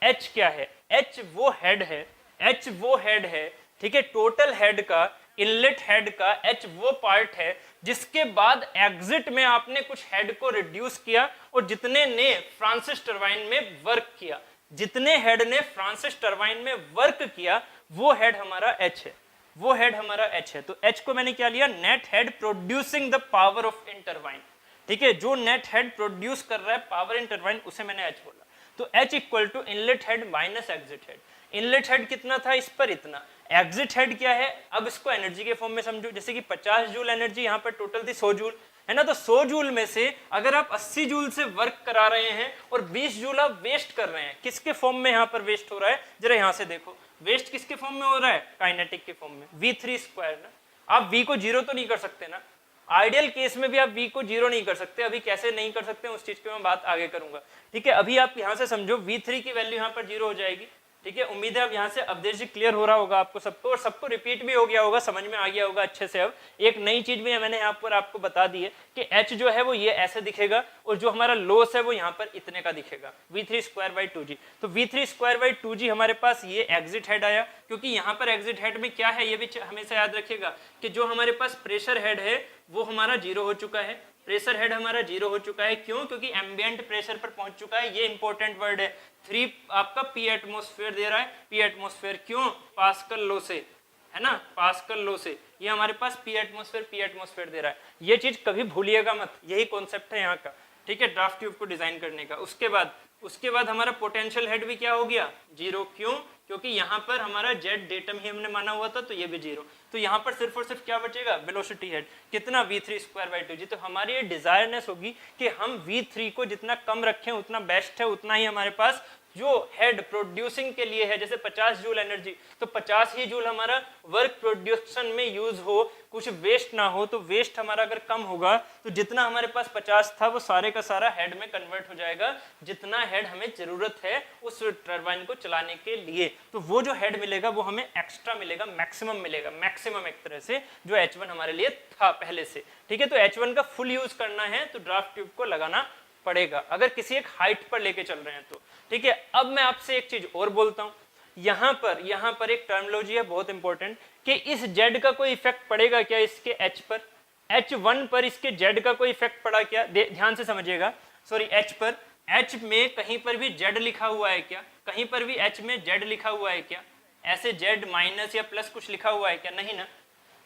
H क्या है, H वो हेड है, H वो हेड है, ठीक है, टोटल हेड का, इनलेट हेड का H वो पार्ट है जिसके बाद एग्जिट में आपने कुछ हेड को रिड्यूस किया, और जितने ने फ्रांसिस टरबाइन में वर्क किया, जितने हेड ने फ्रांसिस टरबाइन में वर्क किया, वो हेड हमारा H है, वो हेड हमारा H है। तो H को मैंने क्या लिया, net head producing the power of in turbine, ठीक है, जो नेट हेड प्रोड्यूस कर रहा है पावर इन टरबाइन, उसे मैंने H बोला। तो H equal to inlet head minus exit head. Inlet head कितना था इस पर, इतना। एग्जिट हेड क्या है, अब इसको एनर्जी के फॉर्म में समझो, जैसे कि 50 जूल एनर्जी यहाँ पर टोटल थी 100 जूल, है ना, तो 100 जूल में से अगर आप 80 जूल से वर्क करा रहे हैं और 20 जूल आप वेस्ट कर रहे हैं, किसके फॉर्म में यहाँ पर वेस्ट हो रहा है, जरा यहाँ से देखो, वेस्ट किसके फॉर्म में हो रहा है, काइनेटिक के फॉर्म में, V3 स्क्वायर ना। आप V को 0 तो नहीं कर सकते ना, आइडियल केस में भी आप V को 0 नहीं कर सकते, अभी कैसे नहीं कर सकते उस चीज की मैं बात आगे करूंगा, ठीक है। अभी आप यहाँ से समझो V3 की वैल्यू यहाँ पर 0 हो जाएगी, ठीक है, उम्मीद है अब यहाँ से अवधेश जी क्लियर हो रहा होगा आपको सबको, और सबको रिपीट भी हो गया होगा, समझ में आ गया होगा अच्छे से। अब एक नई चीज भी मैंने यहाँ पर आपको बता दी है कि H जो है वो ये ऐसे दिखेगा, और जो हमारा लॉस है वो यहाँ पर इतने का दिखेगा, V3² / 2g। तो V3² / 2g हमारे पास ये एग्जिट हेड आया, क्योंकि यहाँ पर एग्जिट हेड में क्या है ये भी हमेशा याद रखिएगा कि जो हमारे पास प्रेशर हेड है वो हमारा 0 हो चुका है, प्रेशर हेड हमारा 0 हो चुका है। क्यों? क्योंकि एम्बिएंट प्रेशर पर पहुंच चुका है, ये इंपॉर्टेंट वर्ड है। 3 आपका पी एटमॉस्फेयर दे रहा है, पी एटमॉस्फेयर क्यों? पास्कल लॉ से, है ना, पास्कल लॉ से ये हमारे पास पी एटमॉस्फेयर दे रहा है। ये चीज कभी भूलिएगा मत, यही कॉन्सेप्ट है यहाँ का, ठीक है, ड्राफ्ट ट्यूब को डिजाइन करने का। उसके बाद हमारा पोटेंशियल हेड भी क्या हो गया? 0। क्यों? क्योंकि यहाँ पर हमारा जेड डेटम ही हमने माना हुआ था, तो ये भी 0। तो यहाँ पर सिर्फ और सिर्फ क्या बचेगा? Velocity head. कितना? V3² / 2g। तो हमारी ये डिजायरनेस होगी कि हम V3 को जितना कम रखें उतना बेस्ट है, उतना ही हमारे पास जो हेड प्रोड्यूसिंग के लिए है, जैसे 50 जूल एनर्जी, तो 50 ही जूल हमारा वर्क प्रोड्यूशन में यूज हो, कुछ वेस्ट ना हो। तो वेस्ट हमारा अगर कम होगा तो जितना हमारे पास 50 था वो सारे का सारा हेड में कन्वर्ट हो जाएगा, जितना हेड हमें जरूरत है उस टरबाइन को चलाने के लिए। तो वो जो हेड मिलेगा वो हमें एक्स्ट्रा मिलेगा, मैक्सिमम मिलेगा, मैक्सिमम एक तरह से, जो H1 हमारे लिए था पहले से। ठीक है, तो H1 का फुल यूज करना है तो ड्राफ्ट ट्यूब को लगाना पड़ेगा, अगर किसी एक हाइट पर लेके चल रहे हैं तो। ठीक है, अब मैं आपसे एक चीज और बोलता हूं, यहां पर एक टर्मिनोलॉजी है बहुत इंपॉर्टेंट, कि इस जेड का कोई इफेक्ट पड़ेगा क्या इसके H पर? H1 पर इसके जेड का कोई इफेक्ट पड़ा क्या? ध्यान से समझिएगा, सॉरी H पर, H में कहीं पर भी जेड लिखा हुआ है क्या? कहीं पर भी H में जेड लिखा हुआ है क्या? ऐसे जेड माइनस या प्लस कुछ लिखा हुआ है क्या? नहीं ना,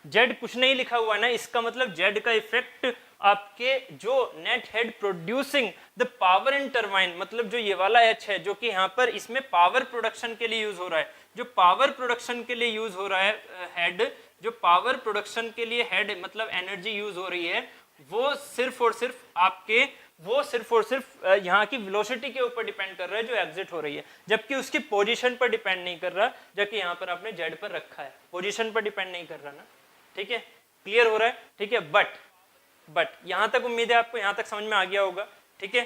जेड कुछ नहीं लिखा हुआ ना, इसका मतलब जेड का इफेक्ट आपके जो net head producing the power in turbine, मतलब जो ये वाला H है, जो कि यहाँ पर इसमें पावर प्रोडक्शन के लिए यूज हो रहा है, जो पावर प्रोडक्शन के लिए यूज हो रहा है हेड, जो पावर प्रोडक्शन के लिए हेड मतलब एनर्जी यूज हो रही है, वो सिर्फ और सिर्फ यहाँ की वेलोसिटी के ऊपर डिपेंड कर रहा है जो एग्जिट हो रही है, जबकि उसकी पोजीशन पर डिपेंड नहीं कर रहा, जबकि यहाँ पर आपने जेड पर रखा है, पोजीशन पर डिपेंड नहीं कर रहा ना। ठीक है, क्लियर हो रहा है? ठीक है, बट यहां तक उम्मीद है आपको यहां तक समझ में आ गया होगा। ठीक है,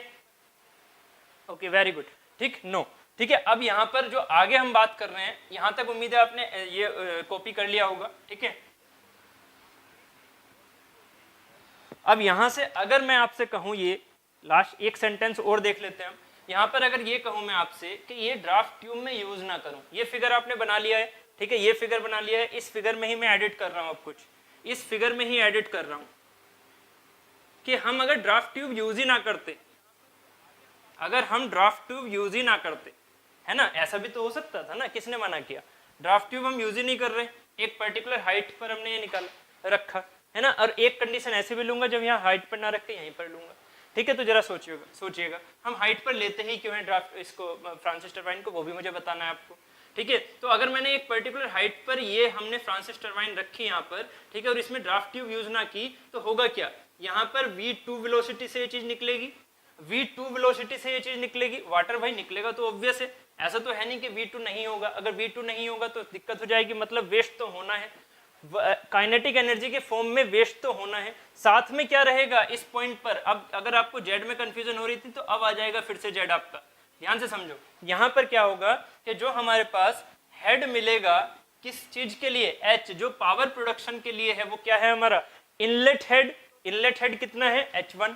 ओके, वेरी गुड। ठीक, नो, ठीक है, अब यहां पर जो आगे हम बात कर रहे हैं, यहां तक उम्मीद है आपने ये कॉपी कर लिया होगा। ठीक है, अब यहां से अगर मैं आपसे कहूं, ये लास्ट एक सेंटेंस और देख लेते हैं हम। यहां पर अगर ये कहूं मैं आपसे कि ये ड्राफ्ट ट्यूब में यूज ना करूं, ये फिगर आपने बना लिया है, ठीक है, ये फिगर बना लिया है, इस फिगर में ही मैं एडिट कर रहा हूं, अब कुछ इस फिगर में ही एडिट कर रहा हूं कि हम अगर ड्राफ्ट ट्यूब यूज ही ना करते, अगर हम ड्राफ्ट ट्यूब यूज ही ना करते, है ना, ऐसा भी तो हो सकता था ना, किसने मना किया? ड्राफ्ट ट्यूब हम यूज ही नहीं कर रहे, एक पर्टिकुलर हाइट पर हमने ये निकाला रखा, है ना, और एक कंडीशन ऐसे भी लूंगा जब यहाँ हाइट पर ना रख के यहीं पर लूंगा। ठीक है, तो जरा सोचिएगा हम हाइट पर लेते ही क्यों है ड्राफ्ट इसको फ्रांसिस टरबाइन को, वो भी मुझे बताना है आपको। ठीक है, तो अगर मैंने एक पर्टिकुलर हाइट पर ये हमने फ्रांसिस टरबाइन रखी यहाँ पर, ठीक है, और इसमें ड्राफ्ट ट्यूब यूज ना की, तो होगा क्या? यहाँ पर V2 वेलोसिटी से ये चीज निकलेगी, V2 वेलोसिटी से ये चीज निकलेगी, वाटर भाई निकलेगा तो ऑब्वियस है, ऐसा तो है नहीं कि V2 नहीं होगा। अगर V2 नहीं होगा तो दिक्कत हो जाएगी, मतलब वेस्ट तो होना है, काइनेटिक एनर्जी के फॉर्म में वेस्ट तो होना है। साथ में क्या रहेगा इस पॉइंट पर? अब अगर आपको जेड में कंफ्यूजन हो रही थी तो अब आ जाएगा फिर से जेड आपका, ध्यान से समझो। यहां पर क्या होगा कि जो हमारे पास हेड मिलेगा किस चीज के लिए? H, जो पावर प्रोडक्शन के लिए है, वो क्या है हमारा? Inlet head. इनलेट हेड कितना है? H1।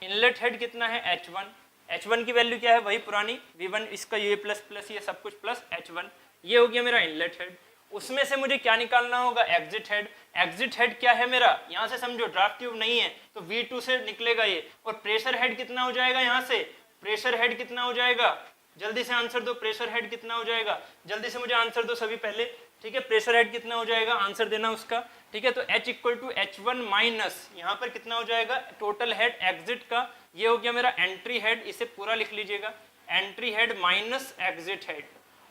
इनलेट हेड कितना है? H1। H1 की वैल्यू क्या है? वही पुरानी V1, इसका ये प्लस प्लस ये सब कुछ प्लस H1, ये हो गया मेरा इनलेट हेड। उसमें से मुझे क्या निकालना होगा? Exit head. एग्जिट हेड क्या है मेरा? यहां से समझो, ड्राफ्ट ट्यूब नहीं है तो V2 से निकलेगा ये, और प्रेशर हेड कितना हो जाएगा? यहाँ से प्रेशर हेड कितना हो जाएगा? जल्दी से आंसर दो, प्रेशर हेड कितना हो जाएगा? जल्दी से मुझे आंसर दो सभी पहले। ठीक है, प्रेशर हेड कितना हो जाएगा? आंसर देना उसका। ठीक है, तो H = H1 माइनस यहाँ पर कितना हो जाएगा? टोटल हेड एग्जिट का, ये हो गया मेरा एंट्री हेड, इसे पूरा लिख लीजिएगा, entry head minus exit head.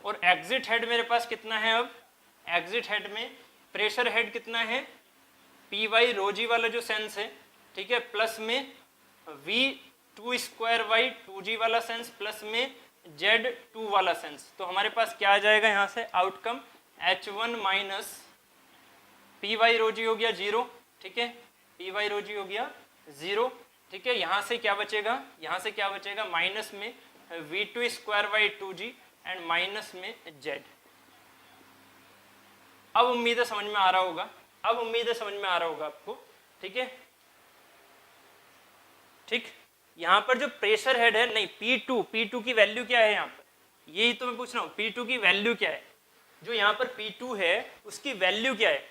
और एग्जिट हेड मेरे पास कितना है? अब एग्जिट हेड में प्रेशर हेड कितना है? Py ρg वाला जो सेंस है, ठीक है, प्लस में V2² / 2g वाला सेंस, प्लस में Z2 वाला सेंस। तो हमारे पास क्या आ जाएगा यहाँ से outcome? H1 minus Py ρg हो गया 0, ठीक है, Py ρg हो गया 0, ठीक है। यहाँ से क्या बचेगा? यहाँ से क्या बचेगा? माइनस में V2² / 2g, एंड माइनस में जेड। अब उम्मीद है समझ में आ रहा होगा, अब उम्मीद है समझ में आ रहा होगा आपको, ठीक है। ठीक, यहां पर जो प्रेशर हेड है, नहीं P2 की वैल्यू क्या है यहाँ पर, यही तो मैं पूछ रहा हूँ, P2 की वैल्यू क्या है, जो यहाँ पर P2 है उसकी वैल्यू क्या है,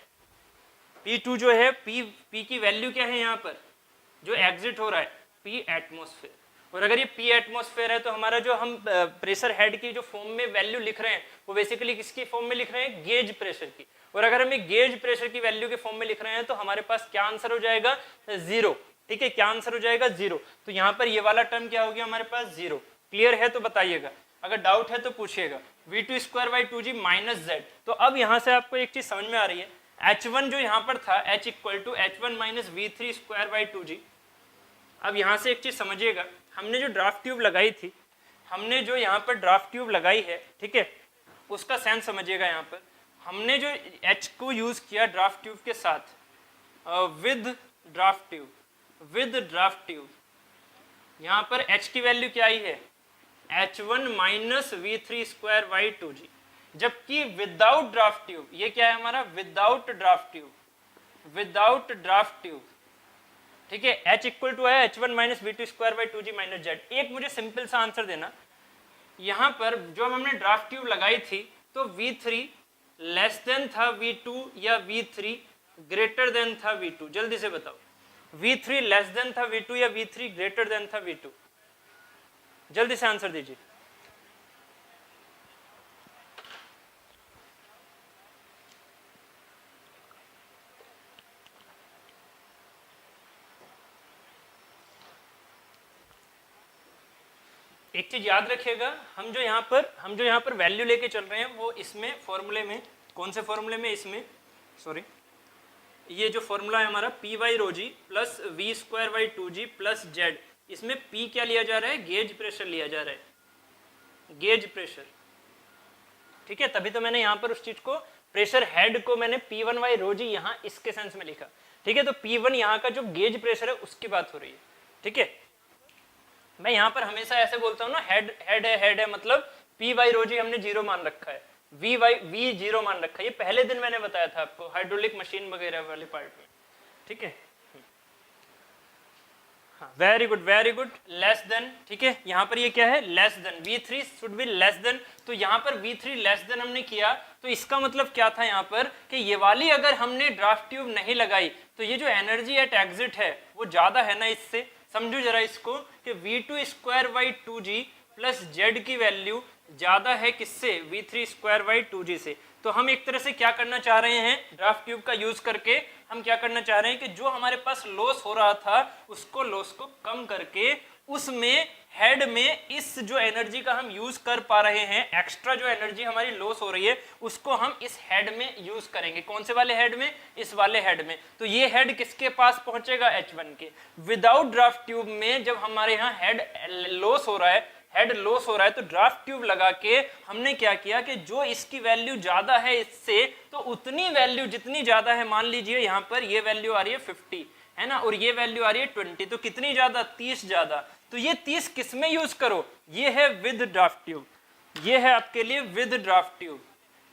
P2 जो है P की वैल्यू क्या है यहाँ पर, जो एग्जिट हो रहा है P एटमोस्फेयर। और अगर ये P एटमोस्फेयर है तो हमारा जो हम प्रेशर हेड की जो फॉर्म में वैल्यू लिख रहे हैं वो बेसिकली किसकी फॉर्म में लिख रहे हैं, गेज प्रेशर की। और अगर हम गेज प्रेशर की वैल्यू के फॉर्म में लिख रहे हैं तो हमारे पास क्या आंसर हो जाएगा, 0। ठीक है, क्या आंसर हो जाएगा, 0। तो यहाँ पर ये वाला टर्म क्या हो गया हमारे पास, 0। क्लियर है तो बताइएगा, अगर डाउट है तो पूछिएगा। V2²/2g minus Z. तो अब यहाँ से आपको एक चीज समझ में आ रही है, H1 जो यहाँ पर था H equal to H1 minus V3²/2g। अब यहाँ से एक चीज समझिएगा, हमने जो ड्राफ्ट ट्यूब लगाई थी, हमने जो यहाँ पर ड्राफ्ट ट्यूब लगाई है, ठीक है, उसका सेंस समझिएगा। यहाँ पर हमने जो H को यूज किया ड्राफ्ट ट्यूब के साथ, विद ड्राफ्ट ट्यूब, यहाँ पर H की वैल्यू क्या आई है, H1 माइनस V3²/2g। जबकि विदाउट ड्राफ्ट ट्यूब, ये क्या है हमारा, विदाउट ड्राफ्ट ट्यूब, ठीक है, H इक्वल टू है H1 minus V2²/2g minus Z. एक मुझे सिंपल सा आंसर देना, यहाँ पर जो हमने ड्राफ्ट ट्यूब लगाई थी तो V3 लेस देन था V2 या V3 ग्रेटर देन था V2, जल्दी से बताओ, V3 लेस देन था V2 या V3 ग्रेटर देन था V2, जल्दी से आंसर दीजिए। एक चीज याद रखिएगा, हम जो यहाँ पर वैल्यू लेके चल रहे हैं वो इसमें फॉर्मूले में, कौन से फॉर्मूले में, इसमें सॉरी, ये जो फॉर्मूला है हमारा P/ρg plus V²/2g plus Z, इसमें P क्या लिया जा रहा है, गेज प्रेशर लिया जा रहा है, गेज प्रेशर। ठीक है, तभी तो मैंने यहाँ पर उस चीज को, प्रेशर हेड को मैंने P1/ρg यहाँ इसके सेंस में लिखा। ठीक है, तो P1 यहाँ का जो गेज प्रेशर है उसकी बात हो रही है। ठीक है, मैं यहाँ पर हमेशा ऐसे बोलता हूँ ना, हेड है मतलब P/ρg हमने 0 मान रखा है, V 0 मान रखा है। ये पहले दिन मैंने बताया था आपको हाइड्रोलिक मशीन वगैरह वाले पार्ट में। ठीक है, हाँ, वेरी गुड, लेस देन। ठीक है, यहाँ पर ये क्या है, less than, V3 should be less than. तो यहाँ पर V3 लेस देन हमने किया, तो इसका मतलब क्या था यहाँ पर कि ये वाली अगर हमने ड्राफ्ट ट्यूब नहीं लगाई तो ये जो एनर्जी एट एग्जिट है वो ज्यादा है ना इससे। समझो जरा इसको कि V2²/2g प्लस जेड की वैल्यू ज्यादा है किससे, V3²/2g से। तो हम एक तरह से क्या करना चाह रहे हैं, ड्राफ्ट ट्यूब का यूज करके हम क्या करना चाह रहे हैं कि जो हमारे पास लॉस हो रहा था उसको, लॉस को कम करके उसमें हेड में इस जो एनर्जी का हम यूज कर पा रहे हैं, एक्स्ट्रा जो एनर्जी हमारी लॉस हो रही है उसको हम इस हेड में यूज करेंगे। कौन से वाले हेड में, इस वाले हेड में। तो ये हेड किसके पास पहुंचेगा, H1 के। विदाउट ड्राफ्ट ट्यूब में जब हमारे यहाँ हेड लॉस हो रहा है, तो ड्राफ्ट ट्यूब लगा के हमने क्या किया कि जो इसकी वैल्यू ज्यादा है इससे, तो उतनी वैल्यू जितनी ज्यादा है, मान लीजिए यहाँ पर ये वैल्यू आ रही है 50 है ना, और ये वैल्यू आ रही है 20, तो कितनी ज्यादा, 30 ज्यादा। तो ये 30 किस में यूज करो, ये है विद ड्राफ्ट ट्यूब, ये है आपके लिए विद ड्राफ्ट ट्यूब,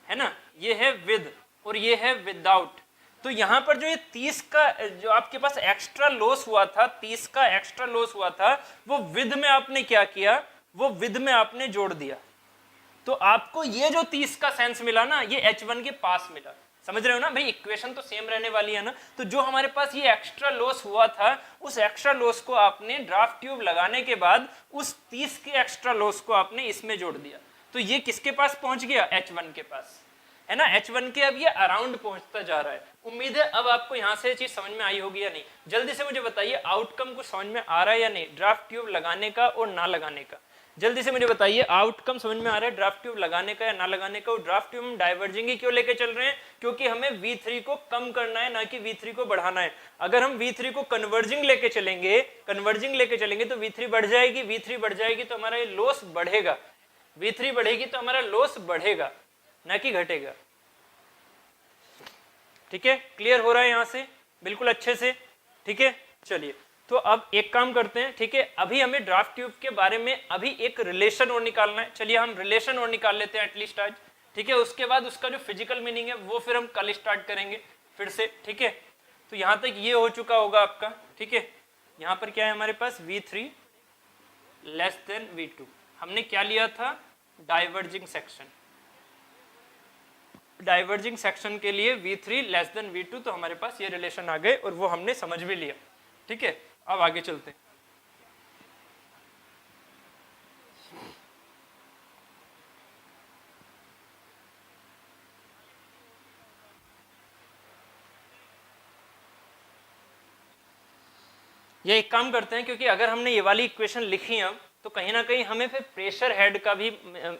है ना, ये है विद और ये है विदाउट। तो यहाँ पर जो ये 30 का जो आपके पास एक्स्ट्रा लॉस हुआ था, 30 का एक्स्ट्रा लॉस हुआ था, वो विद में आपने क्या किया, वो विद में आपने जोड़ दिया। तो आपको ये जो 30 का सेंस मिला ना, ये H1 के पास मिला। समझ रहे हो ना भाई, इक्वेशन तो सेम रहने वाली है ना। तो जो हमारे पास ये एक्स्ट्रा लॉस हुआ था, उस एक्स्ट्रा लॉस को आपने ड्राफ्ट ट्यूब लगाने के बाद उस 30 के एक्स्ट्रा लॉस को आपने इसमें जोड़ दिया। तो ये किसके पास पहुंच गया, H1 के पास, है ना। H1 के अब ये अराउंड पहुंचता जा रहा है। उम्मीद है अब आपको यहाँ से चीज समझ में आई होगी या नहीं। जल्दी से मुझे बताइए, आउटकम कुछ समझ में आ रहा है या नहीं, ड्राफ्ट ट्यूब लगाने का और ना लगाने का। जल्दी से मुझे बताइए, आउटकम समझ में आ रहा है ड्राफ्ट ट्यूब लगाने का या ना लगाने का। और ड्राफ्ट ट्यूब हम डाइवर्जिंग ही क्यों लेके चल रहे हैं, क्योंकि हमें V3 को कम करना है, ना कि V3 को बढ़ाना है। अगर हम V3 को कन्वर्जिंग लेके चलेंगे तो V3 बढ़ जाएगी, V3 बढ़ जाएगी तो हमारा ये लॉस बढ़ेगा, V3 बढ़ेगी तो हमारा लॉस बढ़ेगा, ना कि घटेगा। ठीक है, क्लियर हो रहा है यहाँ से बिल्कुल अच्छे से। ठीक है, चलिए तो अब एक काम करते हैं, ठीक है, अभी हमें ड्राफ्ट ट्यूब के बारे में अभी एक रिलेशन और निकालना है। चलिए हम रिलेशन और निकाल लेते हैं एटलीस्ट आज, ठीक है। उसके बाद उसका जो फिजिकल मीनिंग है वो फिर हम कल स्टार्ट करेंगे फिर से, ठीक है। तो यहाँ तक ये हो चुका होगा आपका, ठीक है। यहाँ पर क्या है हमारे पास, V3 लेस देन V2। हमने क्या लिया था, डाइवर्जिंग सेक्शन। डाइवर्जिंग सेक्शन के लिए V3 लेस देन V2, तो हमारे पास ये रिलेशन आ गए और वो हमने समझ भी लिया, ठीक है। अब आगे चलते हैं। ये एक काम करते हैं, क्योंकि अगर हमने ये वाली इक्वेशन लिखी अब, तो कहीं ना कहीं हमें फिर प्रेशर हेड का भी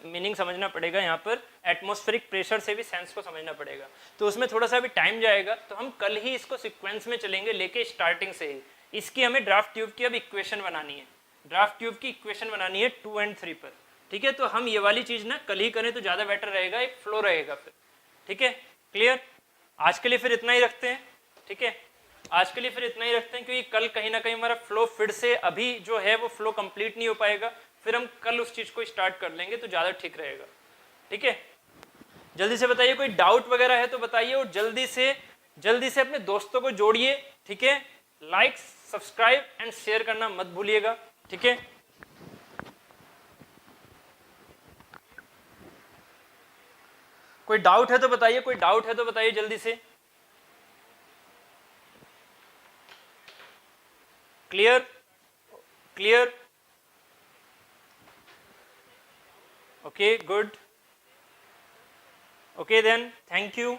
मीनिंग समझना पड़ेगा। यहाँ पर एटमॉस्फेरिक प्रेशर से भी सेंस को समझना पड़ेगा, तो उसमें थोड़ा सा भी टाइम जाएगा। तो हम कल ही इसको सीक्वेंस में चलेंगे, लेके स्टार्टिंग से ही। इसकी हमें ड्राफ्ट ट्यूब की अब इक्वेशन बनानी है। ड्राफ्ट ट्यूब की इक्वेशन बनानी है 2 और 3 पर, ठीक है। तो हम ये वाली चीज ना कल ही करें तो ज्यादा बेटर रहेगा, एक फ्लो रहेगा फिर, ठीक है। क्लियर? आज के लिए फिर इतना ही रखते हैं, ठीक है। आज के लिए फिर इतना ही रखते हैं, क्योंकि कल कहीं ना कहीं हमारा फ्लो फिर से अभी जो है वो फ्लो कंप्लीट नहीं हो पाएगा। फिर हम कल उस चीज को स्टार्ट कर लेंगे तो ज्यादा ठीक रहेगा, ठीक है। जल्दी से बताइए, कोई डाउट वगैरह है तो बताइए, और जल्दी से अपने दोस्तों को जोड़िए, ठीक है। लाइक, सब्सक्राइब एंड शेयर करना मत भूलिएगा, ठीक है। कोई डाउट है तो बताइए, कोई डाउट है तो बताइए जल्दी से। Clear? Clear? Okay, good. Okay then, thank you.